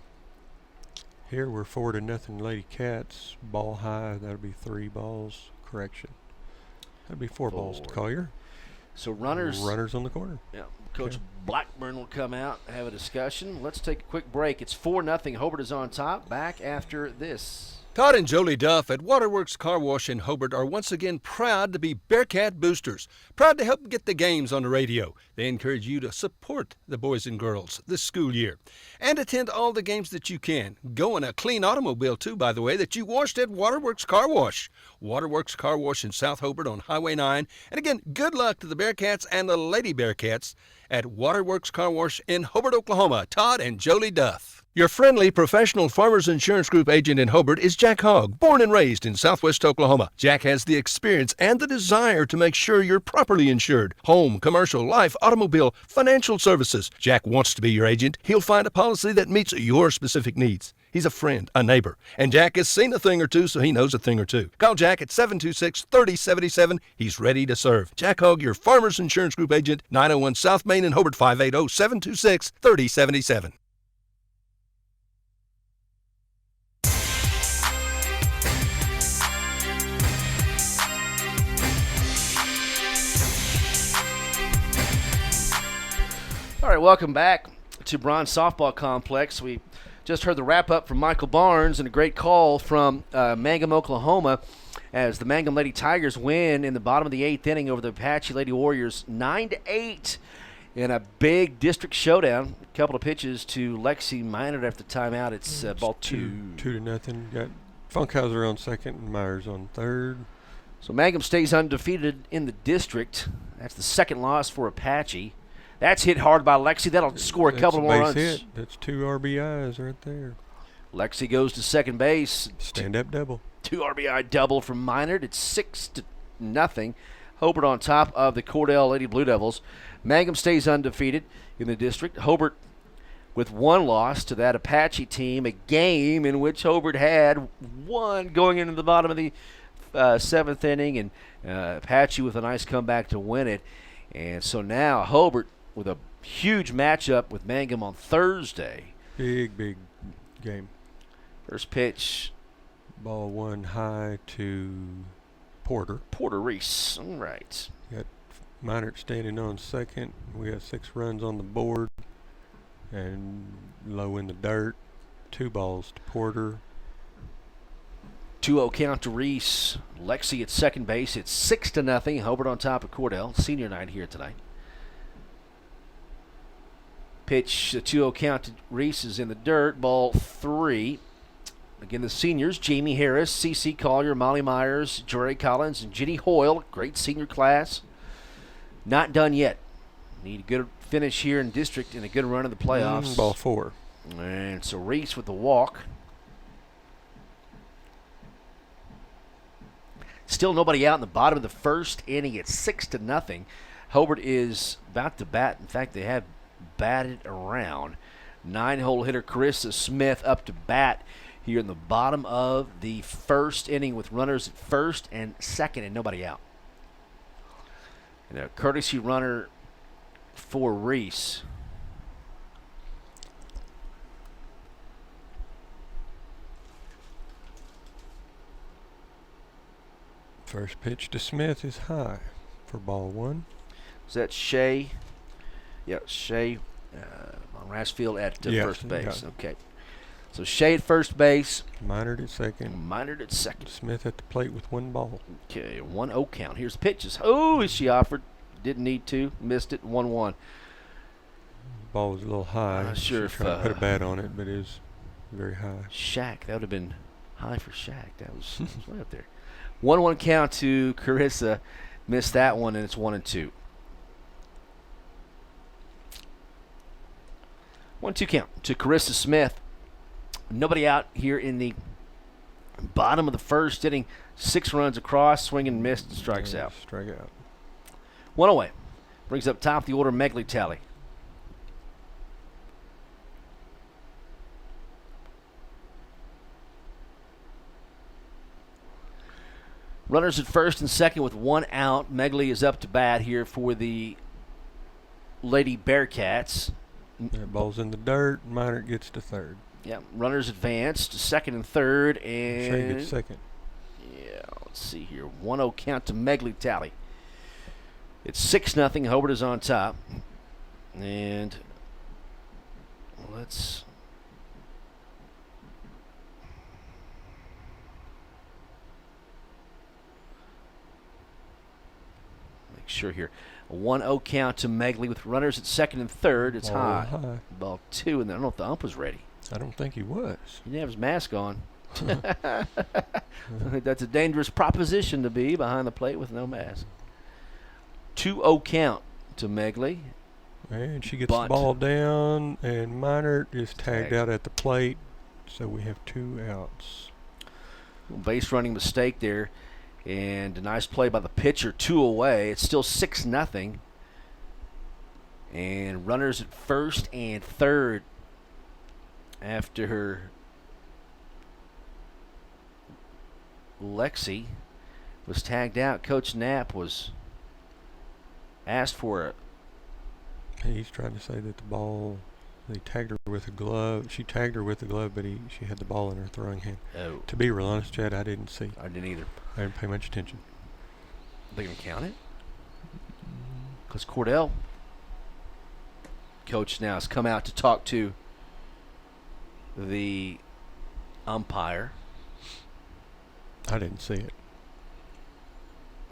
Here we're 4-0 Lady Cats. Ball high. That'll be 3 balls. Correction. That'll be 4 balls to Collier. So runners on the corner. Yeah. Coach Blackburn will come out and have a discussion. Let's take a quick break. It's 4-0. Hobart is on top. Back after this. Todd and Jolie Duff at Waterworks Car Wash in Hobart are once again proud to be Bearcat boosters, proud to help get the games on the radio. They encourage you to support the boys and girls this school year and attend all the games that you can. Go in a clean automobile, too, by the way, that you washed at Waterworks Car Wash. Waterworks Car Wash in South Hobart on Highway 9. And again, good luck to the Bearcats and the Lady Bearcats at Waterworks Car Wash in Hobart, Oklahoma. Todd and Jolie Duff. Your friendly professional Farmers Insurance Group agent in Hobart is Jack Hogg, born and raised in Southwest Oklahoma. Jack has the experience and the desire to make sure you're properly insured. Home, commercial, life, automobile, financial services. Jack wants to be your agent. He'll find a policy that meets your specific needs. He's a friend, a neighbor, and Jack has seen a thing or two, so he knows a thing or two. Call Jack at 726-3077. He's ready to serve. Jack Hogg, your Farmers Insurance Group agent, 901 South Main in Hobart, 580-726-3077. All right, welcome back to Bronze Softball Complex. We just heard the wrap-up from Michael Barnes and a great call from Mangum, Oklahoma, as the Mangum Lady Tigers win in the bottom of the 8th inning over the Apache Lady Warriors 9-8 in a big district showdown. A couple of pitches to Lexi Minor after timeout. It's ball 2. 2-0. Got Funkhauser on second and Myers on third. So Mangum stays undefeated in the district. That's the second loss for Apache. That's hit hard by Lexi. That'll score a couple more runs. Hit. That's 2 RBIs right there. Lexi goes to second base. Stand-up double. 2 RBI double from Minard. It's 6-0. Hobart on top of the Cordell Lady Blue Devils. Mangum stays undefeated in the district. Hobart with 1 loss to that Apache team, a game in which Hobart had 1 going into the bottom of the 7th inning, and Apache with a nice comeback to win it. And so now Hobart with a huge matchup with Mangum on Thursday. Big game. First pitch. Ball 1 high to Porter. Porter Reese. All right. Got Minert standing on second. We got 6 runs on the board. And low in the dirt. 2 balls to Porter. 2-0 count to Reese. Lexi at second base. It's 6-0. Hobart on top of Cordell. Senior night here tonight. Pitch, the 2-0 count to Reese is in the dirt. Ball 3. Again, the seniors, Jamie Harris, C.C. Collier, Molly Myers, Jory Collins, and Ginny Hoyle. Great senior class. Not done yet. Need a good finish here in district and a good run in the playoffs. Ball 4. And so Reese with the walk. Still nobody out in the bottom of the first inning. It's 6-0. Hobart is about to bat. In fact, they have batted around. 9-hole hitter Carissa Smith up to bat here in the bottom of the first inning with runners at first and second and nobody out. And a courtesy runner for Reese. First pitch to Smith is high for ball one. Is that Shea? Yeah, Shea on Rassfield at first base. Okay. So Shea at first base. Minard at second. Smith at the plate with one ball. Okay, 1-0 count. Here's the pitches. Oh, she offered. Didn't need to. Missed it. 1-1. Ball was a little high. Sure. She tried to put a bat on it, but it is very high. Shaq. That would have been high for Shaq. That was way up there. 1-1 count to Carissa. Missed that one, and it's 1-2. 1-2 count to Carissa Smith. Nobody out here in the bottom of the first, hitting 6 runs across, swinging and missed, and strikes out. Strike out. 1 away. Brings up top the order Megley tally. Runners at first and second with 1 out. Megley is up to bat here for the Lady Bearcats. That ball's in the dirt. Minard gets to third. Yeah, runners advanced to second and third. And Shea gets second. Yeah, let's see here. 1-0 count to Megley tally. It's 6-0. Hobart is on top. And let's make sure here. A 1-0 count to Megley with runners at second and third. It's high. Ball 2, and I don't know if the ump was ready. I don't think he was. He didn't have his mask on. That's a dangerous proposition to be behind the plate with no mask. 2-0 count to Megley. And she gets the ball down, and Minard is tagged out at the plate, so we have 2 outs. Base running mistake there, and a nice play by the pitcher, 2 away. It's still 6-0. And runners at first and third after Lexi was tagged out. Coach Knapp was asked for it. He's trying to say that the ball, they tagged her with a glove. She tagged her with the glove, but she had the ball in her throwing hand. Oh. To be real honest, Chad, I didn't see. I didn't either. I didn't pay much attention. They going to count it? Because Cordell, coach now, has come out to talk to the umpire. I didn't see it.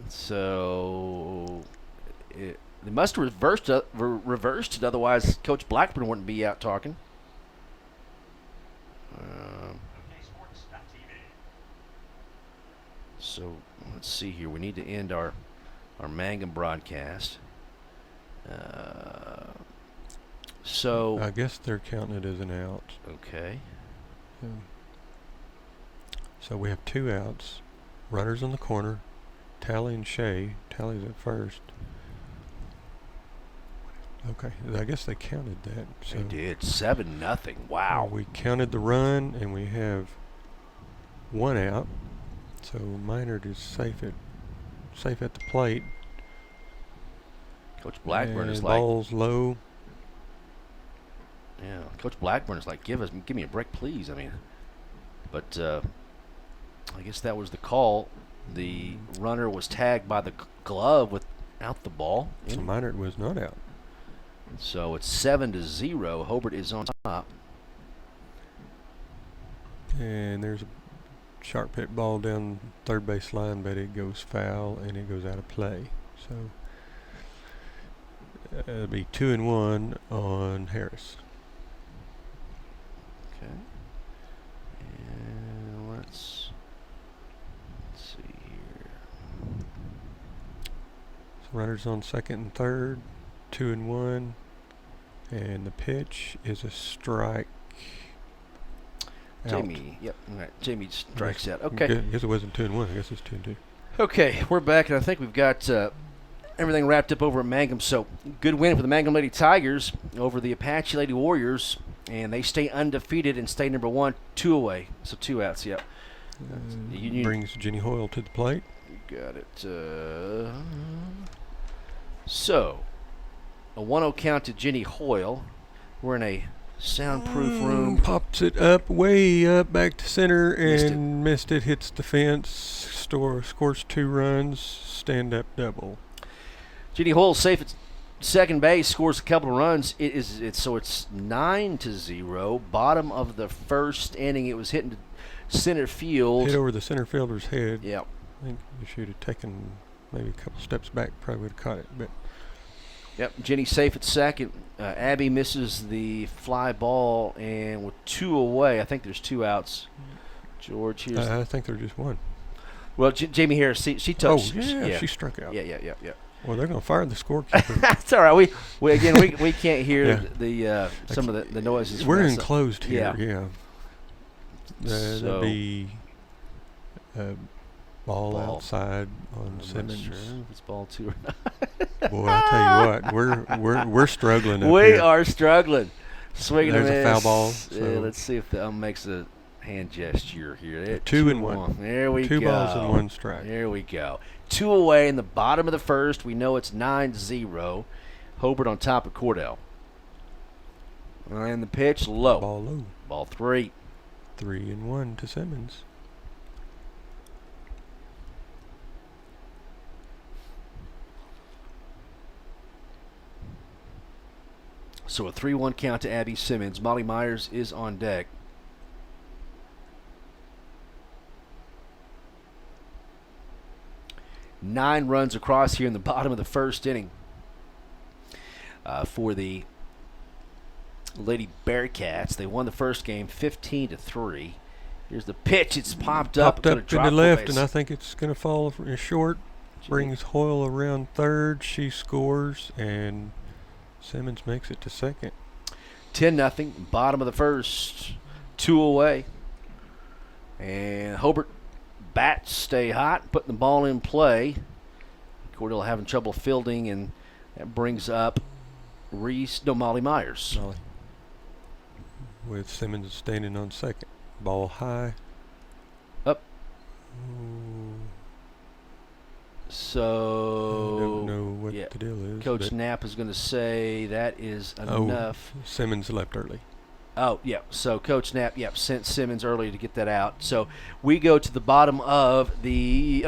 So they must have reversed it, otherwise Coach Blackburn wouldn't be out talking. So let's see here. We need to end our Mangum broadcast. So I guess they're counting it as an out. Okay. So we have 2 outs. Runners on the corner. Tally and Shea. Tally's at first. Okay, I guess they counted that. So they did. 7-0. Wow. We counted the run, and we have 1 out. So Minard is safe at the plate. Coach Blackburn and is like, ball's low. Yeah, Coach Blackburn is like, give me a break, please. I mean, but I guess that was the call. The runner was tagged by the glove without the ball. So Minard was not out. So it's 7-0. Hobart is on top. And there's a sharp hit ball down third base line, but it goes foul and it goes out of play. So it'll be 2-1 on Harris. Okay. And let's see here. So runners on second and third, 2-1, and the pitch is a strike. Jamie, yep, all right. Jamie strikes out. Okay. I guess it wasn't 2-1. I guess it's 2-2. Okay, we're back, and I think we've got everything wrapped up over at Mangum. So, good win for the Mangum Lady Tigers over the Apache Lady Warriors, and they stay undefeated and stay number 1, 2 away. So 2 outs, yep. Brings Jenny Hoyle to the plate. You got it. So, a 1-0 count to Jenny Hoyle. We're in a soundproof room. Pops it up, way up, back to center, and missed it. Hits the fence. scores 2 runs, stand-up double. Jenny Hoyle safe at second base, scores a couple of runs. It's 9-0. Bottom of the first inning, it was hitting to center field. Hit over the center fielder's head. Yep. I think if she'd have taken maybe a couple steps back, probably would have caught it. But yep, Jenny safe at second. Abby misses the fly ball, and with 2 away, I think there's 2 outs. George, here's I think there's just 1. Well, Jamie Harris, she touched. Oh, yeah, she struck out. Yeah. Well, they're going to fire the scorekeeper. That's all right. We can't hear the some of the noises. We're enclosed here. Yeah. There'll be ball outside on Simmons. Sure if it's ball 2 or not. Boy, I tell you what, we're struggling. We here. are struggling. Swinging There's a a foul ball. So let's see if the makes a hand gesture here. 2 and 1. There we go. 2 balls and 1 strike. There we go. 2 away in the bottom of the first. We know it's 9-0. Hobart on top of Cordell. And the pitch low. Ball low. Ball 3. 3 and 1 to Simmons. So a 3-1 count to Abby Simmons. Molly Myers is on deck. Nine runs across here in the bottom of the first inning for the Lady Bearcats. They won the first game 15-3. Here's the pitch. It's popped up in the left, and I think it's going to fall short. Brings Hoyle around third. She scores, and Simmons makes it to second. 10-0. Bottom of the first. 2 away. And Hobart bats stay hot, putting the ball in play. Cordell having trouble fielding, and that brings up Molly Myers. With Simmons standing on second. Ball high. Up. Ooh. So I don't know what the deal is. Coach Knapp is going to say that is enough. Simmons left early. Oh, yeah. So Coach Knapp, sent Simmons early to get that out. So we go to the top of the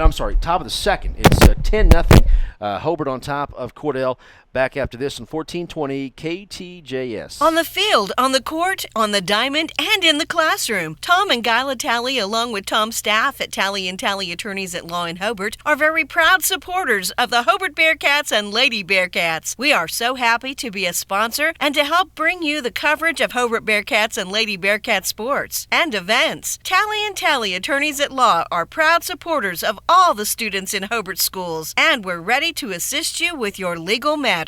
second. It's 10-0. Hobart on top of Cordell. Back after this on 1420 KTJS. On the field, on the court, on the diamond, and in the classroom, Tom and Guyla Talley, along with Tom's staff at Talley & Talley Attorneys at Law in Hobart, are very proud supporters of the Hobart Bearcats and Lady Bearcats. We are so happy to be a sponsor and to help bring you the coverage of Hobart Bearcats and Lady Bearcat sports and events. Talley & Talley Attorneys at Law are proud supporters of all the students in Hobart schools, and we're ready to assist you with your legal matters.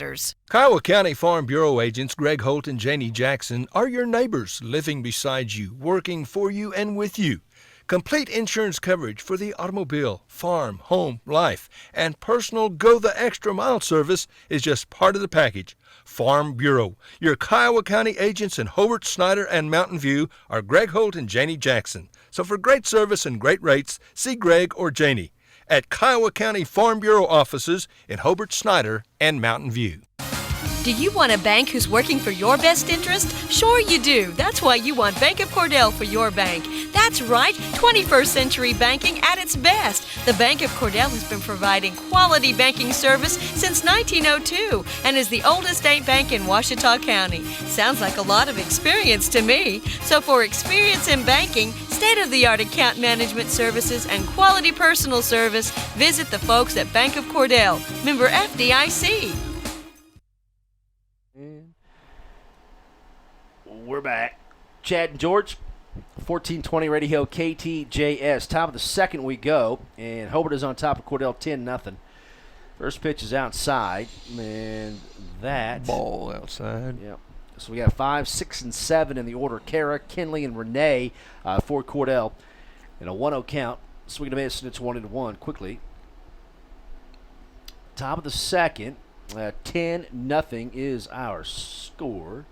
Kiowa County Farm Bureau agents Greg Holt and Janie Jackson are your neighbors, living beside you, working for you and with you. Complete insurance coverage for the automobile, farm, home, life, and personal go-the-extra-mile service is just part of the package. Farm Bureau. Your Kiowa County agents in Hobart, Snyder, and Mountain View are Greg Holt and Janie Jackson. So for great service and great rates, see Greg or Janie at Kiowa County Farm Bureau offices in Hobart, Snyder, and Mountain View. Do you want a bank who's working for your best interest? Sure you do. That's why you want Bank of Cordell for your bank. That's right, 21st century banking at its best. The Bank of Cordell has been providing quality banking service since 1902 and is the oldest state bank in Ouachita County. Sounds like a lot of experience to me. So for experience in banking, state-of-the-art account management services, and quality personal service, visit the folks at Bank of Cordell. Member FDIC. We're back. Chad and George, 1420 Radio KTJS. Top of the second we go, and Hobart is on top of Cordell 10-0. First pitch is outside, and that ball outside. Yep. So we got 5, 6, and 7 in the order. Kara, Kinley, and Renee for Cordell. And a 1-0 count. Swing and a miss, and it's 1-1 quickly. Top of the second, 10-0 is our score.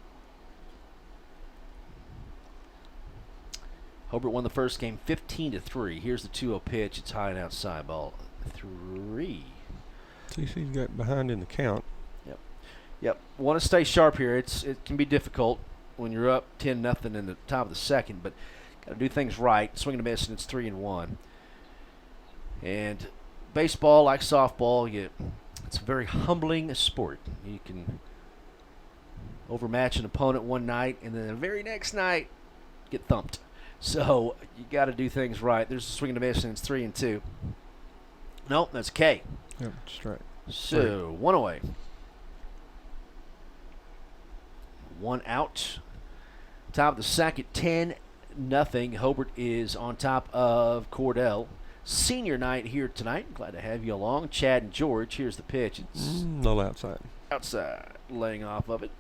Hobart won the first game 15-3. Here's the 2-0 pitch. It's high and outside, ball 3. CC's got behind in the count. Yep. Want to stay sharp here. It can be difficult when you're up 10-0 in the top of the second, but got to do things right. Swing and a miss, and it's 3-1. And baseball, like softball, it's a very humbling sport. You can overmatch an opponent one night, and then the very next night get thumped. So you got to do things right. There's a swing and a miss, and it's 3-2. Nope, that's K. Yep, strike. So 1 away. 1 out. Top of the second, 10-0. Hobart is on top of Cordell. Senior night here tonight. Glad to have you along. Chad and George. Here's the pitch. It's no outside. Outside. Laying off of it.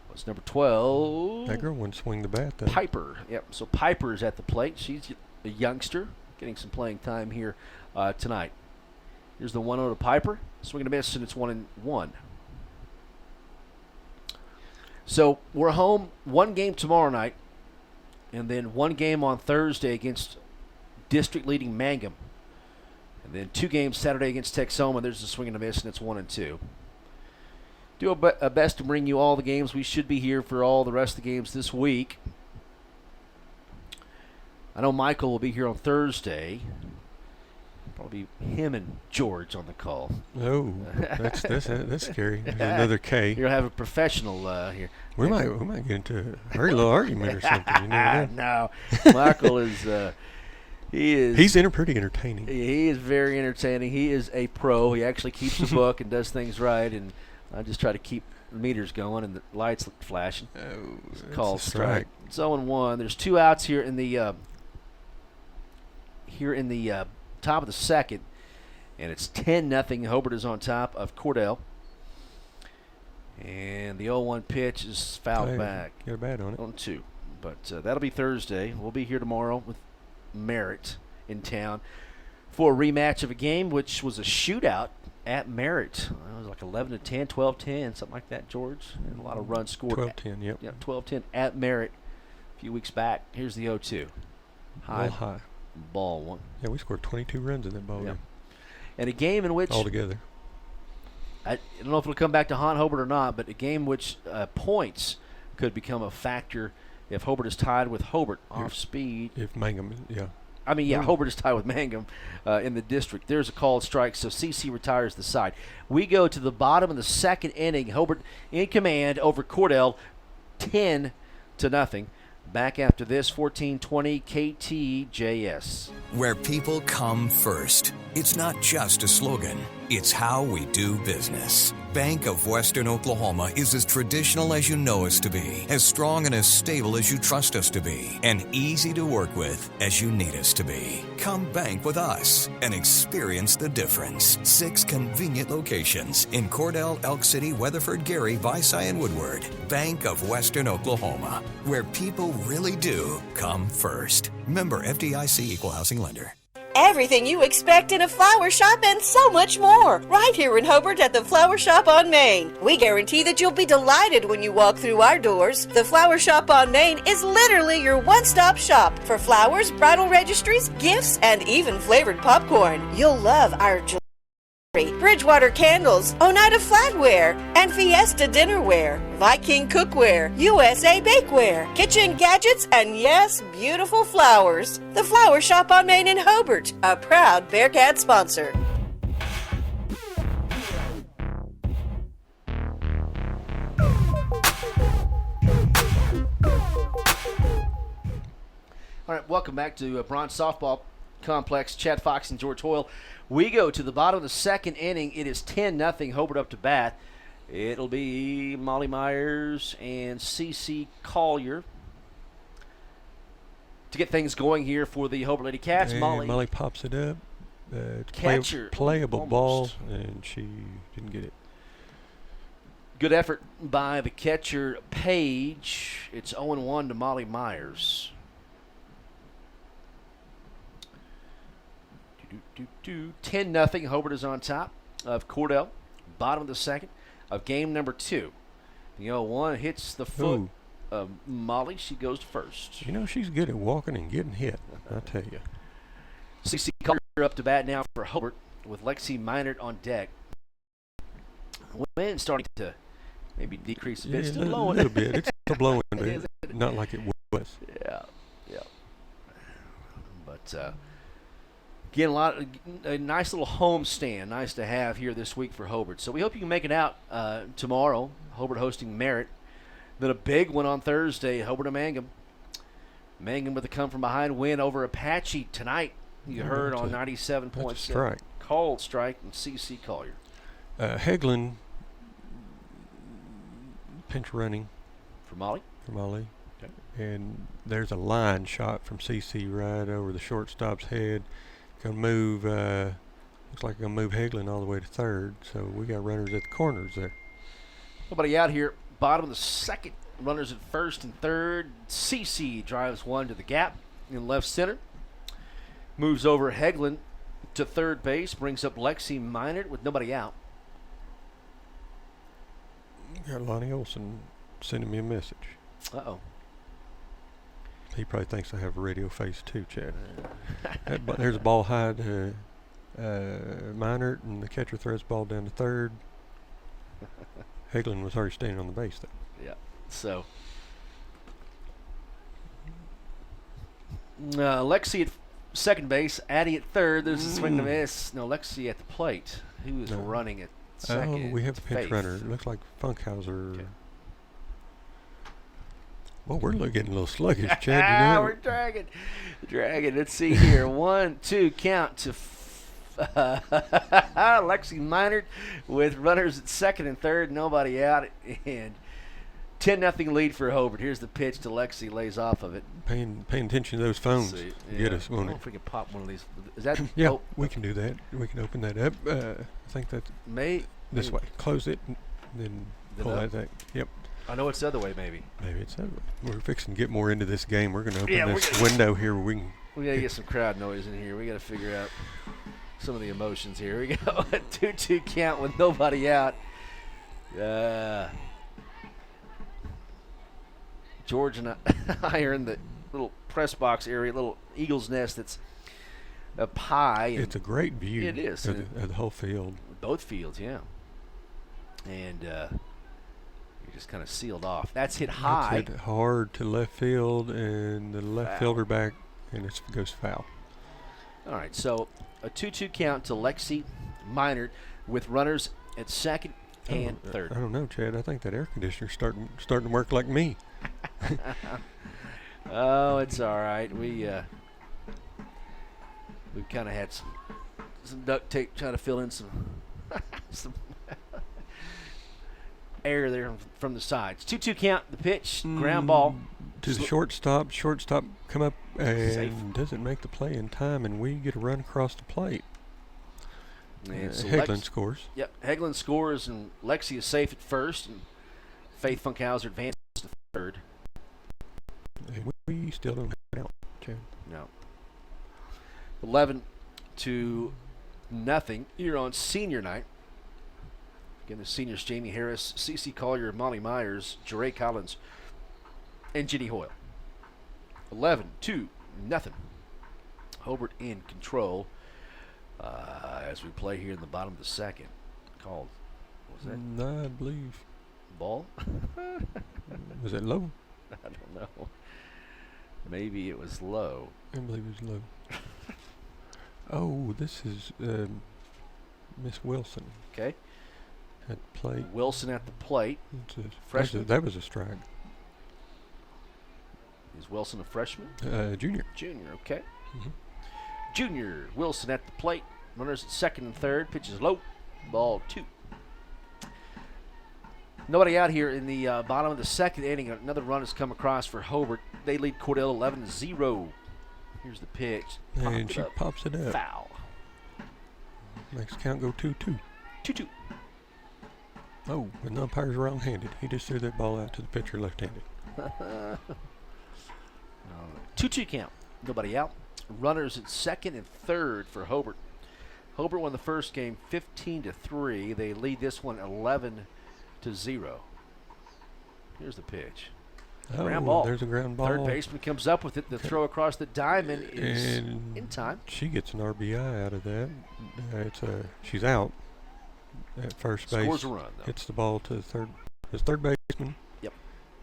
What's number 12? That girl wouldn't swing the bat, though. Piper. Yep. So Piper's at the plate. She's a youngster, getting some playing time here tonight. Here's the 1-0 to Piper. Swing and a miss, and it's 1-1. So we're home 1 game tomorrow night, and then 1 game on Thursday against district-leading Mangum. And then 2 games Saturday against Texoma. There's a swing and a miss, and it's 1-2. Do our best to bring you all the games. We should be here for all the rest of the games this week. I know Michael will be here on Thursday. Probably him and George on the call. Oh, that's scary. There's another K. You'll have a professional here. We might get into a very little argument or something. You never know. No, Michael is. He's pretty entertaining. He is very entertaining. He is a pro. He actually keeps a book and does things right. And I just try to keep the meters going and the lights flashing. Oh, call strike. It's 0-1. There's 2 outs here in the top of the second, and it's 10-0. Hobart is on top of Cordell. And the 0-1 pitch is fouled back. Got a bat on it. On 2. But that'll be Thursday. We'll be here tomorrow with Merritt in town for a rematch of a game which was a shootout at Merritt. It was like 11-10, 12-10, something like that, George. And a lot of runs scored. 12-10, yep. Yeah, 12-10 at Merritt a few weeks back. Here's the 0-2. High. Ball 1. Yeah, we scored 22 runs in that ball game. And a game in which altogether, I don't know if it'll come back to haunt Hobart or not, but a game which points could become a factor if Hobart is tied with Hobart off speed. If Mangum, Hobart is tied with Mangum in the district. There's a called strike, so CC retires the side. We go to the bottom of the second inning. Hobart in command over Cordell, 10-0. Back after this, 14-20 KTJS. Where people come first. It's not just a slogan. It's how we do business. Bank of Western Oklahoma is as traditional as you know us to be, as strong and as stable as you trust us to be, and easy to work with as you need us to be. Come bank with us and experience the difference. 6 convenient locations in Cordell, Elk City, Weatherford, Gary, Visay, and Woodward. Bank of Western Oklahoma, where people really do come first. Member FDIC Equal Housing Lender. Everything you expect in a flower shop and so much more. Right here in Hobart at the Flower Shop on Main. We guarantee that you'll be delighted when you walk through our doors. The Flower Shop on Main is literally your one-stop shop for flowers, bridal registries, gifts, and even flavored popcorn. You'll love our jewelry, Bridgewater candles, Oneida flatware, and Fiesta dinnerware, Viking cookware, USA bakeware, kitchen gadgets, and yes, beautiful flowers. The Flower Shop on Main in Hobart, a proud Bearcat sponsor. All right, welcome back to Bronze Softball Complex. Chad Fox and George Hoyle. We go to the bottom of the second inning. It is 10-0. Hobart up to bat. It'll be Molly Myers and CC Collier to get things going here for the Hobart Lady Cats. And Molly pops it up. Catcher. Playable ball, and she didn't get it. Good effort by the catcher, Page. It's 0-1 to Molly Myers. 10-0. Hobart is on top of Cordell. Bottom of the second of game number 2. The 0-1 hits the foot of Molly. She goes first. You know, she's good at walking and getting hit, I tell you. CC Collier up to bat now for Hobart with Lexi Minert on deck. Wind starting to maybe decrease a bit. Yeah, Still a blowing. little bit. It's still blowing, but not like it was. Yeah. But Again, a nice little home stand, nice to have here this week for Hobart. So we hope you can make it out tomorrow. Hobart hosting Merritt. Then a big one on Thursday, Hobart and Mangum. Mangum with a come-from-behind win over Apache tonight. You heard on 97.7. Strike. Cold strike and C.C. Collier. Hegland pinch running. For Molly? For Molly. Okay. And there's a line shot from C.C. right over the shortstop's head. Gonna move, looks like gonna move Hegland all the way to third. So we got runners at the corners there. Nobody out here. Bottom of the second. Runners at first and third. C.C. drives one to the gap in left center. Moves over Hegland to third base. Brings up Lexi Minert with nobody out. Got Lonnie Olson sending me a message. Uh-oh. He probably thinks I have a radio face too, Chad. There's a ball high to Minert, and the catcher throws the ball down to third. Hegland was already standing on the base there. Yeah. So Lexi at second base, Addie at third. There's a swing to miss. No, Lexi at the plate. He was running at second. Oh, we have the pinch runner. It looks like Funkhauser. Okay. Well, we're getting a little sluggish, Chad. You know? We're dragging. Let's see here. 1-2 count to Lexi Minert with runners at second and third. Nobody out. And 10-0 lead for Hobart. Here's the pitch to Lexi. Lays off of it. Paying attention to those phones. Get us, I won't don't know it? if we can pop one of these. Is that? Yeah, we can do that. We can open that up. I think that's this way. Close it, and then pull that thing. Yep. I know it's the other way, maybe. Maybe it's the other way. We're fixing to get more into this game. We're going to open this window here where we can. We got to get some crowd noise in here. We got to figure out some of the emotions here. We go a 2-2 count with nobody out. George and I are in the little press box area, little eagle's nest that's up high. It's a great view. It is. Of the whole field. Both fields, yeah. And you're just kind of sealed off. That's hit high. That's hit hard to left field, and the left fielder back, and it goes foul. All right, so a 2-2 count to Lexi Minert with runners at second and third. I don't know, Chad. I think that air conditioner's starting to work like me. Oh, it's all right. We've kind of had some duct tape trying to fill in some air there from the sides. 2-2 count. The pitch, ground ball to the shortstop. Shortstop come up and safe. Doesn't make the play in time, and we get a run across the plate. And so Hegland scores. Yep, Hegland scores, and Lexi is safe at first, and Faith Funkhauser advances to third. And we still don't have it out, Chad. No. 11-0 here on senior night. Again, the seniors: Jamie Harris, C.C. Collier, Molly Myers, Jeray Collins, and Jenny Hoyle. 11-0. Hobart in control as we play here in the bottom of the second. Called, what was that? No, I believe. Ball? Was it low? I don't know. Maybe it was low. I believe it was low. Oh, this is Miss Wilson. Okay. At the plate. Wilson at the plate. Freshman. That was a strike. Is Wilson a freshman? Junior. Junior, okay. Mm-hmm. Junior Wilson at the plate. Runners at second and third. Pitches low. Ball 2. Nobody out here in the bottom of the second inning. Another run has come across for Hobart. They lead Cordell 11-0. Here's the pitch. And she pops it up. Foul. Makes the count go 2-2. 2-2. Oh, and the umpire's wrong-handed. He just threw that ball out to the pitcher left-handed. 2-2 count. Nobody out. Runners at second and third for Hobart. Hobart won the first game 15-3. They lead this one 11-0. Here's the pitch. Ground ball. There's a ground ball. Third baseman comes up with it. The throw across the diamond is in time. She gets an RBI out of that. She's out at first base. Scores a run, though. Hits the ball to his third baseman. Yep.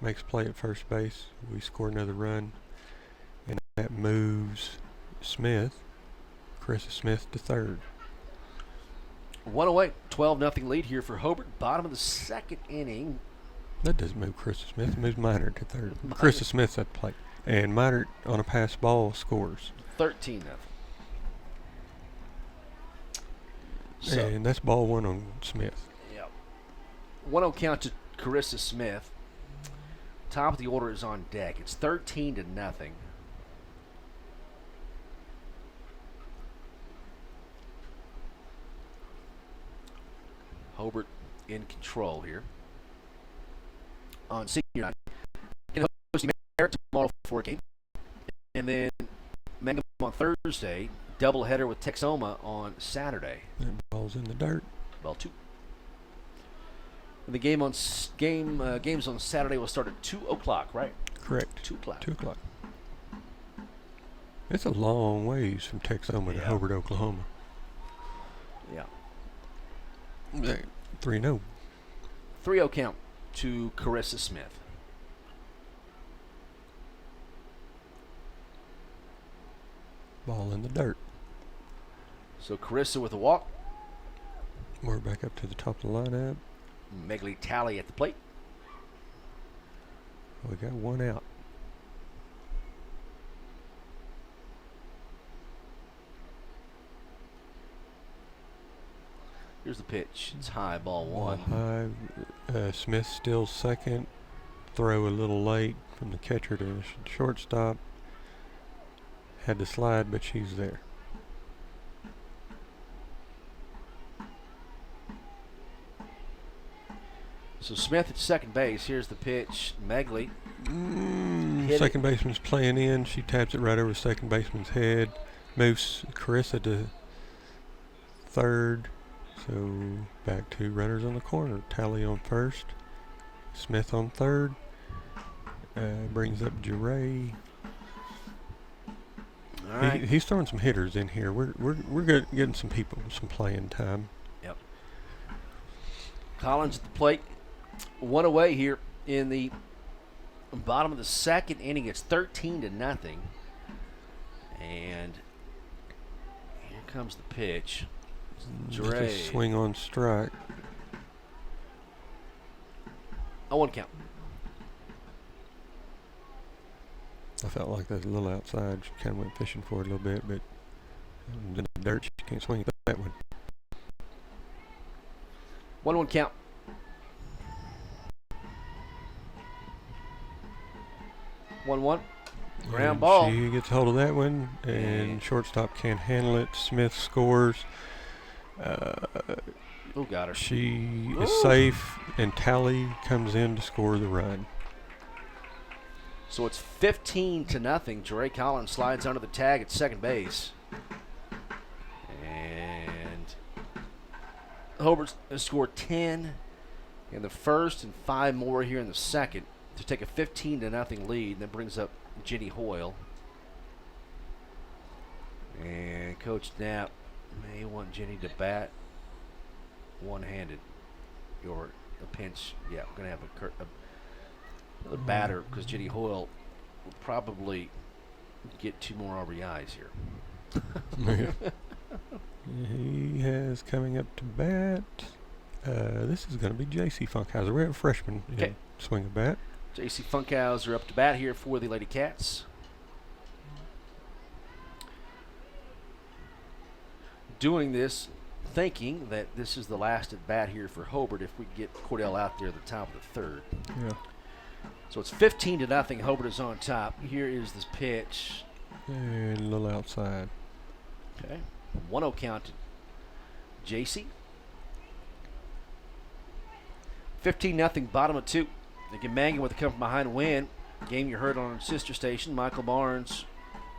Makes play at first base. We score another run, and that moves Smith Carissa Smith to third. 108, 12-0 lead here for Hobart. Bottom of the second inning. That doesn't move Carissa Smith. It moves Minor to third. Carissa Smith's at the plate. And Minor on a pass ball scores. 13-0. So, and that's ball one on Smith. Yep. 1-0 count to Carissa Smith. Top of the order is on deck. It's 13-0. Hobart in control here on senior night. Hosting Merritt tomorrow for a game. And then Mangum on Thursday. Doubleheader with Texoma on Saturday. That ball's in the dirt. Ball 2. And the games on Saturday will start at 2 o'clock, right? Correct. 2 o'clock. 2 o'clock. It's a long ways from Texoma to Hobart, Oklahoma. Yeah. 3-0. 3-0 count to Carissa Smith. Ball in the dirt. So Carissa with a walk. We're back up to the top of the lineup. Megley Talley at the plate. We got one out. Here's the pitch. It's high, ball one. High. Smith still second. Throw a little late from the catcher to shortstop. Had to slide, but she's there. So Smith at second base. Here's the pitch. Megley. Second baseman's playing in. She taps it right over second baseman's head. Moves Carissa to third. So back to runners on the corner. Tally on first. Smith on third. Brings up Jure. All right. He's throwing some hitters in here. We're getting some people some playing time. Yep. Collins at the plate. One away here in the bottom of the second inning. It's 13-0. And here comes the pitch. Dre. Swing on strike. 0-1 count. I felt like that was a little outside. She kind of went fishing for it a little bit, but in the dirt, she can't swing it that one. 1-1 count. Ground ball. She gets hold of that one, and shortstop can't handle it. Smith scores. Got her. She is safe, and Tally comes in to score the run. So it's 15-0. Jure Collins slides under the tag at second base. And Hobart has scored 10 in the first and 5 more here in the second to take a 15-0 lead. And that brings up Jenny Hoyle. And Coach Knapp may want Jenny to bat one-handed or a pinch. Yeah, we're going to have another batter because Jenny Hoyle will probably get 2 more RBIs here. He has coming up to bat. This is going to be J.C. Funkhauser. We have a freshman swing a bat. J.C. Funkhauser up to bat here for the Lady Cats. Doing this, thinking that this is the last at bat here for Hobart if we get Cordell out there at the top of the third. Yeah. So it's 15-0. Hobart is on top. Here is this pitch. And a little outside. Okay. 1-0 count to JC. 15-0, bottom of 2. Again, Mangan with the come from behind win. Game you heard on our sister station. Michael Barnes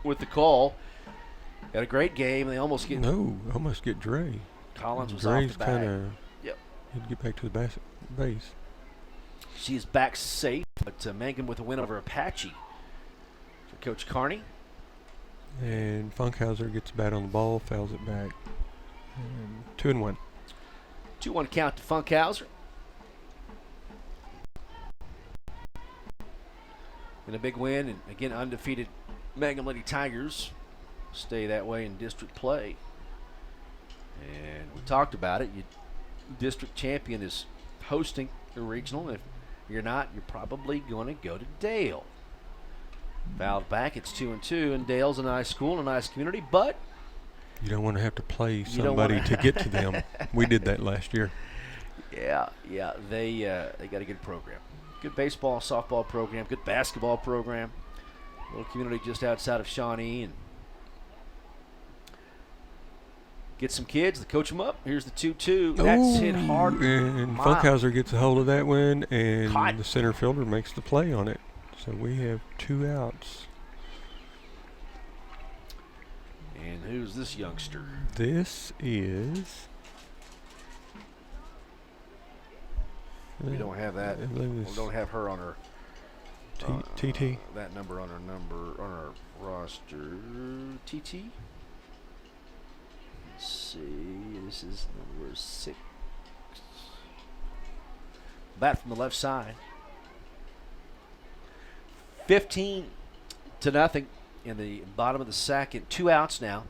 with the call. Had a great game. They almost get Dre. Collins was Dre's off the kinda, bag. Yep. He'd get back to the base. She is back safe, but Mangan with a win over Apache for Coach Carney. And Funkhauser gets a bat on the ball, fouls it back. 2-1. 2-1 count to Funkhauser. And a big win, and again undefeated Mangum Lady Tigers stay that way in district play. And we talked about it. District champion is hosting the regional. If you're not, you're probably going to go to Dale. Fouled back, it's 2-2, and Dale's a nice school, a nice community, but you don't want to have to play somebody to get to them. We did that last year. Yeah, they got a good program. Good baseball, softball program, good basketball program. Little community just outside of Shawnee, and get some kids to coach them up. Here's the 2-2. That's hit hard. And Funkhauser gets a hold of that one, and the center fielder makes the play on it. So we have 2 outs. And who's this youngster? This is... We don't have that. We don't have her on her TT. That number on our roster. TT. Let's see. This is number 6. Bat from the left side. 15-0 in the bottom of the second. 2 outs now.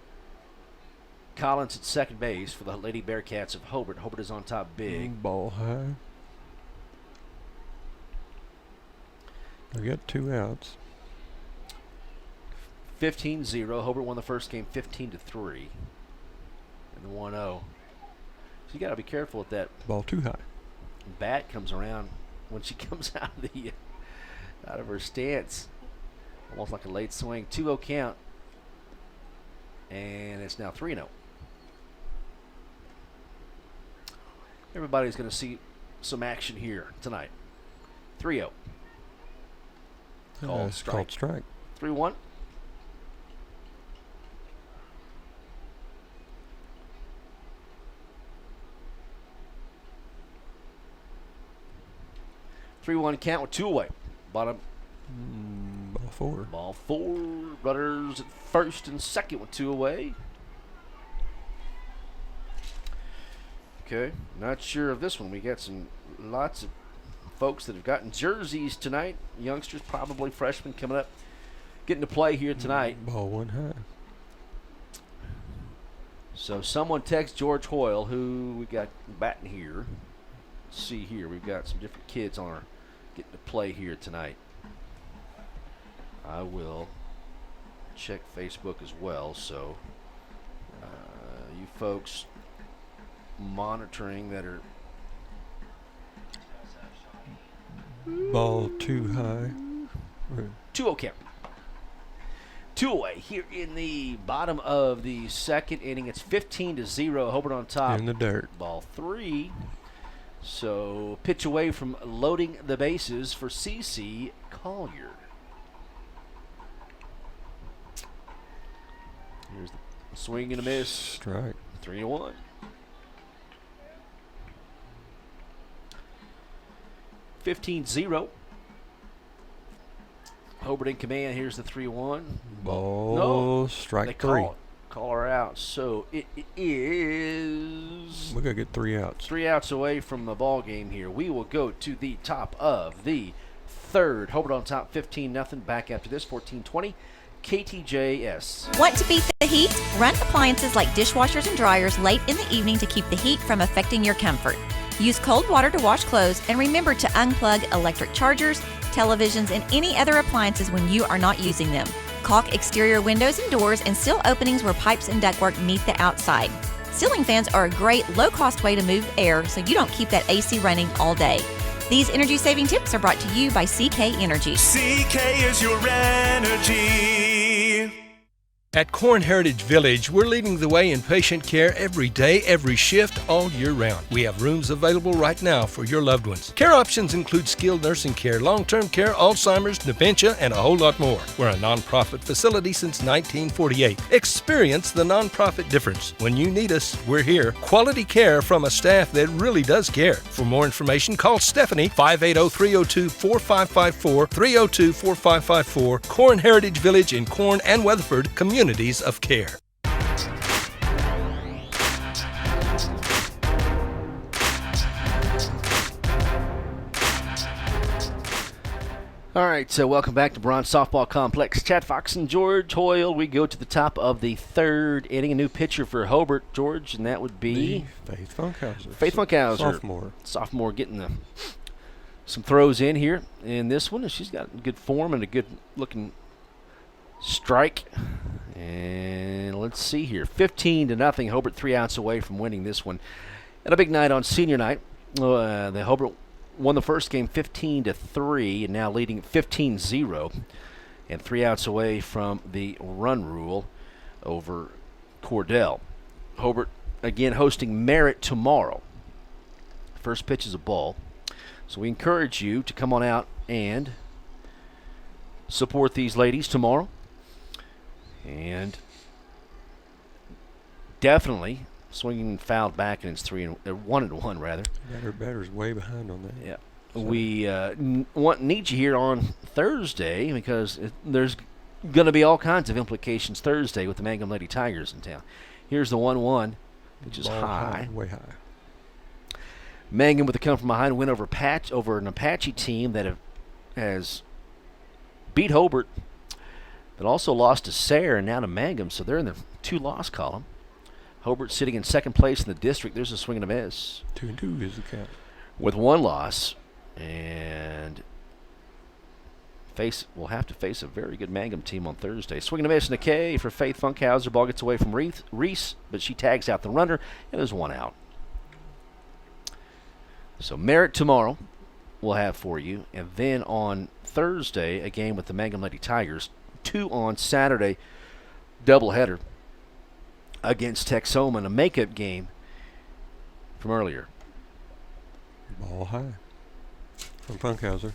Collins at second base for the Lady Bearcats of Hobart. Hobart is on top big. Ball high. We got 2 outs. 15-0. Hobart won the first game 15-3. And the 1-0. So you got to be careful with that. Ball too high. Bat comes around when she comes out of her stance. Almost like a late swing. 2-0 count. And it's now 3-0. Everybody's going to see some action here tonight. 3-0. Called strike. 3-1. Count with 2 away. Bottom. Ball 4. Ball 4. Runners at first and second with 2 away. Okay. Not sure of this one. We got lots of folks that have gotten jerseys tonight. Youngsters, probably freshmen coming up, getting to play here tonight. Ball 1 high. So someone text George Hoyle, who we got batting here. Let's see here. We've got some different kids on our getting to play here tonight. I will check Facebook as well. So you folks monitoring that are ball 2 high. 2-0 count. 2 away here in the bottom of the second inning. It's 15-0. Hobart on top. In the dirt. Ball 3. So pitch away from loading the bases for CC Collier. Here's the swing and a miss. Strike. 3-1. Hobart in command. Here's the 3-1. Ball. No. Strike They 3. Call her out. So it is. We got to get 3 outs. 3 outs away from the ball game here. We will go to the top of the third. Hobart on top, 15-0. Back after this, 14-20. KTJS. Want to beat the heat? Run appliances like dishwashers and dryers late in the evening to keep the heat from affecting your comfort. Use cold water to wash clothes, and remember to unplug electric chargers, televisions, and any other appliances when you are not using them. Caulk exterior windows and doors and seal openings where pipes and ductwork meet the outside. Ceiling fans are a great low-cost way to move air so you don't keep that AC running all day. These energy-saving tips are brought to you by CK Energy. CK is your energy. At Corn Heritage Village, we're leading the way in patient care every day, every shift, all year round. We have rooms available right now for your loved ones. Care options include skilled nursing care, long-term care, Alzheimer's, dementia, and a whole lot more. We're a nonprofit facility since 1948. Experience the nonprofit difference. When you need us, we're here. Quality care from a staff that really does care. For more information, call Stephanie, 580-302-4554, 302-4554. Corn Heritage Village in Corn and Weatherford, communities of care. All right, so welcome back to Bronze Softball Complex. Chad Fox and George Hoyle. We go to the top of the third inning. A new pitcher for Hobart, George, and that would be Faith Funkhauser. Faith Funkhauser. Sophomore getting some throws in here in this one. She's got good form and a good-looking strike. And let's see here. 15-0. Hobart 3 outs away from winning this one. And a big night on senior night. The Hobart won the first game 15-3 and now leading 15-0 and 3 outs away from the run rule over Cordell. Hobart again hosting Merritt tomorrow. First pitch is a ball. So we encourage you to come on out and support these ladies tomorrow. And definitely swinging fouled back, and it's 1-1 rather. Batter's way behind on that. Yeah, so we need you here on Thursday because there's going to be all kinds of implications Thursday with the Mangum Lady Tigers in town. Here's the 1-1, which is high, way high. Mangum with a come from behind win over an Apache team that has beat Hobart, but also lost to Sayre and now to Mangum, so they're in the 2-loss column. Hobart sitting in second place in the district. There's a swing and a miss. 2-2 is the count. With 1 loss, and will have to face a very good Mangum team on Thursday. Swing and a miss and a K for Faith Funkhauser. Ball gets away from Reese, but she tags out the runner, and there's 1 out. So Merritt tomorrow we'll have for you, and then on Thursday a game with the Mangum Lady Tigers. 2 on Saturday, doubleheader against Texoma, a makeup game from earlier. Ball high from Funkhauser.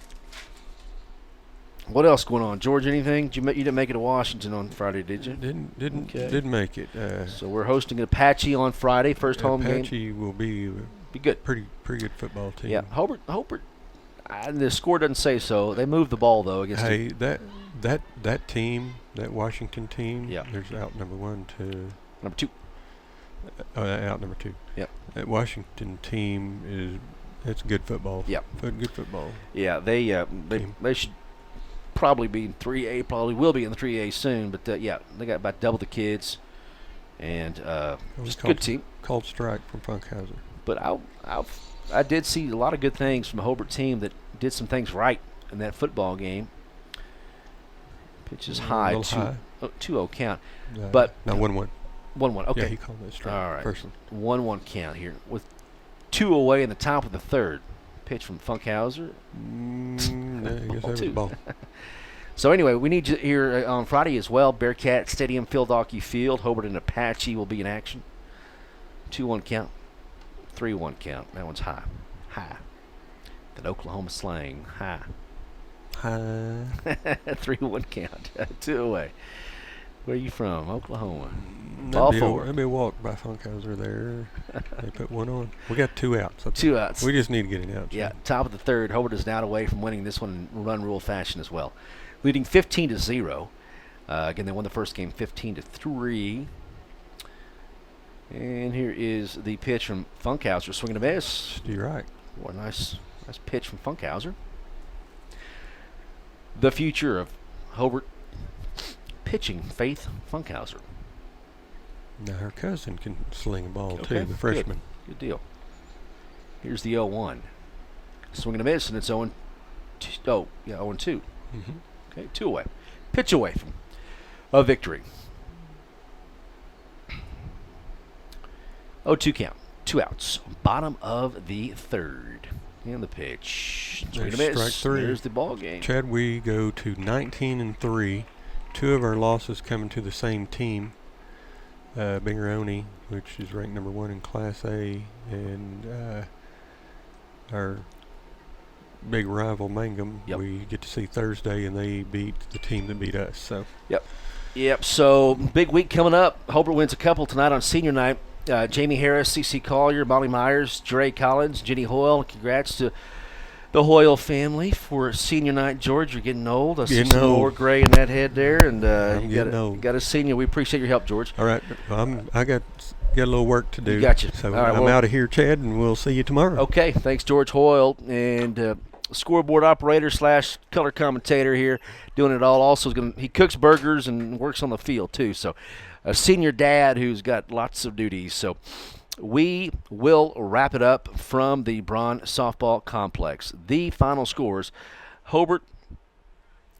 What else going on, George? Anything? You didn't make it to Washington on Friday, did you? Didn't make it. So we're hosting Apache on Friday, first home game. Apache will be good. Pretty good football team. Yeah, Hobart. The score doesn't say so. They moved the ball though against. Hey, that team, that Washington team. Yeah. There's out number 1 to. Number 2. Out number 2. Yep. That Washington team it's good football. Yep. Good football. Yeah, they should probably be in 3A. Probably will be in the 3A soon. But they got about double the kids, and just a good team. Called strike from Funkhauser. But I did see a lot of good things from the Hobart team that did some things right in that football game. Pitch is high, 2-0 count. But no, 1-1. 1-1, okay. Yeah, he called that strike. All right. Personally. 1-1 count here with 2 away in the top of the third. Pitch from Funkhauser. I guess that was a ball. So anyway, we need you here on Friday as well. Bearcat Stadium, Phil Dalkey Field. Hobart and Apache will be in action. 2-1 count. 3-1 count. That one's high. High. That Oklahoma slang. High. High. 3-1 count. 2 away. Where are you from? Oklahoma. That'd be a walk by Funkhauser there. They put 1 on. We got 2 outs. 2 outs. We just need to get it out. Yeah, top of the third. Hobart is now away from winning this one in run rule fashion as well. Leading 15-0. Again, they won the first game 15-3. And here is the pitch from Funkhauser. Swinging a miss. You're right. What a nice pitch from Funkhauser. The future of Hobart pitching, Faith Funkhauser. Now her cousin can sling a ball okay. too, the freshman. Good deal. Here's the 0-1. Swing and a miss, and it's 0-2. Oh, yeah, 0-2. Mm-hmm. Okay, 2 away. Pitch away from a victory. 0-2 count. 2 outs. Bottom of the third. And the pitch. Swing and a miss. Strike 3. There's the ball game. Chad, we go to 19-3. 2 of our losses coming to the same team. Bingeroni, which is ranked number 1 in Class A, and our big rival Mangum. Yep. We get to see Thursday, and they beat the team that beat us. So. Yep. So big week coming up. Hobart wins a couple tonight on senior night. Jamie Harris, C.C. Collier, Molly Myers, Dre Collins, Jenny Hoyle. Congrats to the Hoyle family for senior night. George, you're getting old. I see some more gray in that head there, and I'm getting old. Got a senior. We appreciate your help, George. All right, I got a little work to do. You got you. So right, I'm out of here, Chad, and we'll see you tomorrow. Okay, thanks, George Hoyle, and scoreboard operator / color commentator here, doing it all. Also, he cooks burgers and works on the field too. So, a senior dad who's got lots of duties. So, we will wrap it up from the Braun Softball Complex. The final scores: Hobart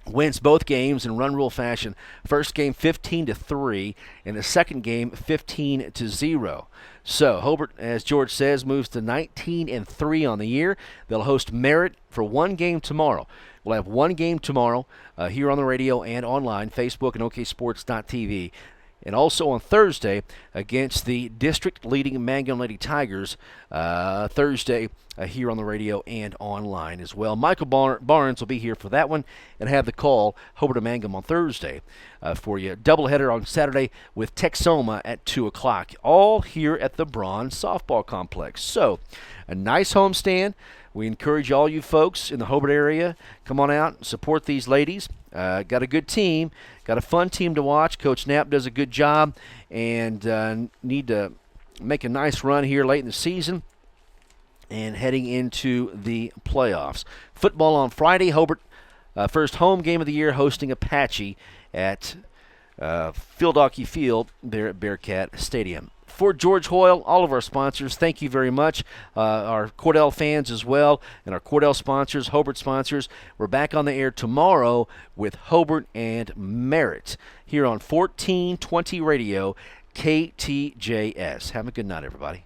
wins both games in run rule fashion. First game 15-3, and the second game 15-0. So Hobart, as George says, moves to 19-3 on the year. They'll host Merritt for one game tomorrow. We'll have one game tomorrow here on the radio and online, Facebook and oksports.tv. And also on Thursday against the district-leading Mangum Lady Tigers, Thursday here on the radio and online as well. Michael Barnes will be here for that one and have the call, Hobart and Mangum, on Thursday for you. Doubleheader on Saturday with Texoma at 2 o'clock, all here at the Braun Softball Complex. So, a nice homestand. We encourage all you folks in the Hobart area, come on out and support these ladies. Got a good team, got a fun team to watch. Coach Knapp does a good job, and need to make a nice run here late in the season and heading into the playoffs. Football on Friday. Hobart, first home game of the year, hosting Apache at Field Hockey Field there at Bearcat Stadium. For George Hoyle, all of our sponsors, thank you very much. Our Cordell fans as well, and our Cordell sponsors, Hobart sponsors. We're back on the air tomorrow with Hobart and Merritt here on 1420 Radio, KTJS. Have a good night, everybody.